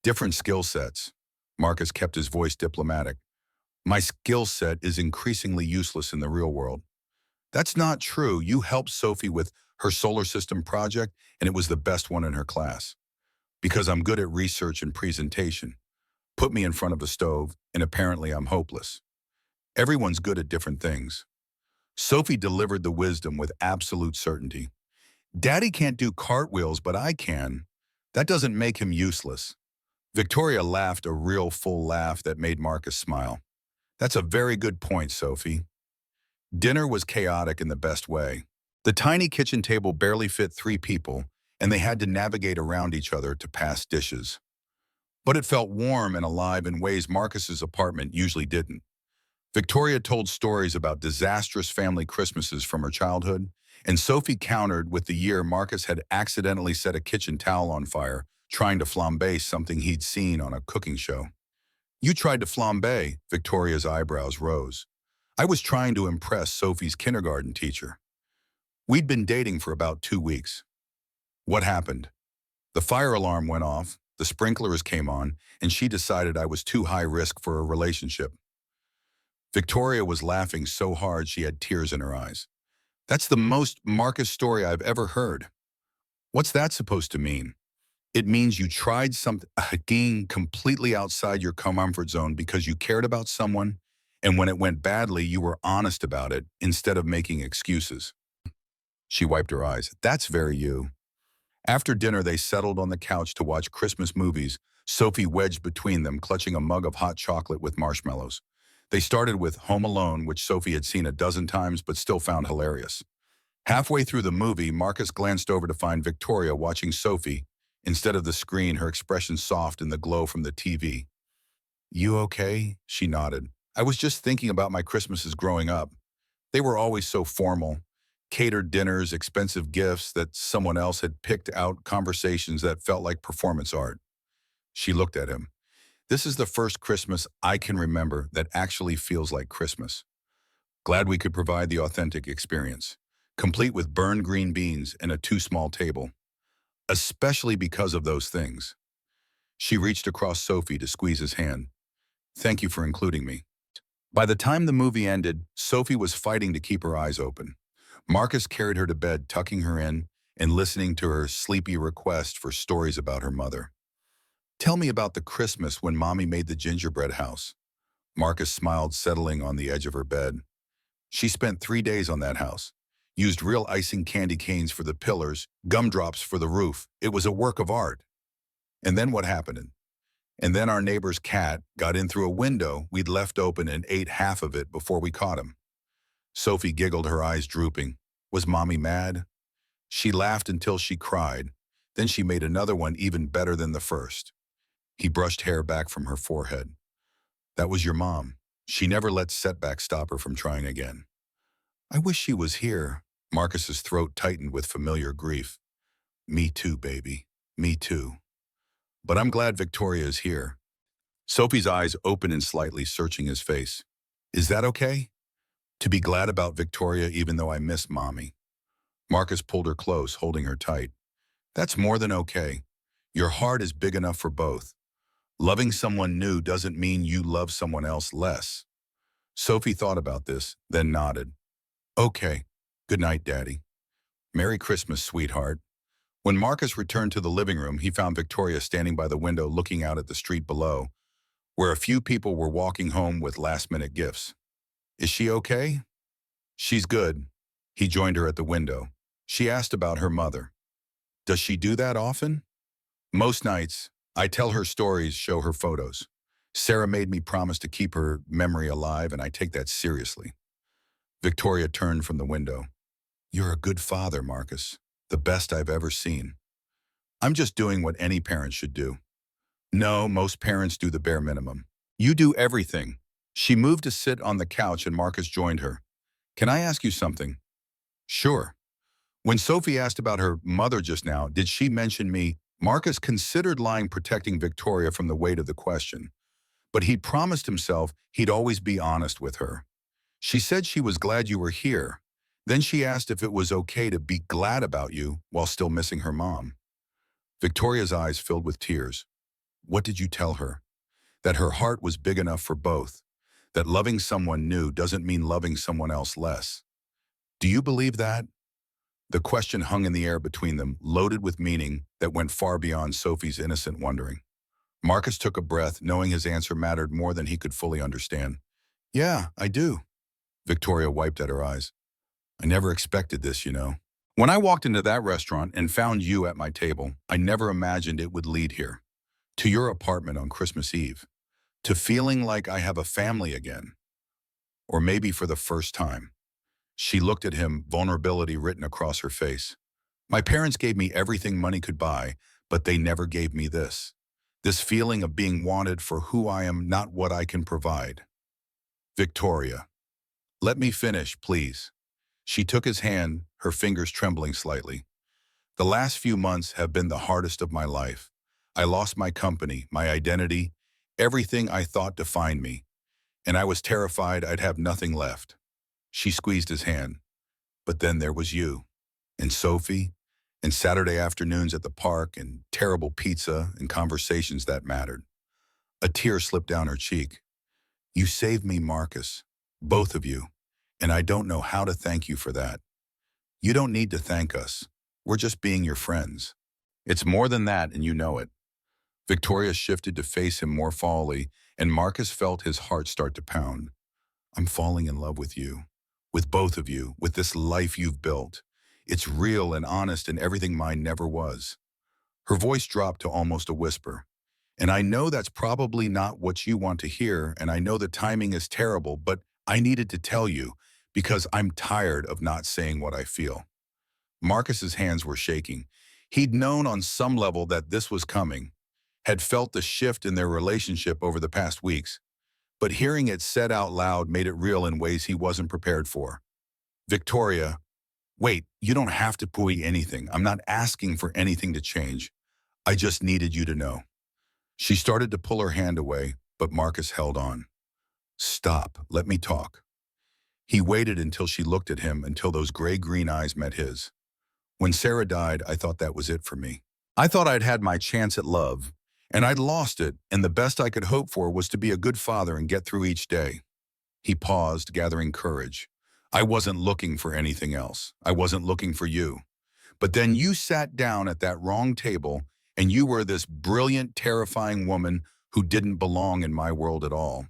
Different skill sets. Marcus kept his voice diplomatic. My skill set is increasingly useless in the real world. That's not true. You helped Sophie with her solar system project, and it was the best one in her class. Because I'm good at research and presentation. Put me in front of the stove, and apparently I'm hopeless. Everyone's good at different things. Sophie delivered the wisdom with absolute certainty. Daddy can't do cartwheels, but I can. That doesn't make him useless. Victoria laughed, a real full laugh that made Marcus smile. That's a very good point, Sophie. Dinner was chaotic in the best way. The tiny kitchen table barely fit 3 people, and they had to navigate around each other to pass dishes. but it felt warm and alive in ways Marcus's apartment usually didn't. Victoria told stories about disastrous family Christmases from her childhood, and Sophie countered with the year Marcus had accidentally set a kitchen towel on fire, trying to flambe something he'd seen on a cooking show. You tried to flambe, Victoria's eyebrows rose. I was trying to impress Sophie's kindergarten teacher. We'd been dating for about 2 weeks. What happened? The fire alarm went off, the sprinklers came on, and she decided I was too high risk for a relationship. Victoria was laughing so hard she had tears in her eyes. That's the most Marcus story I've ever heard. What's that supposed to mean? It means you tried something completely outside your comfort zone because you cared about someone, and when it went badly, you were honest about it instead of making excuses. She wiped her eyes. That's very you. After dinner, they settled on the couch to watch Christmas movies, Sophie wedged between them, clutching a mug of hot chocolate with marshmallows. They started with Home Alone, which Sophie had seen a dozen times but still found hilarious. Halfway through the movie, Marcus glanced over to find Victoria watching Sophie. Instead of the screen, her expression soft in the glow from the TV. You okay? She nodded. I was just thinking about my Christmases growing up. They were always so formal. Catered dinners, expensive gifts that someone else had picked out, conversations that felt like performance art. She looked at him. This is the first Christmas I can remember that actually feels like Christmas. Glad we could provide the authentic experience, complete with burned green beans and a too small table. Especially because of those things. She reached across Sophie to squeeze his hand. Thank you for including me. By the time the movie ended, Sophie was fighting to keep her eyes open. Marcus carried her to bed, tucking her in and listening to her sleepy request for stories about her mother. Tell me about the Christmas when Mommy made the gingerbread house. Marcus smiled, settling on the edge of her bed. She spent 3 days on that house. Used real icing candy canes for the pillars, gumdrops for the roof. It was a work of art. And then what happened? And then our neighbor's cat got in through a window we'd left open and ate half of it before we caught him. Sophie giggled, her eyes drooping. Was Mommy mad? She laughed until she cried. Then she made another one even better than the first. He brushed hair back from her forehead. That was your mom. She never let setbacks stop her from trying again. I wish she was here. Marcus's throat tightened with familiar grief. Me too, baby. Me too. But I'm glad Victoria is here. Sophie's eyes opened and slightly searching his face. Is that okay? To be glad about Victoria even though I miss Mommy. Marcus pulled her close, holding her tight. That's more than okay. Your heart is big enough for both. Loving someone new doesn't mean you love someone else less. Sophie thought about this, then nodded. Okay. Good night, Daddy. Merry Christmas, sweetheart. When Marcus returned to the living room, he found Victoria standing by the window looking out at the street below, where a few people were walking home with last-minute gifts. Is she okay? She's good. He joined her at the window. She asked about her mother. Does she do that often? Most nights. I tell her stories, show her photos. Sarah made me promise to keep her memory alive, and I take that seriously. Victoria turned from the window. You're a good father, Marcus. The best I've ever seen. I'm just doing what any parent should do. No, most parents do the bare minimum. You do everything. She moved to sit on the couch and Marcus joined her. Can I ask you something? Sure. When Sophie asked about her mother just now, did she mention me? Marcus considered lying, protecting Victoria from the weight of the question. But he'd promised himself he'd always be honest with her. She said she was glad you were here. Then she asked if it was okay to be glad about you while still missing her mom. Victoria's eyes filled with tears. What did you tell her? That her heart was big enough for both. That loving someone new doesn't mean loving someone else less. Do you believe that? The question hung in the air between them, loaded with meaning that went far beyond Sophie's innocent wondering. Marcus took a breath, knowing his answer mattered more than he could fully understand. Yeah, I do. Victoria wiped at her eyes. I never expected this, you know. When I walked into that restaurant and found you at my table, I never imagined it would lead here. To your apartment on Christmas Eve. To feeling like I have a family again. Or maybe for the first time. She looked at him, vulnerability written across her face. My parents gave me everything money could buy, but they never gave me this. This feeling of being wanted for who I am, not what I can provide. Victoria. Let me finish, please. She took his hand, her fingers trembling slightly. The last few months have been the hardest of my life. I lost my company, my identity, everything I thought defined me, and I was terrified I'd have nothing left. She squeezed his hand. But then there was you, and Sophie, and Saturday afternoons at the park, and terrible pizza, and conversations that mattered. A tear slipped down her cheek. You saved me, Marcus. Both of you. And I don't know how to thank you for that. You don't need to thank us. We're just being your friends. It's more than that, and you know it. Victoria shifted to face him more fully, and Marcus felt his heart start to pound. I'm falling in love with you, with both of you, with this life you've built. It's real and honest and everything mine never was. Her voice dropped to almost a whisper. And I know that's probably not what you want to hear, and I know the timing is terrible, but I needed to tell you because I'm tired of not saying what I feel. Marcus's hands were shaking. He'd known on some level that this was coming, had felt the shift in their relationship over the past weeks, but hearing it said out loud made it real in ways he wasn't prepared for. Victoria, wait, you don't have to pull anything. I'm not asking for anything to change. I just needed you to know. She started to pull her hand away, but Marcus held on. Stop, let me talk. He waited until she looked at him, until those gray-green eyes met his. When Sarah died, I thought that was it for me. I thought I'd had my chance at love, and I'd lost it, and the best I could hope for was to be a good father and get through each day. He paused, gathering courage. I wasn't looking for anything else. I wasn't looking for you. But then you sat down at that wrong table, and you were this brilliant, terrifying woman who didn't belong in my world at all.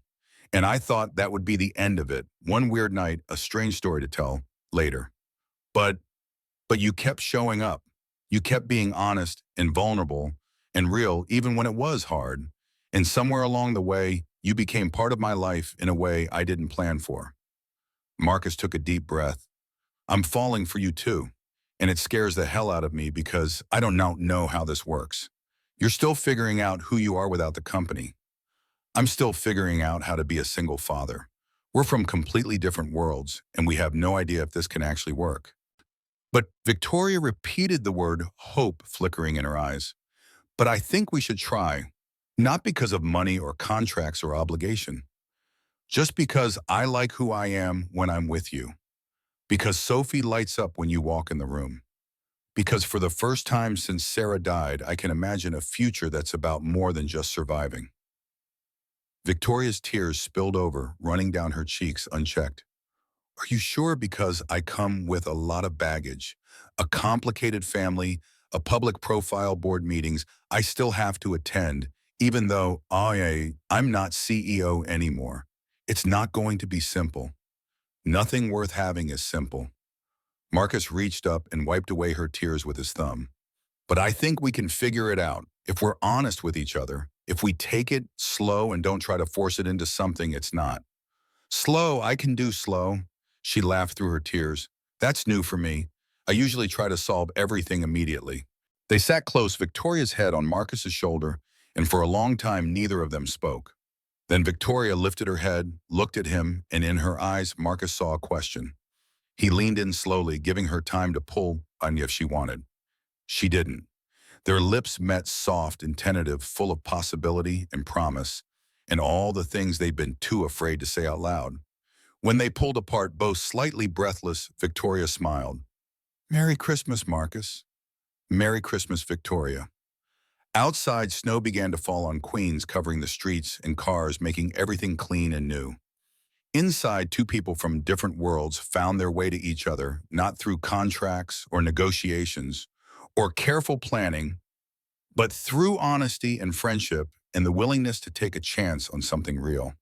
And I thought that would be the end of it. One weird night, a strange story to tell later. But you kept showing up. You kept being honest and vulnerable and real, even when it was hard. And somewhere along the way, you became part of my life in a way I didn't plan for. Marcus took a deep breath. I'm falling for you too. And it scares the hell out of me because I don't know how this works. You're still figuring out who you are without the company. I'm still figuring out how to be a single father. We're from completely different worlds, and we have no idea if this can actually work. But Victoria repeated the word hope flickering in her eyes. But I think we should try, not because of money or contracts or obligation, just because I like who I am when I'm with you. Because Sophie lights up when you walk in the room. Because for the first time since Sarah died, I can imagine a future that's about more than just surviving. Victoria's tears spilled over, running down her cheeks unchecked. Are you sure? Because I come with a lot of baggage, a complicated family, a public profile, board meetings I still have to attend, even though I'm not CEO anymore. It's not going to be simple. Nothing worth having is simple. Marcus reached up and wiped away her tears with his thumb. But I think we can figure it out if we're honest with each other, if we take it slow and don't try to force it into something it's not. Slow, I can do slow. She laughed through her tears. That's new for me. I usually try to solve everything immediately. They sat close, Victoria's head on Marcus's shoulder, and for a long time neither of them spoke. Then Victoria lifted her head, looked at him, and in her eyes Marcus saw a question. He leaned in slowly, giving her time to pull on if she wanted. She didn't. Their lips met, soft and tentative, full of possibility and promise, and all the things they'd been too afraid to say out loud. When they pulled apart, both slightly breathless, Victoria smiled. Merry Christmas, Marcus. Merry Christmas, Victoria. Outside, snow began to fall on Queens, covering the streets and cars, making everything clean and new. Inside, two people from different worlds found their way to each other, not through contracts or negotiations or careful planning, but through honesty and friendship and the willingness to take a chance on something real.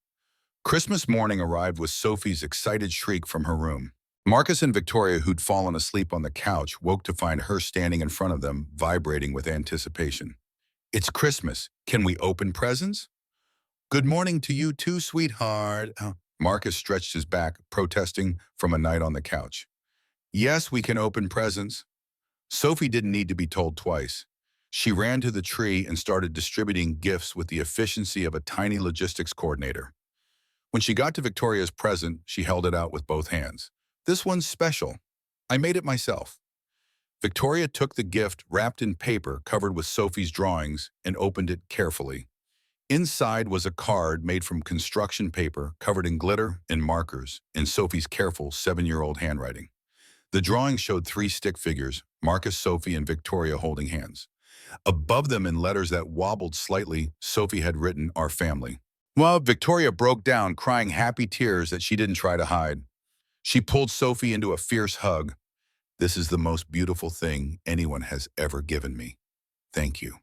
Christmas morning arrived with Sophie's excited shriek from her room. Marcus and Victoria, who'd fallen asleep on the couch, woke to find her standing in front of them, vibrating with anticipation. It's Christmas. Can we open presents? Good morning to you too, sweetheart. Marcus stretched his back, protesting from a night on the couch. Yes, we can open presents. Sophie didn't need to be told twice. She ran to the tree and started distributing gifts with the efficiency of a tiny logistics coordinator. When she got to Victoria's present, she held it out with both hands. "This one's special. I made it myself." Victoria took the gift wrapped in paper covered with Sophie's drawings and opened it carefully. Inside was a card made from construction paper covered in glitter and markers in Sophie's careful 7-year-old handwriting. The drawing showed 3 stick figures, Marcus, Sophie, and Victoria holding hands. Above them in letters that wobbled slightly, Sophie had written, "Our family." Well, Victoria broke down, crying happy tears that she didn't try to hide. She pulled Sophie into a fierce hug. "This is the most beautiful thing anyone has ever given me. Thank you."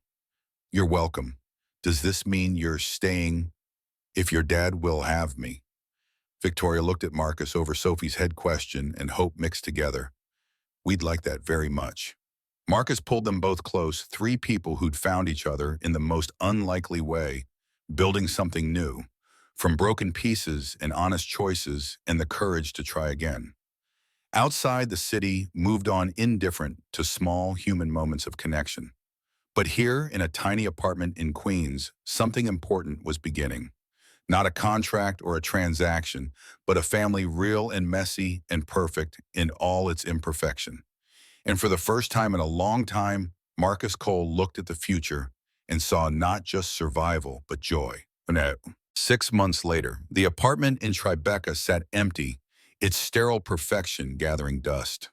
"You're welcome. Does this mean you're staying? If your dad will have me." Victoria looked at Marcus over Sophie's head, question and hope mixed together. "We'd like that very much." Marcus pulled them both close, 3 people who'd found each other in the most unlikely way, building something new, from broken pieces and honest choices and the courage to try again. Outside, the city moved on indifferent to small human moments of connection. But here, in a tiny apartment in Queens, something important was beginning. Not a contract or a transaction, but a family real and messy and perfect in all its imperfection. And for the first time in a long time, Marcus Cole looked at the future and saw not just survival, but joy. No. 6 months later, the apartment in Tribeca sat empty, its sterile perfection gathering dust.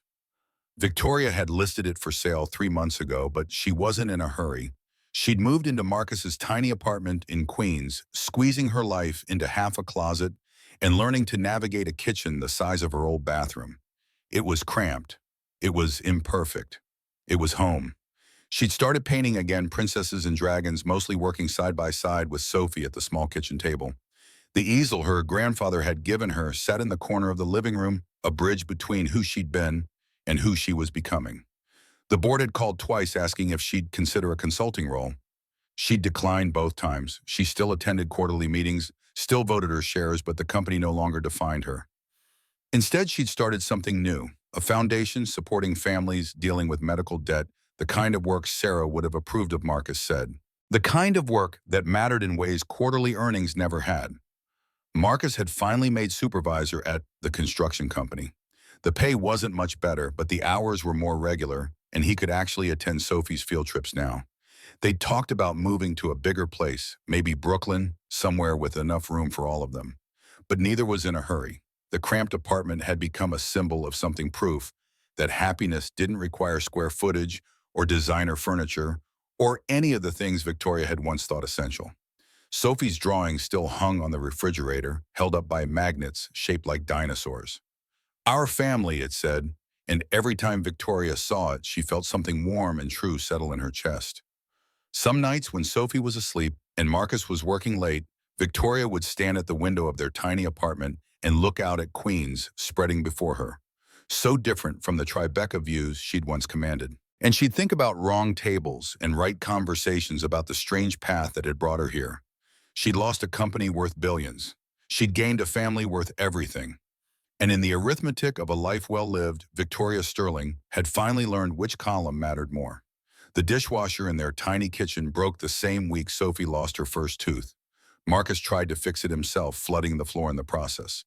Victoria had listed it for sale 3 months ago, but she wasn't in a hurry. She'd moved into Marcus's tiny apartment in Queens, squeezing her life into half a closet and learning to navigate a kitchen the size of her old bathroom. It was cramped. It was imperfect. It was home. She'd started painting again, princesses and dragons, mostly working side by side with Sophie at the small kitchen table. The easel her grandfather had given her sat in the corner of the living room, a bridge between who she'd been and who she was becoming. The board had called twice asking if she'd consider a consulting role. She'd declined both times. She still attended quarterly meetings, still voted her shares, but the company no longer defined her. Instead, she'd started something new, a foundation supporting families dealing with medical debt, the kind of work Sarah would have approved of, Marcus said. The kind of work that mattered in ways quarterly earnings never had. Marcus had finally made supervisor at the construction company. The pay wasn't much better, but the hours were more regular, and he could actually attend Sophie's field trips now. They'd talked about moving to a bigger place, maybe Brooklyn, somewhere with enough room for all of them. But neither was in a hurry. The cramped apartment had become a symbol of something, proof that happiness didn't require square footage or designer furniture or any of the things Victoria had once thought essential. Sophie's drawing still hung on the refrigerator, held up by magnets shaped like dinosaurs. "Our family," it said, and every time Victoria saw it, she felt something warm and true settle in her chest. Some nights when Sophie was asleep and Marcus was working late, Victoria would stand at the window of their tiny apartment and look out at Queens spreading before her, so different from the Tribeca views she'd once commanded. And she'd think about wrong tables and right conversations about the strange path that had brought her here. She'd lost a company worth billions. She'd gained a family worth everything. And in the arithmetic of a life well lived, Victoria Sterling had finally learned which column mattered more. The dishwasher in their tiny kitchen broke the same week Sophie lost her first tooth. Marcus tried to fix it himself, flooding the floor in the process.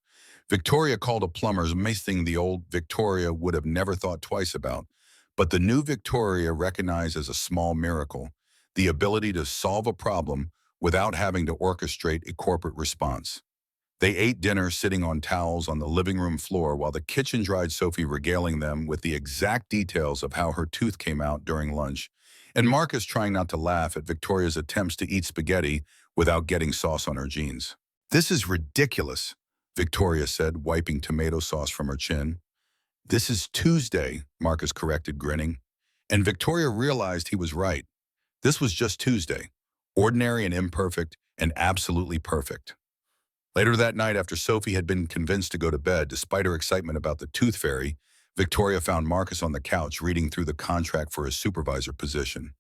Victoria called a plumber, something the old Victoria would have never thought twice about. But the new Victoria recognized as a small miracle, the ability to solve a problem without having to orchestrate a corporate response. They ate dinner sitting on towels on the living room floor while the kitchen dried Sophie regaling them with the exact details of how her tooth came out during lunch, and Marcus trying not to laugh at Victoria's attempts to eat spaghetti without getting sauce on her jeans. "This is ridiculous," Victoria said, wiping tomato sauce from her chin. "This is Tuesday," Marcus corrected, grinning. And Victoria realized he was right. This was just Tuesday, ordinary and imperfect and absolutely perfect. Later that night, after Sophie had been convinced to go to bed, despite her excitement about the tooth fairy, Victoria found Marcus on the couch reading through the contract for his supervisor position.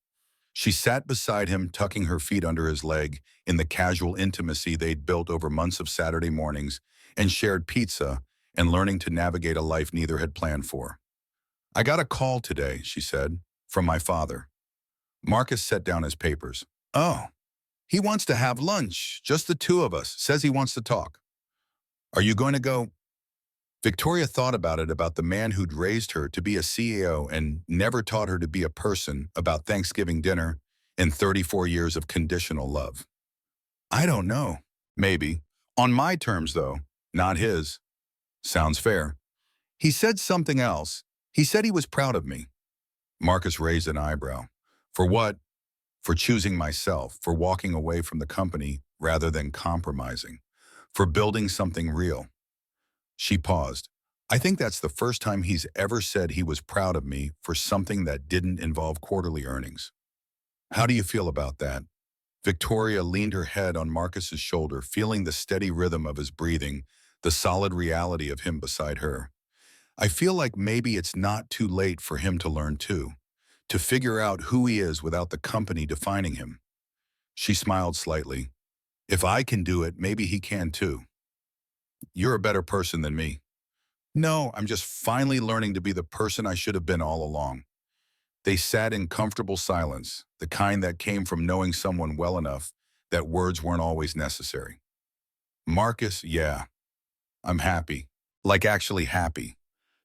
She sat beside him, tucking her feet under his leg in the casual intimacy they'd built over months of Saturday mornings and shared pizza and learning to navigate a life neither had planned for. "I got a call today," she said, "from my father." Marcus set down his papers. Oh, he wants to have lunch. Just the two of us. Says he wants to talk. Are you going to go? Victoria thought about the man who'd raised her to be a CEO and never taught her to be a person, about Thanksgiving dinner and 34 years of conditional love. I don't know. Maybe. On my terms, though, not his. Sounds fair. He said something else. He said he was proud of me. Marcus raised an eyebrow. For what? For choosing myself, for walking away from the company rather than compromising, for building something real. She paused. I think that's the first time he's ever said he was proud of me for something that didn't involve quarterly earnings. How do you feel about that? Victoria leaned her head on Marcus's shoulder, feeling the steady rhythm of his breathing, the solid reality of him beside her. I feel like maybe it's not too late for him to learn too, to figure out who he is without the company defining him. She smiled slightly. If I can do it, maybe he can too. You're a better person than me. No, I'm just finally learning to be the person I should have been all along. They sat in comfortable silence, the kind that came from knowing someone well enough that words weren't always necessary. Marcus, yeah, I'm happy. Like actually happy.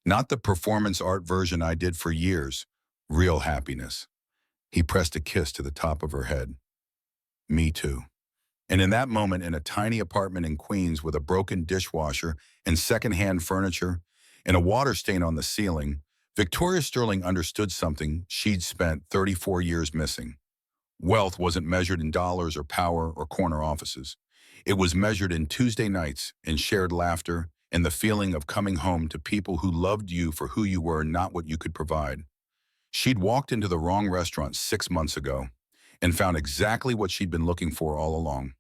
Not the performance art version I did for years. Real happiness. He pressed a kiss to the top of her head. Me too. And in that moment, in a tiny apartment in Queens with a broken dishwasher and secondhand furniture and a water stain on the ceiling, Victoria Sterling understood something she'd spent 34 years missing. Wealth wasn't measured in dollars or power or corner offices. It was measured in Tuesday nights, in shared laughter, and the feeling of coming home to people who loved you for who you were, not what you could provide. She'd walked into the wrong restaurant 6 months ago and found exactly what she'd been looking for all along.